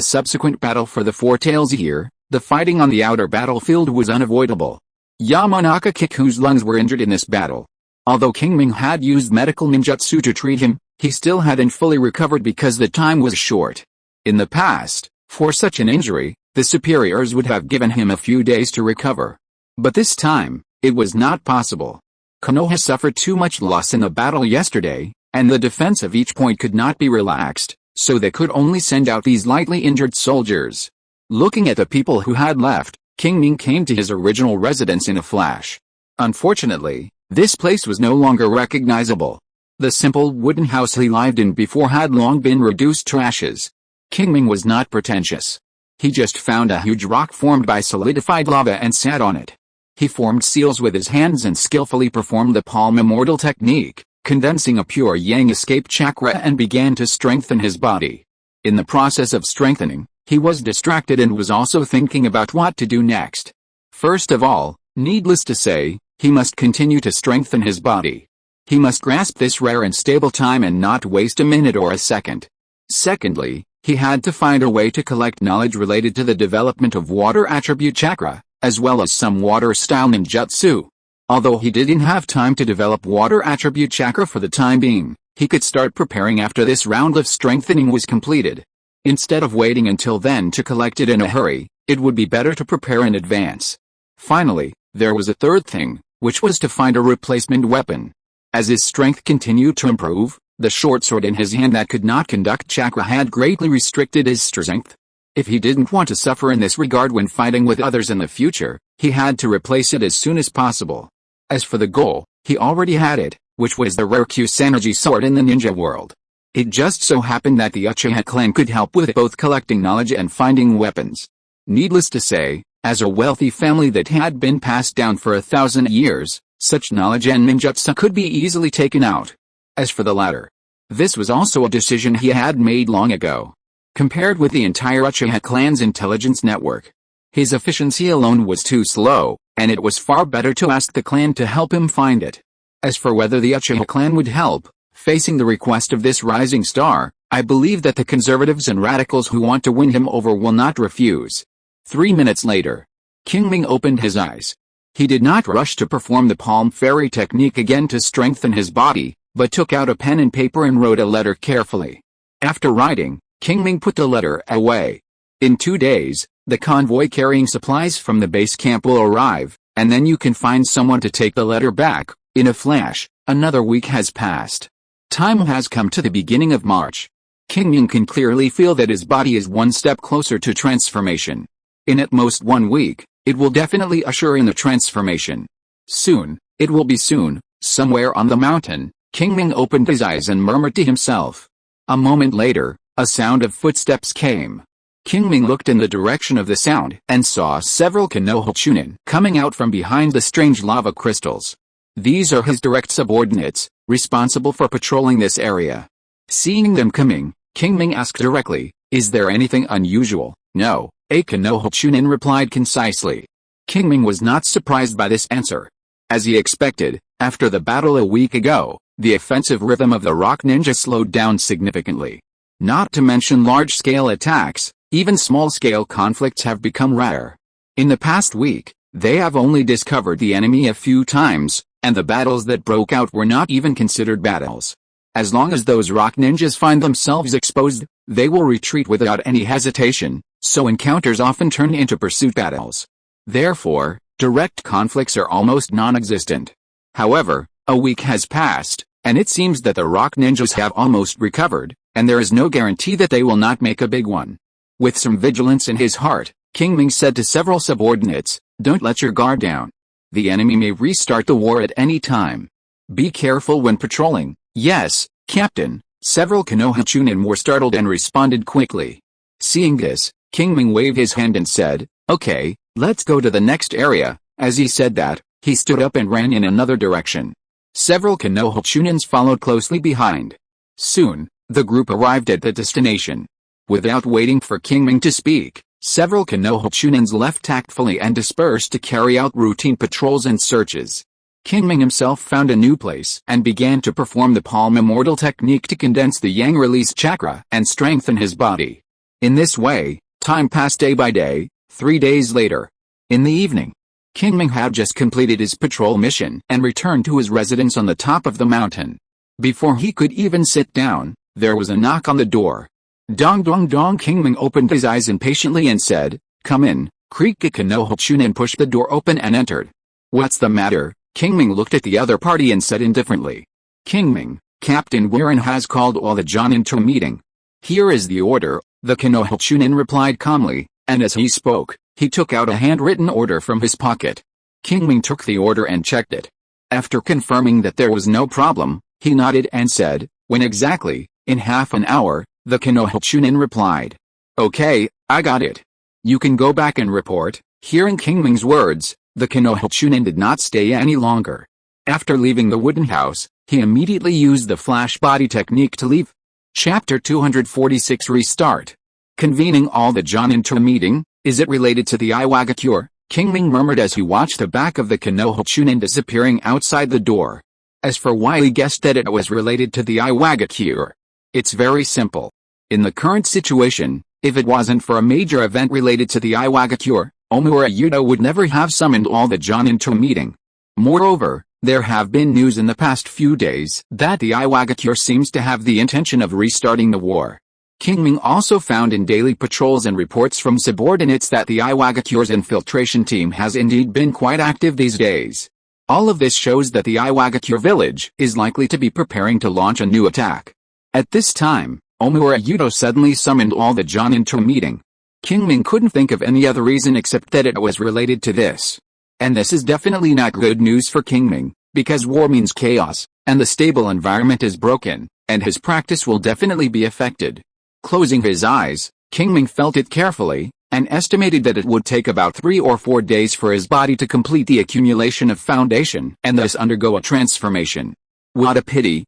subsequent battle for the Four Tails Year, the fighting on the outer battlefield was unavoidable. Yamanaka Kiku's lungs were injured in this battle. Although Qingming had used medical ninjutsu to treat him, he still hadn't fully recovered because the time was short. In the past, for such an injury, the superiors would have given him a few days to recover. But this time, it was not possible. Konoha suffered too much loss in the battle yesterday, and the defense of each point could not be relaxed, so they could only send out these lightly injured soldiers. Looking at the people who had left, Qingming came to his original residence in a flash. Unfortunately, this place was no longer recognizable. The simple wooden house he lived in before had long been reduced to ashes. Qingming was not pretentious. He just found a huge rock formed by solidified lava and sat on it. He formed seals with his hands and skillfully performed the palm immortal technique, condensing a pure yang escape chakra, and began to strengthen his body. In the process of strengthening, he was distracted and was also thinking about what to do next. First of all, needless to say, he must continue to strengthen his body. He must grasp this rare and stable time and not waste a minute or a second. Secondly, he had to find a way to collect knowledge related to the development of water attribute chakra, as well as some water-style ninjutsu. Although he didn't have time to develop water attribute chakra for the time being, he could start preparing after this round of strengthening was completed. Instead of waiting until then to collect it in a hurry, it would be better to prepare in advance. Finally, there was a third thing, which was to find a replacement weapon. As his strength continued to improve, the short sword in his hand that could not conduct chakra had greatly restricted his strength. If he didn't want to suffer in this regard when fighting with others in the future, he had to replace it as soon as possible. As for the goal, he already had it, which was the rare Kusanagi sword in the ninja world. It just so happened that the Uchiha clan could help with both collecting knowledge and finding weapons. Needless to say, as a wealthy family that had been passed down for 1,000 years, such knowledge and ninjutsu could be easily taken out. As for the latter, this was also a decision he had made long ago. Compared with the entire Uchiha clan's intelligence network, his efficiency alone was too slow, and it was far better to ask the clan to help him find it. As for whether the Uchiha clan would help, facing the request of this rising star, I believe that the conservatives and radicals who want to win him over will not refuse. 3 minutes later, Qingming opened his eyes. He did not rush to perform the palm fairy technique again to strengthen his body, but took out a pen and paper and wrote a letter carefully. After writing, Qingming put the letter away. In 2 days, the convoy carrying supplies from the base camp will arrive, and then you can find someone to take the letter back. In a flash, another week has passed. Time has come to the beginning of March. Qingming can clearly feel that his body is one step closer to transformation. In at most 1 week, it will definitely usher in the transformation. Soon, it will be soon. Somewhere on the mountain, Qingming opened his eyes and murmured to himself. A moment later, a sound of footsteps came. Qingming looked in the direction of the sound and saw several Konoha Chunin coming out from behind the strange lava crystals. These are his direct subordinates, responsible for patrolling this area. Seeing them coming, Qingming asked directly, "Is there anything unusual?" "No," a Konoha Chunin replied concisely. Qingming was not surprised by this answer. As he expected, after the battle a week ago, the offensive rhythm of the rock ninja slowed down significantly. Not to mention large-scale attacks, Even small-scale conflicts have become rare. In the past week, they have only discovered the enemy a few times, and the battles that broke out were not even considered battles. As long as those rock ninjas find themselves exposed, they will retreat without any hesitation, so encounters often turn into pursuit battles. Therefore, direct conflicts are almost non-existent. However, a week has passed, and it seems that the rock ninjas have almost recovered, and there is no guarantee that they will not make a big one. With some vigilance in his heart, Qingming said to several subordinates, "Don't let your guard down. The enemy may restart the war at any time. Be careful when patrolling." "Yes, Captain." Several Konoha chunin were startled and responded quickly. Seeing this, Qingming waved his hand and said, "Okay, let's go to the next area." As he said that, he stood up and ran in another direction. Several Konoha chunins followed closely behind. Soon, the group arrived at the destination. Without waiting for Qingming to speak, several Konoha chunins left tactfully and dispersed to carry out routine patrols and searches. Qingming himself found a new place and began to perform the palm immortal technique to condense the yang release chakra and strengthen his body. In this way, time passed day by day. 3 days later, in the evening, Qingming had just completed his patrol mission and returned to his residence on the top of the mountain. Before he could even sit down, there was a knock on the door. Dong dong dong. Qingming opened his eyes impatiently and said, "Come in." Krika Konoha chunin pushed the door open and entered. "What's the matter?" Qingming looked at the other party and said indifferently. "Qingming, Captain Warren has called all the Jonin to a meeting." "Here is the order," the Konoha chunin replied calmly, and as he spoke, he took out a handwritten order from his pocket. Qingming took the order and checked it. After confirming that there was no problem, he nodded and said, "When exactly?" "In half an hour," the Konoha chunin replied. "Okay, I got it. You can go back and report." Hearing Qingming's words, the Konoha chunin did not stay any longer. After leaving the wooden house, he immediately used the flash body technique to leave. Chapter 246 Restart. Convening all the Jonin to a meeting. "Is it related to the Iwaga cure?" Qingming murmured as he watched the back of the Konoha chunin disappearing outside the door. As for why he guessed that it was related to the Iwaga cure, it's very simple. In the current situation, if it wasn't for a major event related to the Iwaga cure, Omura Yudo would never have summoned all the Jonin to a meeting. Moreover, there have been news in the past few days that the Iwaga cure seems to have the intention of restarting the war. Qingming also found in daily patrols and reports from subordinates that the Iwaga cure's infiltration team has indeed been quite active these days. All of this shows that the Iwaga cure village is likely to be preparing to launch a new attack. At this time, Omura Yudo suddenly summoned all the Jonin to a meeting. Qingming couldn't think of any other reason except that it was related to this. And this is definitely not good news for Qingming, because war means chaos, and the stable environment is broken, and his practice will definitely be affected. Closing his eyes, Qingming felt it carefully, and estimated that it would take about 3 or 4 days for his body to complete the accumulation of foundation and thus undergo a transformation. What a pity,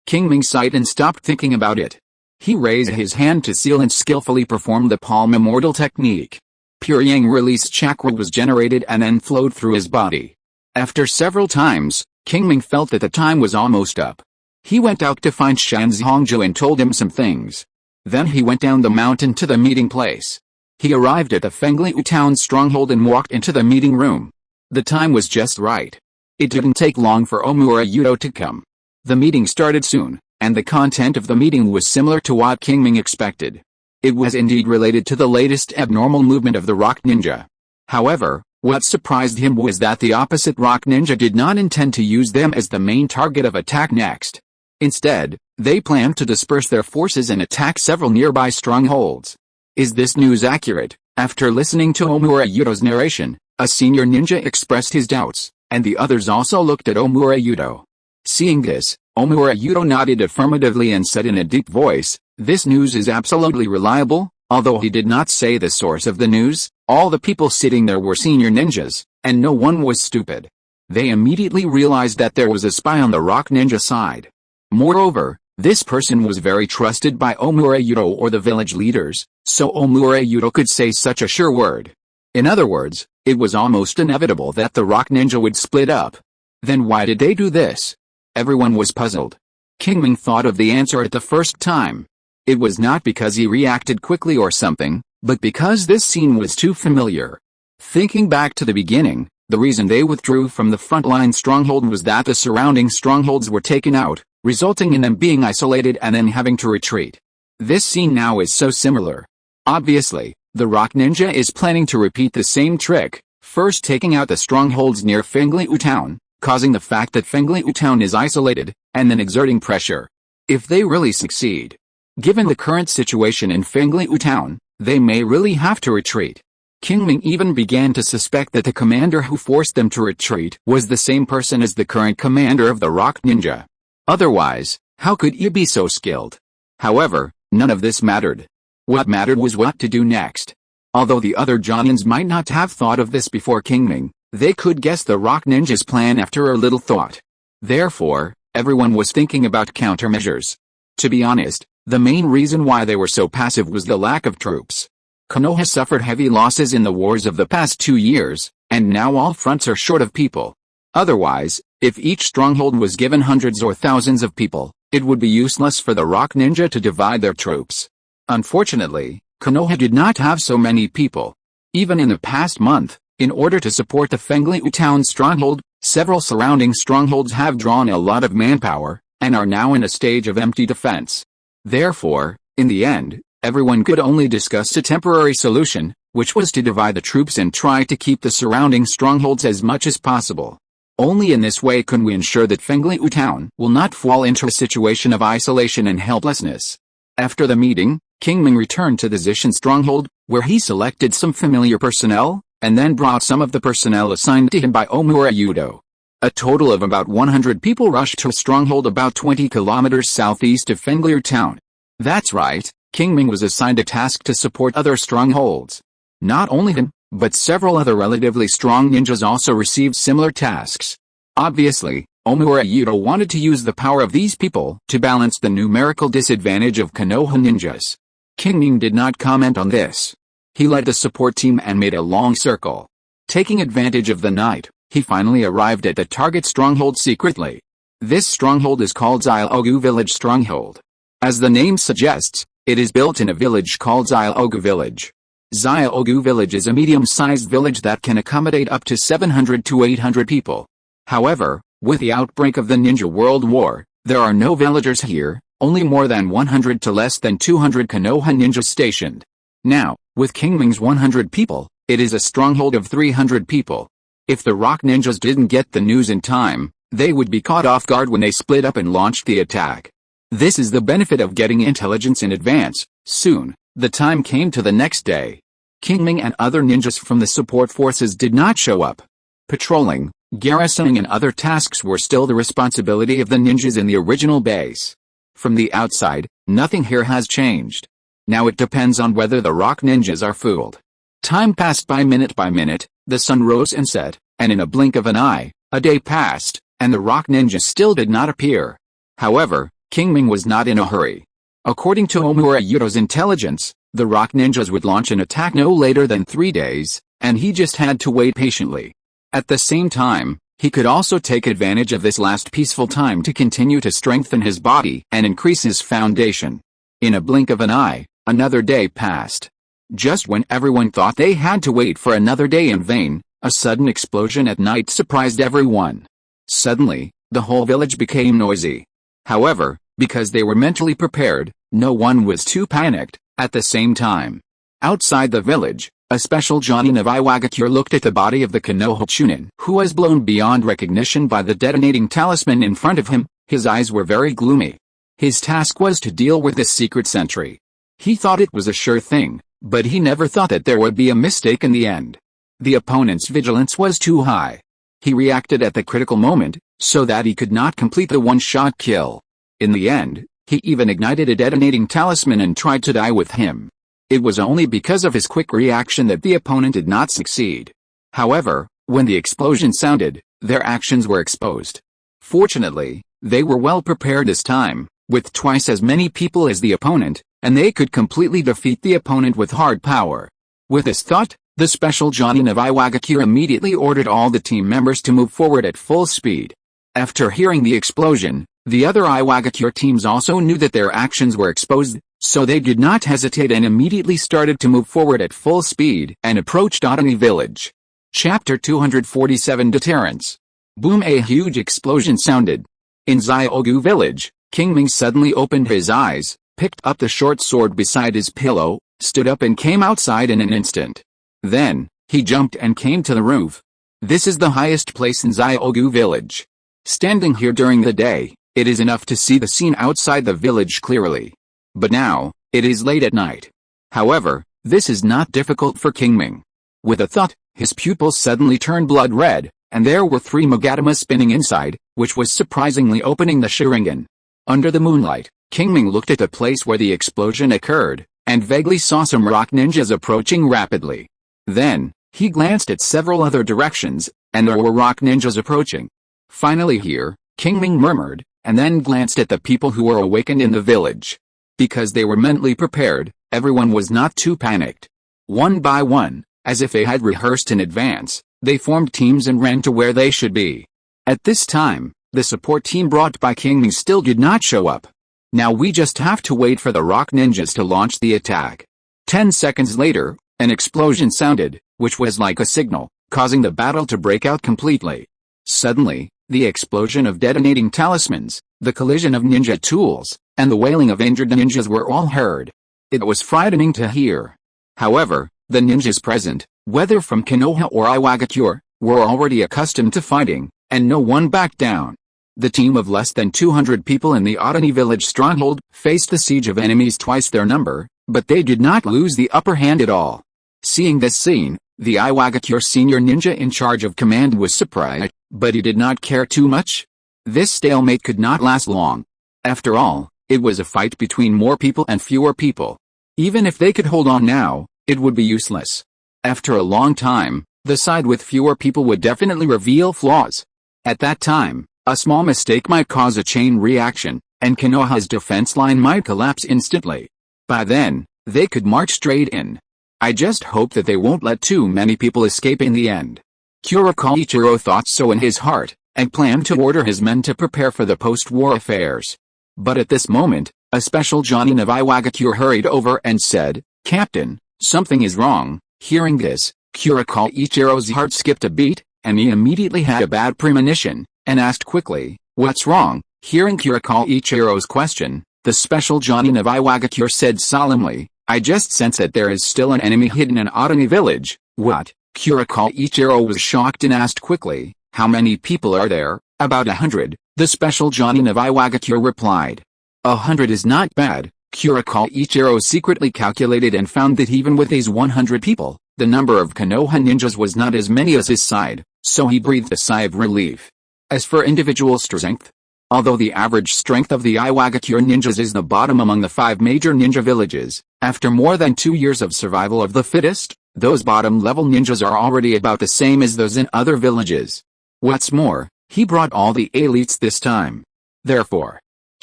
Qingming sighed and stopped thinking about it. He raised his hand to seal and skillfully performed the palm immortal technique. Pure yang release chakra was generated and then flowed through his body. After several times, Qingming felt that the time was almost up. He went out to find Shanzi Hongzhou and told him some things. Then he went down the mountain to the meeting place. He arrived at the Fengliu town stronghold and walked into the meeting room. The time was just right. It didn't take long for Omura Yudo to come. The meeting started soon, and the content of the meeting was similar to what Qingming expected. It was indeed related to the latest abnormal movement of the rock ninja. However, what surprised him was that the opposite rock ninja did not intend to use them as the main target of attack next. Instead, they planned to disperse their forces and attack several nearby strongholds. Is this news accurate? After listening to Omura Yudo's narration, a senior ninja expressed his doubts, and the others also looked at Omura Yudo. Seeing this, Omura Yudo nodded affirmatively and said in a deep voice, "This news is absolutely reliable." Although he did not say the source of the news, all the people sitting there were senior ninjas, and no one was stupid. They immediately realized that there was a spy on the rock ninja side. Moreover, this person was very trusted by Omura Yudo or the village leaders, so Omura Yudo could say such a sure word. In other words, it was almost inevitable that the rock ninja would split up. Then why did they do this? Everyone was puzzled. Qingming thought of the answer at the first time. It was not because he reacted quickly or something, but because this scene was too familiar. Thinking back to the beginning, the reason they withdrew from the frontline stronghold was that the surrounding strongholds were taken out, resulting in them being isolated and then having to retreat. This scene now is so similar. Obviously, the rock ninja is planning to repeat the same trick, first taking out the strongholds near Fengliu Town, causing the fact that Fengliu Town is isolated, and then exerting pressure. If they really succeed, given the current situation in Fengliu Town, they may really have to retreat. Qingming even began to suspect that the commander who forced them to retreat was the same person as the current commander of the rock ninja. Otherwise, how could he be so skilled? However, none of this mattered. What mattered was what to do next. Although the other Johnins might not have thought of this before Qingming, they could guess the rock ninja's plan after a little thought. Therefore, everyone was thinking about countermeasures. To be honest, the main reason why they were so passive was the lack of troops. Konoha suffered heavy losses in the wars of the past 2 years, and now all fronts are short of people. Otherwise, if each stronghold was given hundreds or thousands of people, it would be useless for the rock ninja to divide their troops. Unfortunately, Konoha did not have so many people. Even in the past month, in order to support the Fengliu Town stronghold, several surrounding strongholds have drawn a lot of manpower, and are now in a stage of empty defense. Therefore, in the end, everyone could only discuss a temporary solution, which was to divide the troops and try to keep the surrounding strongholds as much as possible. Only in this way can we ensure that Fengliu Town will not fall into a situation of isolation and helplessness. After the meeting, Qingming returned to the Zishan stronghold, where he selected some familiar personnel, and then brought some of the personnel assigned to him by Omura Yudo. A total of about 100 people rushed to a stronghold about 20 kilometers southeast of Fengliu Town. That's right, Qingming was assigned a task to support other strongholds. Not only him, but several other relatively strong ninjas also received similar tasks. Obviously, Omura Yudo wanted to use the power of these people to balance the numerical disadvantage of Konoha ninjas. Qingming did not comment on this. He led the support team and made a long circle. Taking advantage of the night, he finally arrived at the target stronghold secretly. This stronghold is called Ziogu Village Stronghold. As the name suggests, it is built in a village called Ziogu Village. Ziogu Village is a medium-sized village that can accommodate up to 700 to 800 people. However, with the outbreak of the Ninja World War, there are no villagers here, only more than 100 to less than 200 Konoha ninjas stationed. Now, with Qingming's 100 people, it is a stronghold of 300 people. If the rock ninjas didn't get the news in time, they would be caught off guard when they split up and launched the attack. This is the benefit of getting intelligence in advance. Soon, the time came to the next day. Qingming and other ninjas from the support forces did not show up. Patrolling, garrisoning and other tasks were still the responsibility of the ninjas in the original base. From the outside, nothing here has changed. Now it depends on whether the rock ninjas are fooled. Time passed by minute, the sun rose and set, and in a blink of an eye, a day passed, and the rock ninjas still did not appear. However, Qingming was not in a hurry. According to Omura Yudo's intelligence, the rock ninjas would launch an attack no later than 3 days, and he just had to wait patiently. At the same time, he could also take advantage of this last peaceful time to continue to strengthen his body and increase his foundation. In a blink of an eye, another day passed. Just when everyone thought they had to wait for another day in vain, a sudden explosion at night surprised everyone. Suddenly, the whole village became noisy. However, because they were mentally prepared, no one was too panicked. At the same time, outside the village, a special Jonin of Iwagakure looked at the body of the Konoha Chunin, who was blown beyond recognition by the detonating talisman in front of him. His eyes were very gloomy. His task was to deal with this secret sentry. He thought it was a sure thing, but he never thought that there would be a mistake in the end. The opponent's vigilance was too high. He reacted at the critical moment, so that he could not complete the one-shot kill. In the end, he even ignited a detonating talisman and tried to die with him. It was only because of his quick reaction that the opponent did not succeed. However, when the explosion sounded, their actions were exposed. Fortunately, they were well prepared this time, with twice as many people as the opponent, and they could completely defeat the opponent with hard power. With this thought, the special Jonin of Iwagakure immediately ordered all the team members to move forward at full speed. After hearing the explosion, the other Iwagakure teams also knew that their actions were exposed, So they did not hesitate and immediately started to move forward at full speed and approached Otani village. Chapter 247 Deterrence. Boom! A huge explosion sounded. In Xiaogu village, Qingming suddenly opened his eyes, picked up the short sword beside his pillow, stood up and came outside in an instant. Then, he jumped and came to the roof. This is the highest place in Xiaogu village. Standing here during the day, it is enough to see the scene outside the village clearly. But now, it is late at night. However, this is not difficult for Qingming. With a thought, his pupils suddenly turned blood red, and there were 3 Magatama spinning inside, which was surprisingly opening the Sharingan. Under the moonlight, Qingming looked at the place where the explosion occurred, and vaguely saw some rock ninjas approaching rapidly. Then, he glanced at several other directions, and there were rock ninjas approaching. Finally here, Qingming murmured, and then glanced at the people who were awakened in the village. Because they were mentally prepared, everyone was not too panicked. One by one, as if they had rehearsed in advance, they formed teams and ran to where they should be. At this time, the support team brought by Qingming still did not show up. Now we just have to wait for the rock ninjas to launch the attack. 10 seconds later, an explosion sounded, which was like a signal, causing the battle to break out completely. Suddenly, the explosion of detonating talismans, the collision of ninja tools, and the wailing of injured ninjas were all heard. It was frightening to hear. However, the ninjas present, whether from Konoha or Iwagakure, were already accustomed to fighting, and no one backed down. The team of less than 200 people in the Otani village stronghold faced the siege of enemies twice their number, but they did not lose the upper hand at all. Seeing this scene, the Iwagakure senior ninja in charge of command was surprised, but he did not care too much. This stalemate could not last long. After all, it was a fight between more people and fewer people. Even if they could hold on now, it would be useless. After a long time, the side with fewer people would definitely reveal flaws. At that time, a small mistake might cause a chain reaction, and Konoha's defense line might collapse instantly. By then, they could march straight in. I just hope that they won't let too many people escape in the end. Ichiro thought so in his heart, and planned to order his men to prepare for the post-war affairs. But at this moment, a special Jonin of Iwagakure hurried over and said, "Captain, something is wrong." Hearing this, Ichiro's heart skipped a beat, and he immediately had a bad premonition, and asked quickly, "What's wrong?" Hearing Ichiro's question, the special Jonin of Iwagakure said solemnly, "I just sense that there is still an enemy hidden in Otani village." "What?" Ichiro was shocked and asked quickly, "How many people are there?" "About 100, the special Jonin of Iwagakure replied. 100 is not bad. Ichiro secretly calculated and found that even with these 100 people, the number of Konoha ninjas was not as many as his side, so he breathed a sigh of relief. As for individual strength, although the average strength of the Iwagakure ninjas is the bottom among the 5 major ninja villages, after more than 2 years of survival of the fittest, those bottom-level ninjas are already about the same as those in other villages. What's more, he brought all the elites this time. Therefore,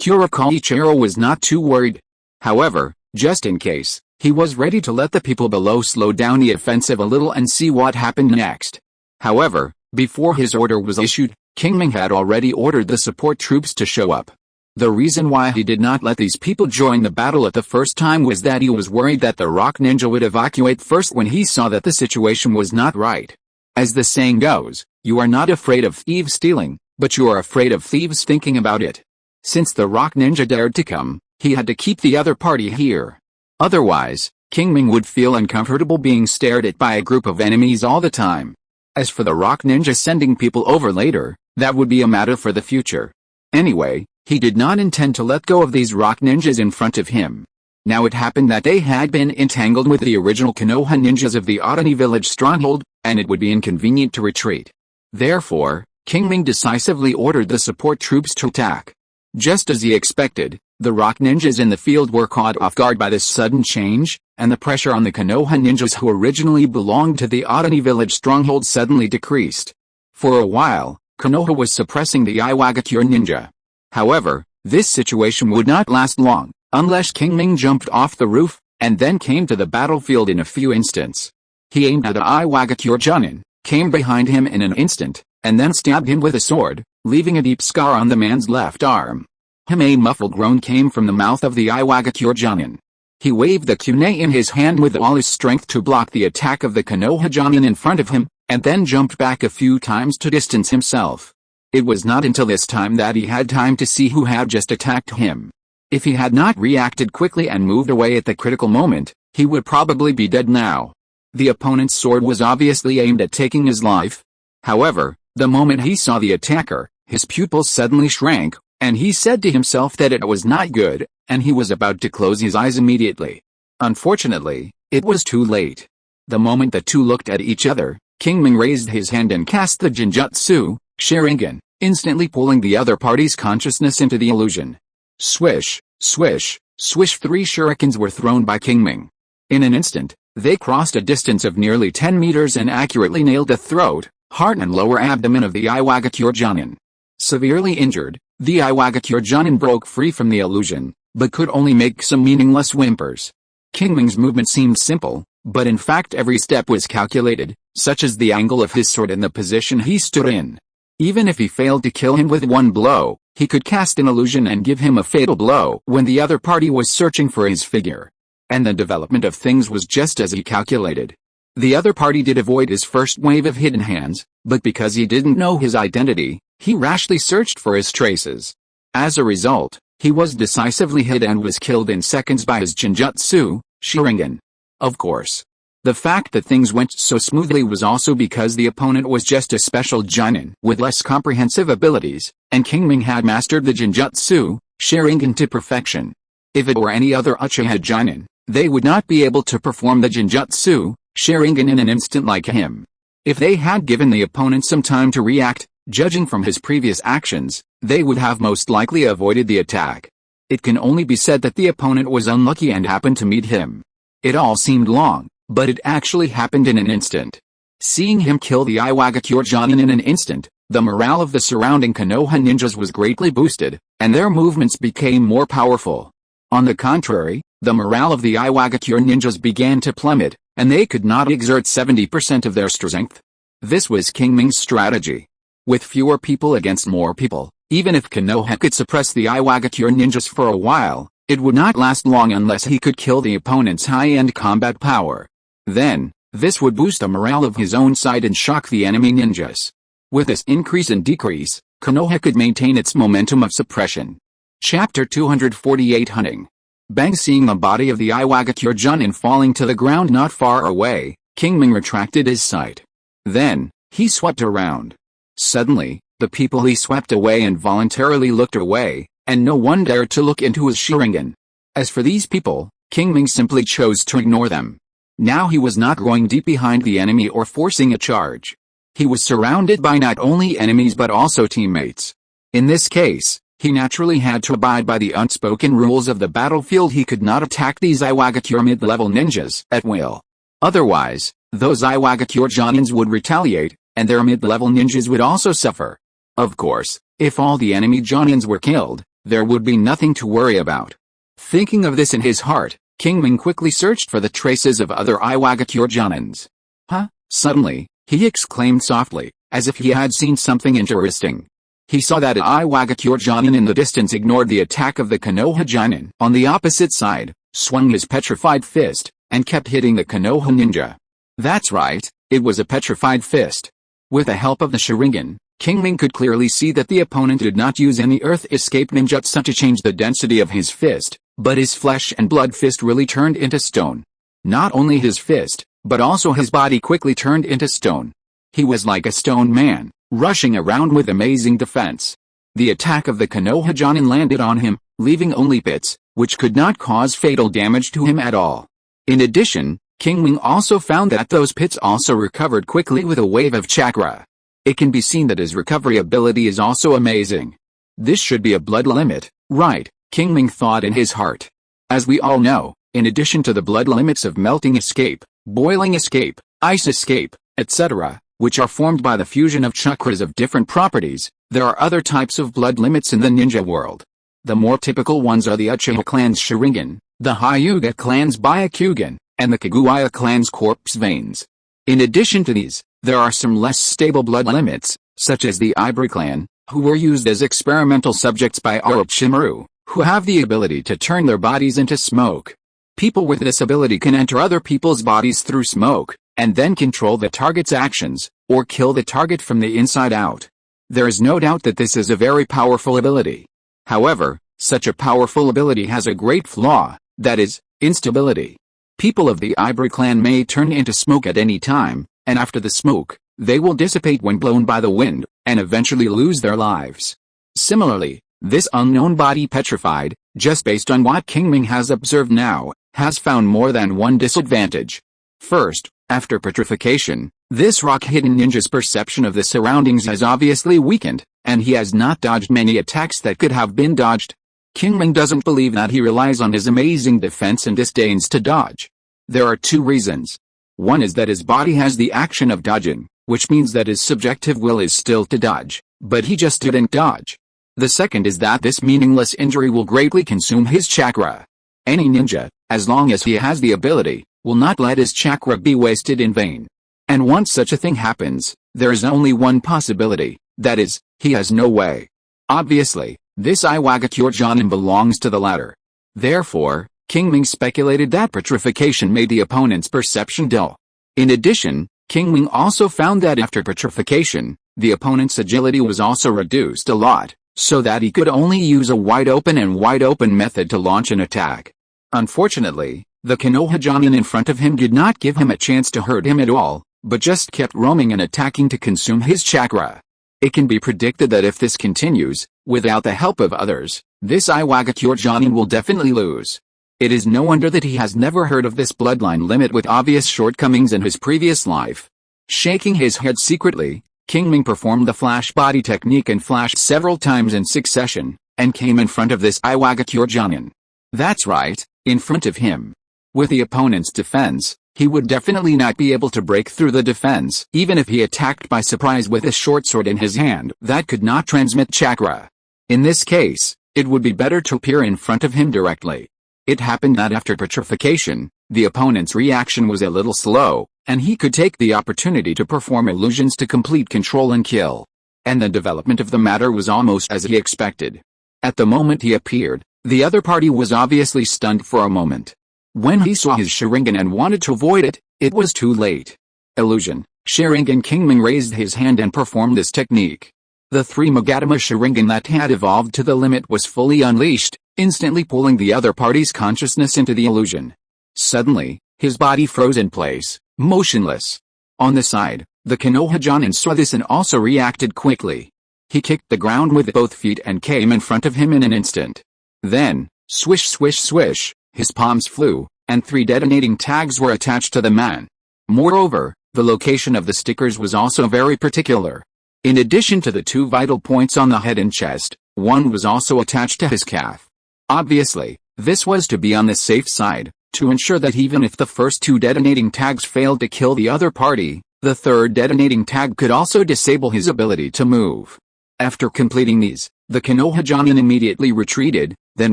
Ichiro was not too worried. However, just in case, he was ready to let the people below slow down the offensive a little and see what happened next. However, before his order was issued, Qingming had already ordered the support troops to show up. The reason why he did not let these people join the battle at the first time was that he was worried that the rock ninja would evacuate first when he saw that the situation was not right. As the saying goes, you are not afraid of thieves stealing, but you are afraid of thieves thinking about it. Since the rock ninja dared to come, he had to keep the other party here. Otherwise, Qingming would feel uncomfortable being stared at by a group of enemies all the time. As for the rock ninja sending people over later, that would be a matter for the future. Anyway, he did not intend to let go of these rock ninjas in front of him. Now it happened that they had been entangled with the original Konoha ninjas of the Otani village stronghold, and it would be inconvenient to retreat. Therefore, Qingming decisively ordered the support troops to attack. Just as he expected, the rock ninjas in the field were caught off guard by this sudden change, and the pressure on the Konoha ninjas who originally belonged to the Otani village stronghold suddenly decreased. For a while, Konoha was suppressing the Iwagakure ninja. However, this situation would not last long, unless Qingming jumped off the roof, and then came to the battlefield in a few instants. He aimed at the Iwagakure Jonin, came behind him in an instant, and then stabbed him with a sword, leaving a deep scar on the man's left arm. A muffled groan came from the mouth of the Iwagakure Jonin. He waved the kunai in his hand with all his strength to block the attack of the Konoha Jonin in front of him, and then jumped back a few times to distance himself. It was not until this time that he had time to see who had just attacked him. If he had not reacted quickly and moved away at the critical moment, he would probably be dead now. The opponent's sword was obviously aimed at taking his life. However, the moment he saw the attacker, his pupils suddenly shrank, and he said to himself that it was not good, and he was about to close his eyes immediately. Unfortunately, it was too late. The moment the two looked at each other, Qingming raised his hand and cast the Genjutsu, Sharingan, instantly pulling the other party's consciousness into the illusion. Swish, swish, swish. 3 shurikens were thrown by Qingming. In an instant, they crossed a distance of nearly 10 meters and accurately nailed the throat, heart and lower abdomen of the Iwagakure Jonin. Severely injured, the Iwagakure Jonin broke free from the illusion, but could only make some meaningless whimpers. Qingming's movement seemed simple, but in fact every step was calculated, such as the angle of his sword and the position he stood in. Even if he failed to kill him with one blow, he could cast an illusion and give him a fatal blow when the other party was searching for his figure. And the development of things was just as he calculated. The other party did avoid his first wave of hidden hands, but because he didn't know his identity, he rashly searched for his traces. As a result, he was decisively hit and was killed in seconds by his Genjutsu, Sharingan. Of course. The fact that things went so smoothly was also because the opponent was just a special Jonin with less comprehensive abilities, and Qingming had mastered the Genjutsu, Sharingan to perfection. If it were any other Uchiha Jonin, they would not be able to perform the Genjutsu, Sharingan in an instant like him. If they had given the opponent some time to react, judging from his previous actions, they would have most likely avoided the attack. It can only be said that the opponent was unlucky and happened to meet him. It all seemed long, but it actually happened in an instant. Seeing him kill the Iwagakure Jonin in an instant, the morale of the surrounding Konoha ninjas was greatly boosted, and their movements became more powerful. On the contrary, the morale of the Iwagakure ninjas began to plummet, and they could not exert 70% of their strength. This was Qingming's strategy. With fewer people against more people, even if Konoha could suppress the Iwagakure ninjas for a while, it would not last long unless he could kill the opponent's high-end combat power. Then, this would boost the morale of his own side and shock the enemy ninjas. With this increase and decrease, Konoha could maintain its momentum of suppression. Chapter 248 Hunting. Bang. Seeing the body of the Iwagakure Jonin falling to the ground not far away, Qingming retracted his sight. Then, he swept around. Suddenly, the people he swept away involuntarily looked away, and no one dared to look into his Sharingan. As for these people, Qingming simply chose to ignore them. Now he was not going deep behind the enemy or forcing a charge. He was surrounded by not only enemies but also teammates. In this case, he naturally had to abide by the unspoken rules of the battlefield. He could not attack these Iwagakure mid-level ninjas at will. Otherwise, those Iwagakure Jonins would retaliate, and their mid-level ninjas would also suffer. Of course, if all the enemy Jonins were killed, there would be nothing to worry about. Thinking of this in his heart, Qingming quickly searched for the traces of other Iwagakure Jonins. Huh? Suddenly, he exclaimed softly, as if he had seen something interesting. He saw that Iwagakure Jonin in the distance ignored the attack of the Konoha Jonin on the opposite side, swung his petrified fist, and kept hitting the Konoha ninja. That's right, it was a petrified fist. With the help of the Sharingan, Qingming could clearly see that the opponent did not use any earth escape ninjutsu to change the density of his fist, but his flesh and blood fist really turned into stone. Not only his fist, but also his body quickly turned into stone. He was like a stone man, rushing around with amazing defense. The attack of the Konoha Jonin landed on him, leaving only pits, which could not cause fatal damage to him at all. In addition, Qingming also found that those pits also recovered quickly with a wave of chakra. It can be seen that his recovery ability is also amazing. This should be a blood limit, right? Qingming thought in his heart. As we all know, in addition to the blood limits of melting escape, boiling escape, ice escape, etc., which are formed by the fusion of chakras of different properties, there are other types of blood limits in the ninja world. The more typical ones are the Uchiha clan's Sharingan, the Hyuga clan's Byakugan, and the Kaguya clan's corpse veins. In addition to these, there are some less stable blood limits, such as the Ibri clan, who were used as experimental subjects by Orochimaru, who have the ability to turn their bodies into smoke. People with this ability can enter other people's bodies through smoke, and then control the target's actions, or kill the target from the inside out. There is no doubt that this is a very powerful ability. However, such a powerful ability has a great flaw, that is, instability. People of the Ivory clan may turn into smoke at any time, and after the smoke, they will dissipate when blown by the wind, and eventually lose their lives. Similarly, this unknown body petrified, just based on what Qingming has observed now, has found more than one disadvantage. First, after petrification, this rock-hidden ninja's perception of the surroundings has obviously weakened, and he has not dodged many attacks that could have been dodged. Qingming doesn't believe that he relies on his amazing defense and disdains to dodge. There are two reasons. One is that his body has the action of dodging, which means that his subjective will is still to dodge, but he just didn't dodge. The second is that this meaningless injury will greatly consume his chakra. Any ninja, as long as he has the ability, will not let his chakra be wasted in vain. And once such a thing happens, there is only one possibility, that is, he has no way. Obviously, this Iwagakure belongs to the latter. Therefore, Qingming speculated that petrification made the opponent's perception dull. In addition, Qingming also found that after petrification, the opponent's agility was also reduced a lot, so that he could only use a wide open method to launch an attack. Unfortunately, the Konoha in front of him did not give him a chance to hurt him at all, but just kept roaming and attacking to consume his chakra. It can be predicted that if this continues, without the help of others, this Iwagakure will definitely lose. It is no wonder that he has never heard of this bloodline limit with obvious shortcomings in his previous life. Shaking his head secretly, Qingming performed the flash body technique and flashed several times in succession, and came in front of this Iwagakure. That's right, in front of him. With the opponent's defense, he would definitely not be able to break through the defense even if he attacked by surprise with a short sword in his hand that could not transmit chakra. In this case, it would be better to appear in front of him directly. It happened that after petrification, the opponent's reaction was a little slow, and he could take the opportunity to perform illusions to complete control and kill. And the development of the matter was almost as he expected. At the moment he appeared, the other party was obviously stunned for a moment. When he saw his Sharingan and wanted to avoid it, it was too late. Illusion, Sharingan. Qingming raised his hand and performed this technique. The 3 Magatama Sharingan that had evolved to the limit was fully unleashed, instantly pulling the other party's consciousness into the illusion. Suddenly, his body froze in place, motionless. On the side, the Konoha saw this and also reacted quickly. He kicked the ground with both feet and came in front of him in an instant. Then, swish swish swish, his palms flew, and 3 detonating tags were attached to the man. Moreover, the location of the stickers was also very particular. In addition to the 2 vital points on the head and chest, one was also attached to his calf. Obviously, this was to be on the safe side, to ensure that even if the first 2 detonating tags failed to kill the other party, the third detonating tag could also disable his ability to move. After completing these, the Konoha immediately retreated, then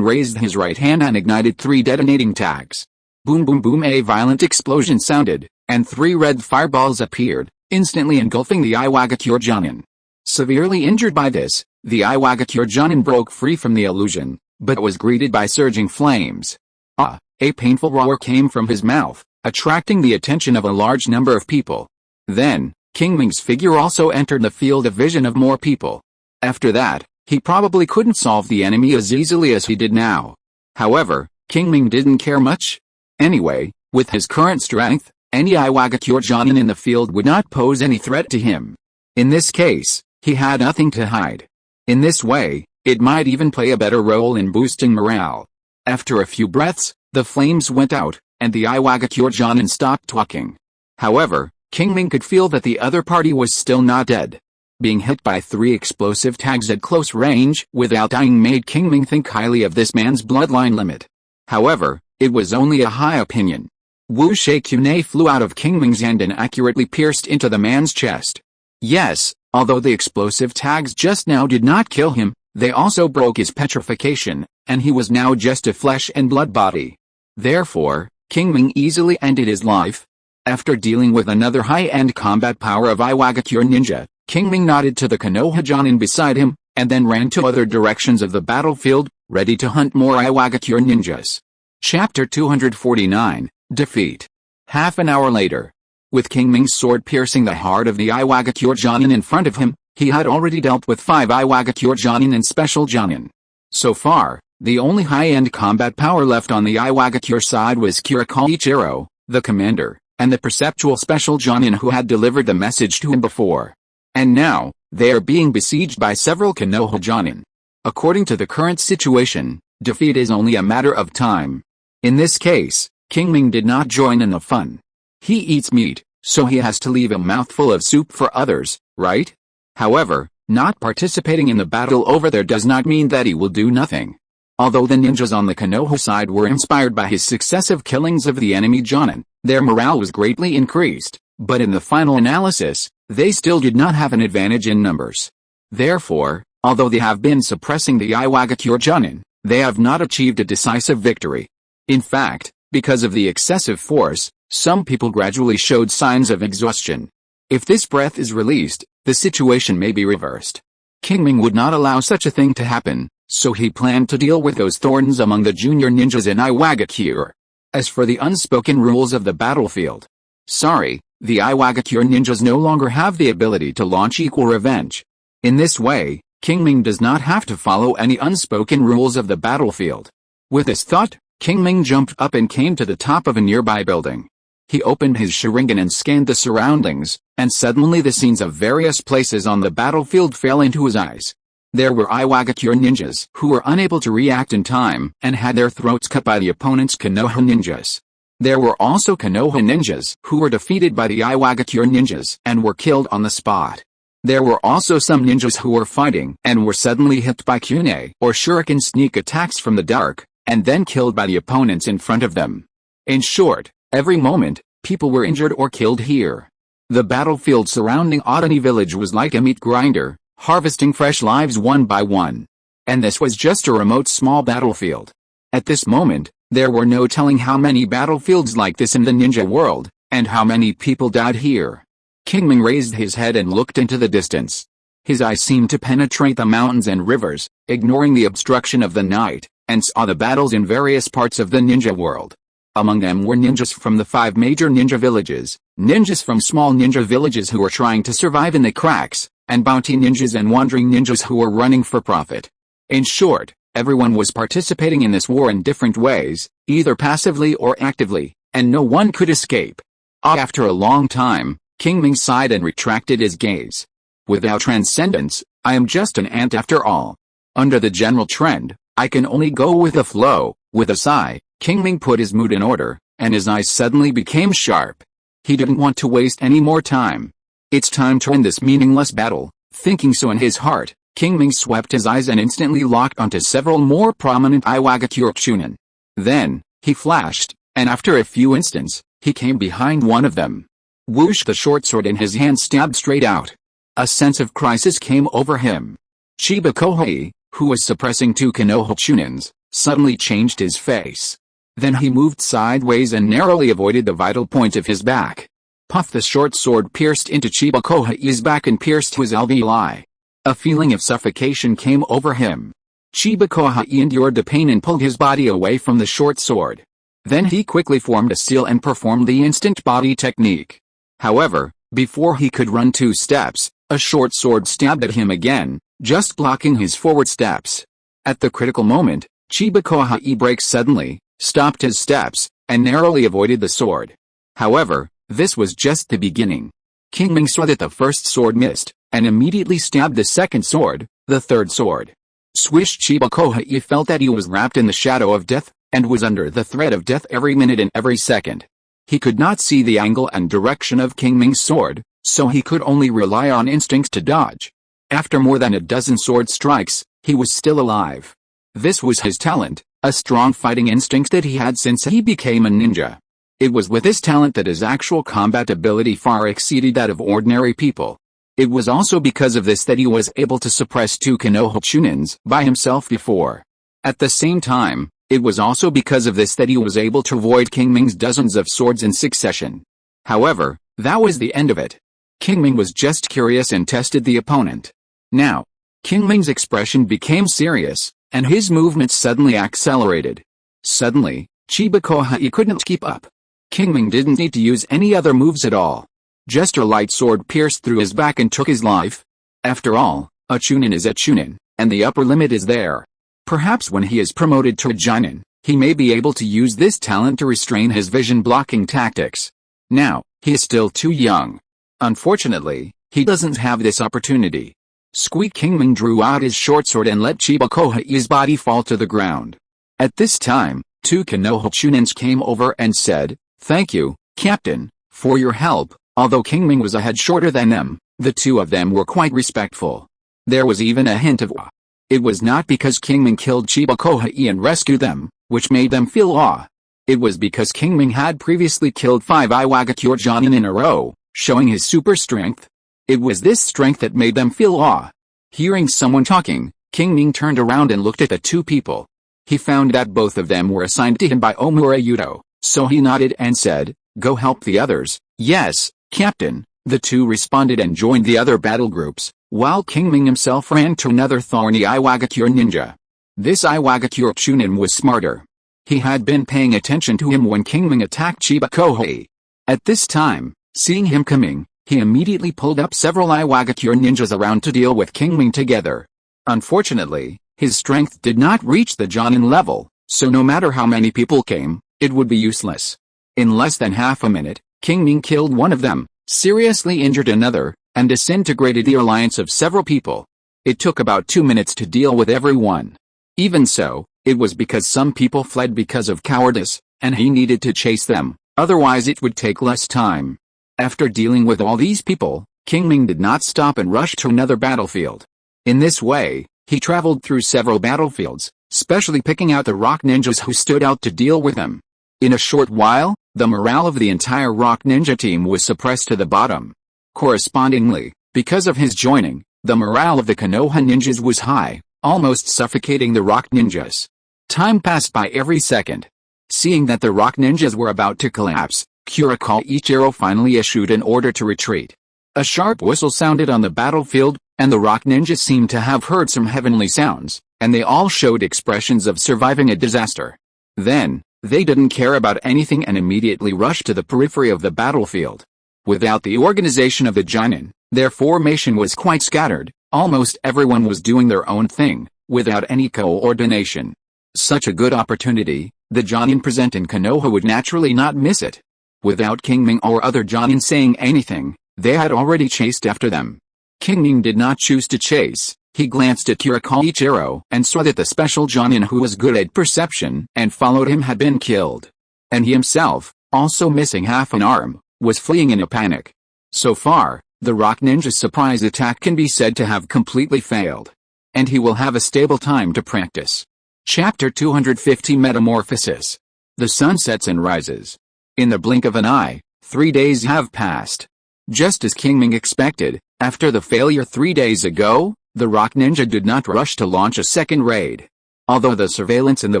raised his right hand and ignited 3 detonating tags. Boom boom boom, a violent explosion sounded, and 3 red fireballs appeared, instantly engulfing the Iwagakure. Severely injured by this, the Iwagakure broke free from the illusion, but was greeted by surging flames. A painful roar came from his mouth, attracting the attention of a large number of people. Then, Qingming's figure also entered the field of vision of more people. After that, he probably couldn't solve the enemy as easily as he did now. However, Qingming didn't care much. Anyway, with his current strength, any Iwagakure in the field would not pose any threat to him. In this case, he had nothing to hide. In this way, it might even play a better role in boosting morale. After a few breaths, the flames went out, and the Iwagakure stopped talking. However, Qingming could feel that the other party was still not dead. Being hit by 3 explosive tags at close range without dying made Qingming think highly of this man's bloodline limit. However, it was only a high opinion. Wu Shekune flew out of Qingming's hand and accurately pierced into the man's chest. Yes, although the explosive tags just now did not kill him, they also broke his petrification, and he was now just a flesh and blood body. Therefore, Qingming easily ended his life. After dealing with another high-end combat power of Iwagakure ninja, Qingming nodded to the Konoha beside him, and then ran to other directions of the battlefield, ready to hunt more Iwagakure ninjas. Chapter 249, Defeat. Half an hour later. With Qingming's sword piercing the heart of the Iwagakure Jonin in front of him, he had already dealt with 5 Iwagakure Jonin and Special Jonin. So far, the only high-end combat power left on the Iwagakure side was Ichiro, the commander, and the perceptual Special Jonin who had delivered the message to him before. And now, they are being besieged by several Konoha Jonin. According to the current situation, defeat is only a matter of time. In this case, Qingming did not join in the fun. He eats meat, so he has to leave a mouthful of soup for others, right? However, not participating in the battle over there does not mean that he will do nothing. Although the ninjas on the Konoha side were inspired by his successive killings of the enemy Jonin, their morale was greatly increased, but in the final analysis, they still did not have an advantage in numbers. Therefore, although they have been suppressing the Iwagakure Jonin, they have not achieved a decisive victory. In fact, because of the excessive force, some people gradually showed signs of exhaustion. If this breath is released, the situation may be reversed. Qingming would not allow such a thing to happen, so he planned to deal with those thorns among the junior ninjas in Iwagakure. As for the unspoken rules of the battlefield, sorry, the Iwagakure ninjas no longer have the ability to launch equal revenge. In this way, Qingming does not have to follow any unspoken rules of the battlefield. With this thought, Qingming jumped up and came to the top of a nearby building. He opened his Sharingan and scanned the surroundings, and suddenly the scenes of various places on the battlefield fell into his eyes. There were Iwagakure ninjas who were unable to react in time and had their throats cut by the opponent's Konoha ninjas. There were also Konoha ninjas who were defeated by the Iwagakure ninjas and were killed on the spot. There were also some ninjas who were fighting and were suddenly hit by kunai or shuriken sneak attacks from the dark, and then killed by the opponents in front of them. In short, every moment, people were injured or killed here. The battlefield surrounding Otani village was like a meat grinder, harvesting fresh lives one by one. And this was just a remote small battlefield. At this moment, there were no telling how many battlefields like this in the ninja world, and how many people died here. Qingming raised his head and looked into the distance. His eyes seemed to penetrate the mountains and rivers, ignoring the obstruction of the night, and saw the battles in various parts of the ninja world. Among them were ninjas from the 5 major ninja villages, ninjas from small ninja villages who were trying to survive in the cracks, and bounty ninjas and wandering ninjas who were running for profit. In short, everyone was participating in this war in different ways, either passively or actively, and no one could escape. After a long time, Qingming sighed and retracted his gaze. Without transcendence, I am just an ant after all. Under the general trend, I can only go with the flow. With a sigh, Qingming put his mood in order, and his eyes suddenly became sharp. He didn't want to waste any more time. It's time to end this meaningless battle. Thinking so in his heart, Qingming swept his eyes and instantly locked onto several more prominent Iwagakure Chunin. Then, he flashed, and after a few instants, he came behind one of them. Whoosh! The short sword in his hand stabbed straight out. A sense of crisis came over him. Chiba Kohei, who was suppressing 2 Konoha Chunins, suddenly changed his face. Then he moved sideways and narrowly avoided the vital point of his back. Puff! The short sword pierced into Chiba Kohei's back and pierced his alveoli. A feeling of suffocation came over him. Chiba Kohei endured the pain and pulled his body away from the short sword. Then he quickly formed a seal and performed the instant body technique. However, before he could run 2 steps, a short sword stabbed at him again, just blocking his forward steps. At the critical moment, Chiba Kohei braked suddenly, stopped his steps, and narrowly avoided the sword. However, this was just the beginning. Qingming saw that the first sword missed, and immediately stabbed the second sword, the third sword. Swish! Chiba Kohei felt that he was wrapped in the shadow of death, and was under the threat of death every minute and every second. He could not see the angle and direction of Qingming's sword, so he could only rely on instincts to dodge. After more than a dozen sword strikes, he was still alive. This was his talent, a strong fighting instinct that he had since he became a ninja. It was with this talent that his actual combat ability far exceeded that of ordinary people. It was also because of this that he was able to suppress 2 Konoha Chunins by himself before. At the same time, it was also because of this that he was able to avoid Qingming's dozens of swords in succession. However, that was the end of it. Qingming was just curious and tested the opponent. Now, Qingming's expression became serious, and his movements suddenly accelerated. Suddenly, Chiba Kohai couldn't keep up. Qingming didn't need to use any other moves at all. Just a light sword pierced through his back and took his life. After all, a chunin is a chunin, and the upper limit is there. Perhaps when he is promoted to a jonin, he may be able to use this talent to restrain his vision-blocking tactics. Now, he is still too young. Unfortunately, he doesn't have this opportunity. Squeak Qingming drew out his short sword and let Chiba Kohai's body fall to the ground. At this time, 2 Konoha chunins came over and said, "Thank you, Captain, for your help." Although Qingming was a head shorter than them, the two of them were quite respectful. There was even a hint of awe. It was not because Qingming killed Chiba Kohai and rescued them, which made them feel awe. It was because Qingming had previously killed 5 Iwagakure Jonin in a row, showing his super strength. It was this strength that made them feel awe. Hearing someone talking, Qingming turned around and looked at the 2 people. He found that both of them were assigned to him by Omura Yuto, so he nodded and said, "Go help the others." "Yes, Captain," the 2 responded and joined the other battle groups, while Qingming himself ran to another thorny Iwagakure ninja. This Iwagakure chunin was smarter. He had been paying attention to him when Qingming attacked Chiba Kohai. At this time, seeing him coming, he immediately pulled up several Iwagakure ninjas around to deal with Qingming together. Unfortunately, his strength did not reach the Jonin level, so no matter how many people came, it would be useless. In less than half a minute, Qingming killed one of them, seriously injured another, and disintegrated the alliance of several people. It took about 2 minutes to deal with everyone. Even so, it was because some people fled because of cowardice, and he needed to chase them, otherwise it would take less time. After dealing with all these people, Qingming did not stop and rush to another battlefield. In this way, he traveled through several battlefields, specially picking out the rock ninjas who stood out to deal with him. In a short while, the morale of the entire rock ninja team was suppressed to the bottom. Correspondingly, because of his joining, the morale of the Konoha ninjas was high, almost suffocating the rock ninjas. Time passed by every second. Seeing that the rock ninjas were about to collapse, Kuriko Ichiro finally issued an order to retreat. A sharp whistle sounded on the battlefield, and the rock ninjas seemed to have heard some heavenly sounds, and they all showed expressions of surviving a disaster. Then, they didn't care about anything and immediately rushed to the periphery of the battlefield. Without the organization of the Jonin, their formation was quite scattered. Almost everyone was doing their own thing, without any coordination. Such a good opportunity, the Jonin present in Konoha would naturally not miss it. Without Qingming or other Jonin saying anything, they had already chased after them. Qingming did not choose to chase. He glanced at Kuriko Ichiro and saw that the special Jonin who was good at perception and followed him had been killed. And he himself, also missing half an arm, was fleeing in a panic. So far, the rock ninja's surprise attack can be said to have completely failed. And he will have a stable time to practice. Chapter 250 Metamorphosis. The sun sets and rises. In the blink of an eye, 3 days have passed. Just as Qingming expected, after the failure 3 days ago, the rock ninja did not rush to launch a second raid. Although the surveillance in the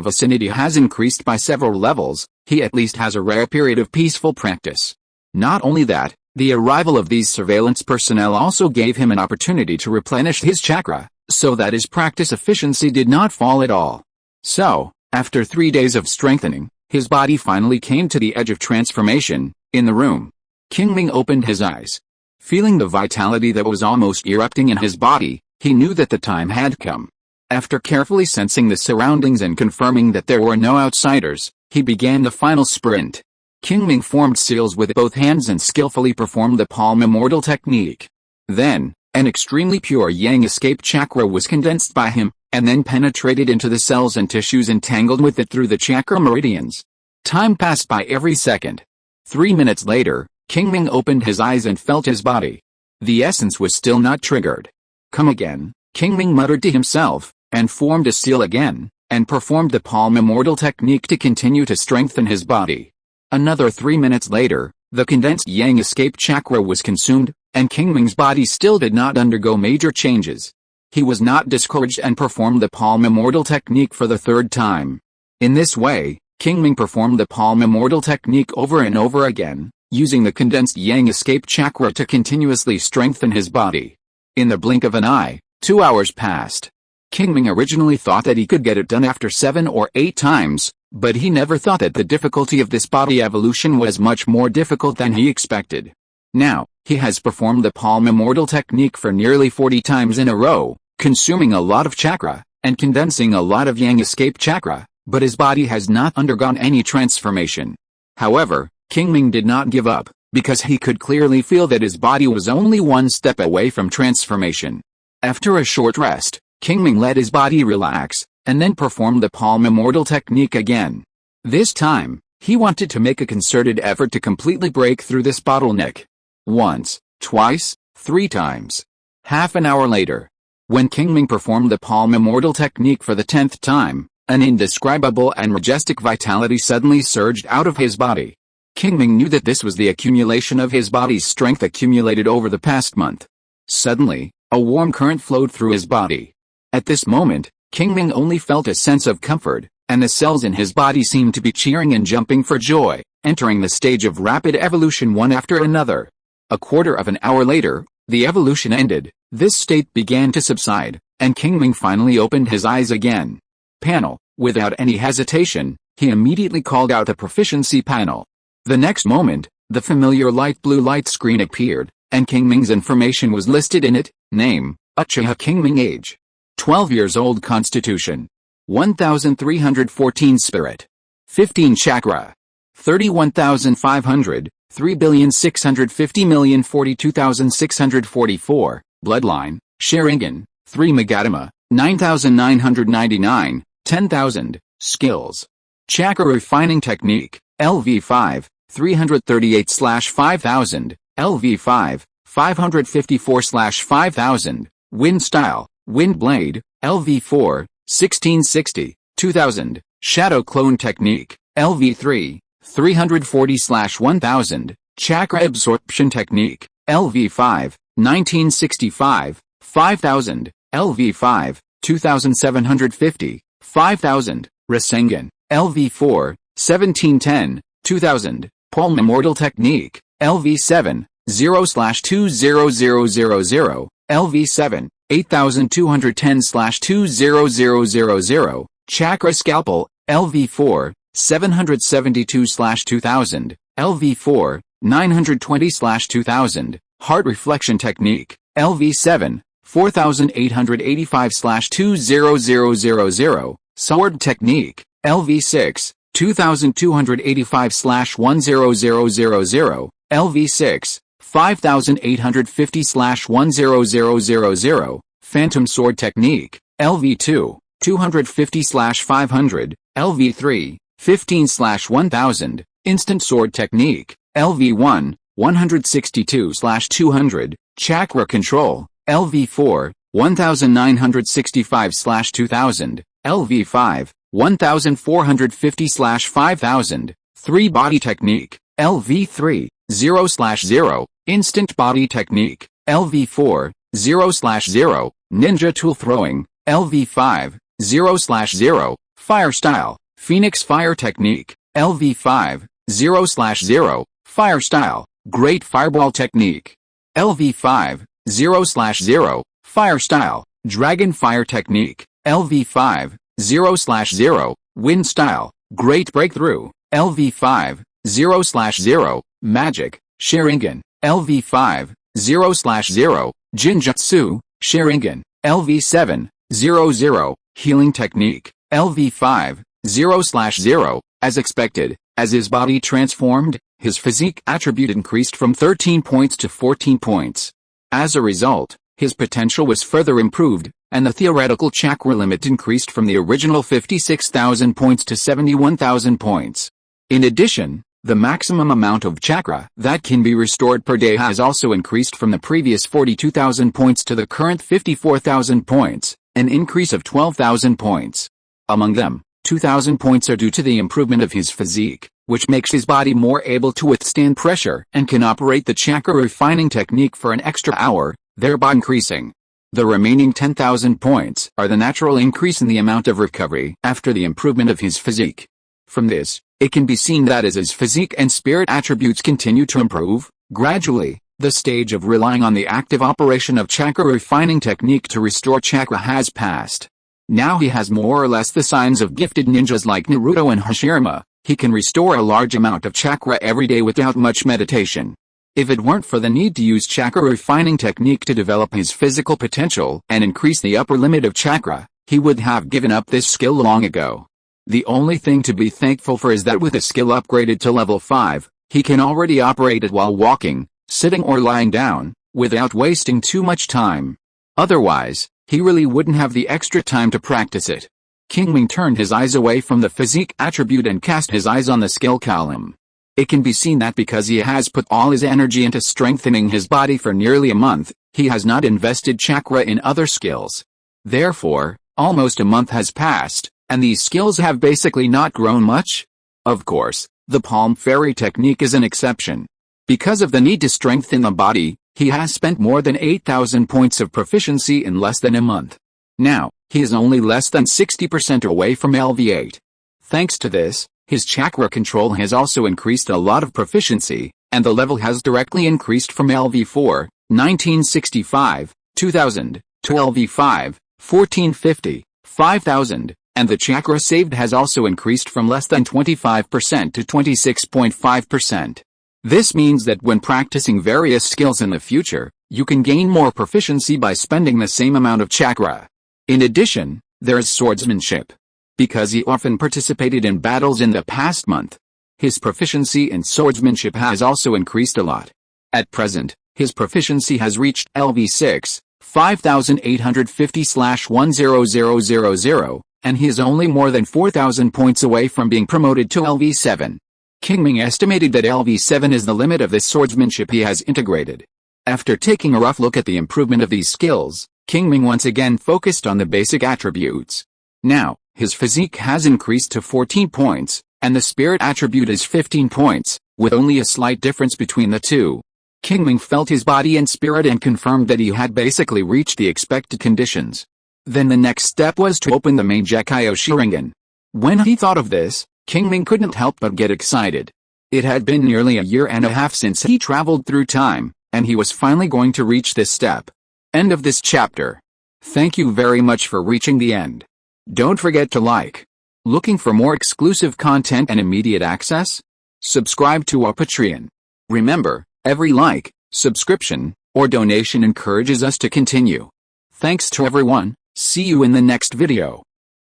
vicinity has increased by several levels, he at least has a rare period of peaceful practice. Not only that, the arrival of these surveillance personnel also gave him an opportunity to replenish his chakra, so that his practice efficiency did not fall at all. So, after 3 days of strengthening, his body finally came to the edge of transformation. In the room, Qingming opened his eyes. Feeling the vitality that was almost erupting in his body, he knew that the time had come. After carefully sensing the surroundings and confirming that there were no outsiders, he began the final sprint. Qingming formed seals with both hands and skillfully performed the palm immortal technique. Then, an extremely pure yang escape chakra was condensed by him, and then penetrated into the cells and tissues entangled with it through the chakra meridians. Time passed by every second. 3 minutes later, Qingming opened his eyes and felt his body. The essence was still not triggered. Come again, Qingming muttered to himself, and formed a seal again, and performed the palm immortal technique to continue to strengthen his body. Another 3 minutes later, the condensed yang escape chakra was consumed, and Qingming's body still did not undergo major changes. He was not discouraged and performed the palm immortal technique for the 3rd time. In this way, Qingming performed the palm immortal technique over and over again, using the condensed yang escape chakra to continuously strengthen his body. In the blink of an eye, 2 hours passed. Qingming originally thought that he could get it done after 7 or 8 times, But he never thought that the difficulty of this body evolution was much more difficult than he expected. Now, he has performed the palm immortal technique for nearly 40 times in a row, consuming a lot of chakra, and condensing a lot of yang escape chakra, but his body has not undergone any transformation. However, Qingming did not give up, because he could clearly feel that his body was only one step away from transformation. After a short rest, Qingming let his body relax, and then performed the palm immortal technique again. This time, he wanted to make a concerted effort to completely break through this bottleneck. Once, twice, 3 times. Half an hour later, when Qingming performed the palm immortal technique for the 10th time, an indescribable and majestic vitality suddenly surged out of his body. Qingming knew that this was the accumulation of his body's strength accumulated over the past month. Suddenly, a warm current flowed through his body. At this moment, Qingming only felt a sense of comfort, and the cells in his body seemed to be cheering and jumping for joy, entering the stage of rapid evolution one after another. A quarter of an hour later, the evolution ended, this state began to subside, and Qingming finally opened his eyes again. Panel. Without any hesitation, he immediately called out the proficiency panel. The next moment, the familiar light blue light screen appeared, and Qingming's information was listed in it. Name, Uchiha Qingming. Age, 12 years old. Constitution, 1314 Spirit, 15 Chakra, 31,500, 3,650,042,644, Bloodline, Sharingan, 3 Magatama, 9,999, 10,000, Skills. Chakra Refining Technique, LV5, 338/5000, LV5, 554/5000, Wind Style, Wind Blade, LV4, 1660, 2000, Shadow Clone Technique, LV3, 340/1000, Chakra Absorption Technique, LV5, 1965, 5000, LV5, 2750, 5000, Rasengan, LV4, 1710, 2000, Palm Immortal Technique, LV7, 0/20000, LV7, 8210/20000, Chakra Scalpel, LV4, 772/2000, LV4, 920/2000, Heart Reflection Technique, LV7, 4885/20000, Sword Technique, LV6, 2285/10000, LV6, 5850/10000, Phantom Sword Technique, LV2, 250/500, LV3, 15/1000, Instant Sword Technique, LV1, 162/200, Chakra Control, LV4, 1965/2000, LV5, 1450/5000, 3 Body Technique, LV3, 0/0, Instant Body Technique, LV4, 0/0, Ninja Tool Throwing, LV5, 0/0, Fire Style, Phoenix Fire Technique, LV5, 0/0, Fire Style, Great Fireball Technique, LV5, 0/0, Fire Style, Dragon Fire Technique, LV5, 0/0, Wind Style, Great Breakthrough, LV5, 0/0, Magic, Sharingan, LV5, 0/0, Jinjutsu, Sharingan, LV7, 0/0, Healing Technique, LV5, 0/0, as expected, as his body transformed, his physique attribute increased from 13 points to 14 points. As a result, his potential was further improved, and the theoretical chakra limit increased from the original 56,000 points to 71,000 points. In addition, the maximum amount of chakra that can be restored per day has also increased from the previous 42,000 points to the current 54,000 points, an increase of 12,000 points. Among them, 2,000 points are due to the improvement of his physique, which makes his body more able to withstand pressure and can operate the chakra refining technique for an extra hour, thereby increasing. The remaining 10,000 points are the natural increase in the amount of recovery after the improvement of his physique. From this, it can be seen that as his physique and spirit attributes continue to improve, gradually, the stage of relying on the active operation of chakra refining technique to restore chakra has passed. Now he has more or less the signs of gifted ninjas like Naruto and Hashirama. He can restore a large amount of chakra every day without much meditation. If it weren't for the need to use chakra refining technique to develop his physical potential and increase the upper limit of chakra, he would have given up this skill long ago. The only thing to be thankful for is that with a skill upgraded to level 5, he can already operate it while walking, sitting or lying down, without wasting too much time. Otherwise, he really wouldn't have the extra time to practice it. Qingming turned his eyes away from the physique attribute and cast his eyes on the skill column. It can be seen that because he has put all his energy into strengthening his body for nearly a month, he has not invested chakra in other skills. Therefore, almost a month has passed, and these skills have basically not grown much. Of course, the palm fairy technique is an exception. Because of the need to strengthen the body, he has spent more than 8,000 points of proficiency in less than a month. Now, he is only less than 60% away from LV8. Thanks to this, his chakra control has also increased a lot of proficiency, and the level has directly increased from LV4, 1965, 2000, to LV5, 1450, 5000, and the chakra saved has also increased from less than 25% to 26.5%. This means that when practicing various skills in the future, you can gain more proficiency by spending the same amount of chakra. In addition, there is swordsmanship. Because he often participated in battles in the past month, his proficiency in swordsmanship has also increased a lot. At present, his proficiency has reached LV6, 5850/10000, and he is only more than 4,000 points away from being promoted to LV7. Qingming estimated that LV7 is the limit of this swordsmanship he has integrated. After taking a rough look at the improvement of these skills, Qingming once again focused on the basic attributes. Now, his physique has increased to 14 points, and the spirit attribute is 15 points, with only a slight difference between the two. Qingming felt his body and spirit and confirmed that he had basically reached the expected conditions. Then the next step was to open the main Gekyo Sharingan. When he thought of this, Qingming couldn't help but get excited. It had been nearly a year and a half since he traveled through time, and he was finally going to reach this step. End of this chapter. Thank you very much for reaching the end. Don't forget to like. Looking for more exclusive content and immediate access? Subscribe to our Patreon. Remember, every like, subscription, or donation encourages us to continue. Thanks to everyone. See you in the next video.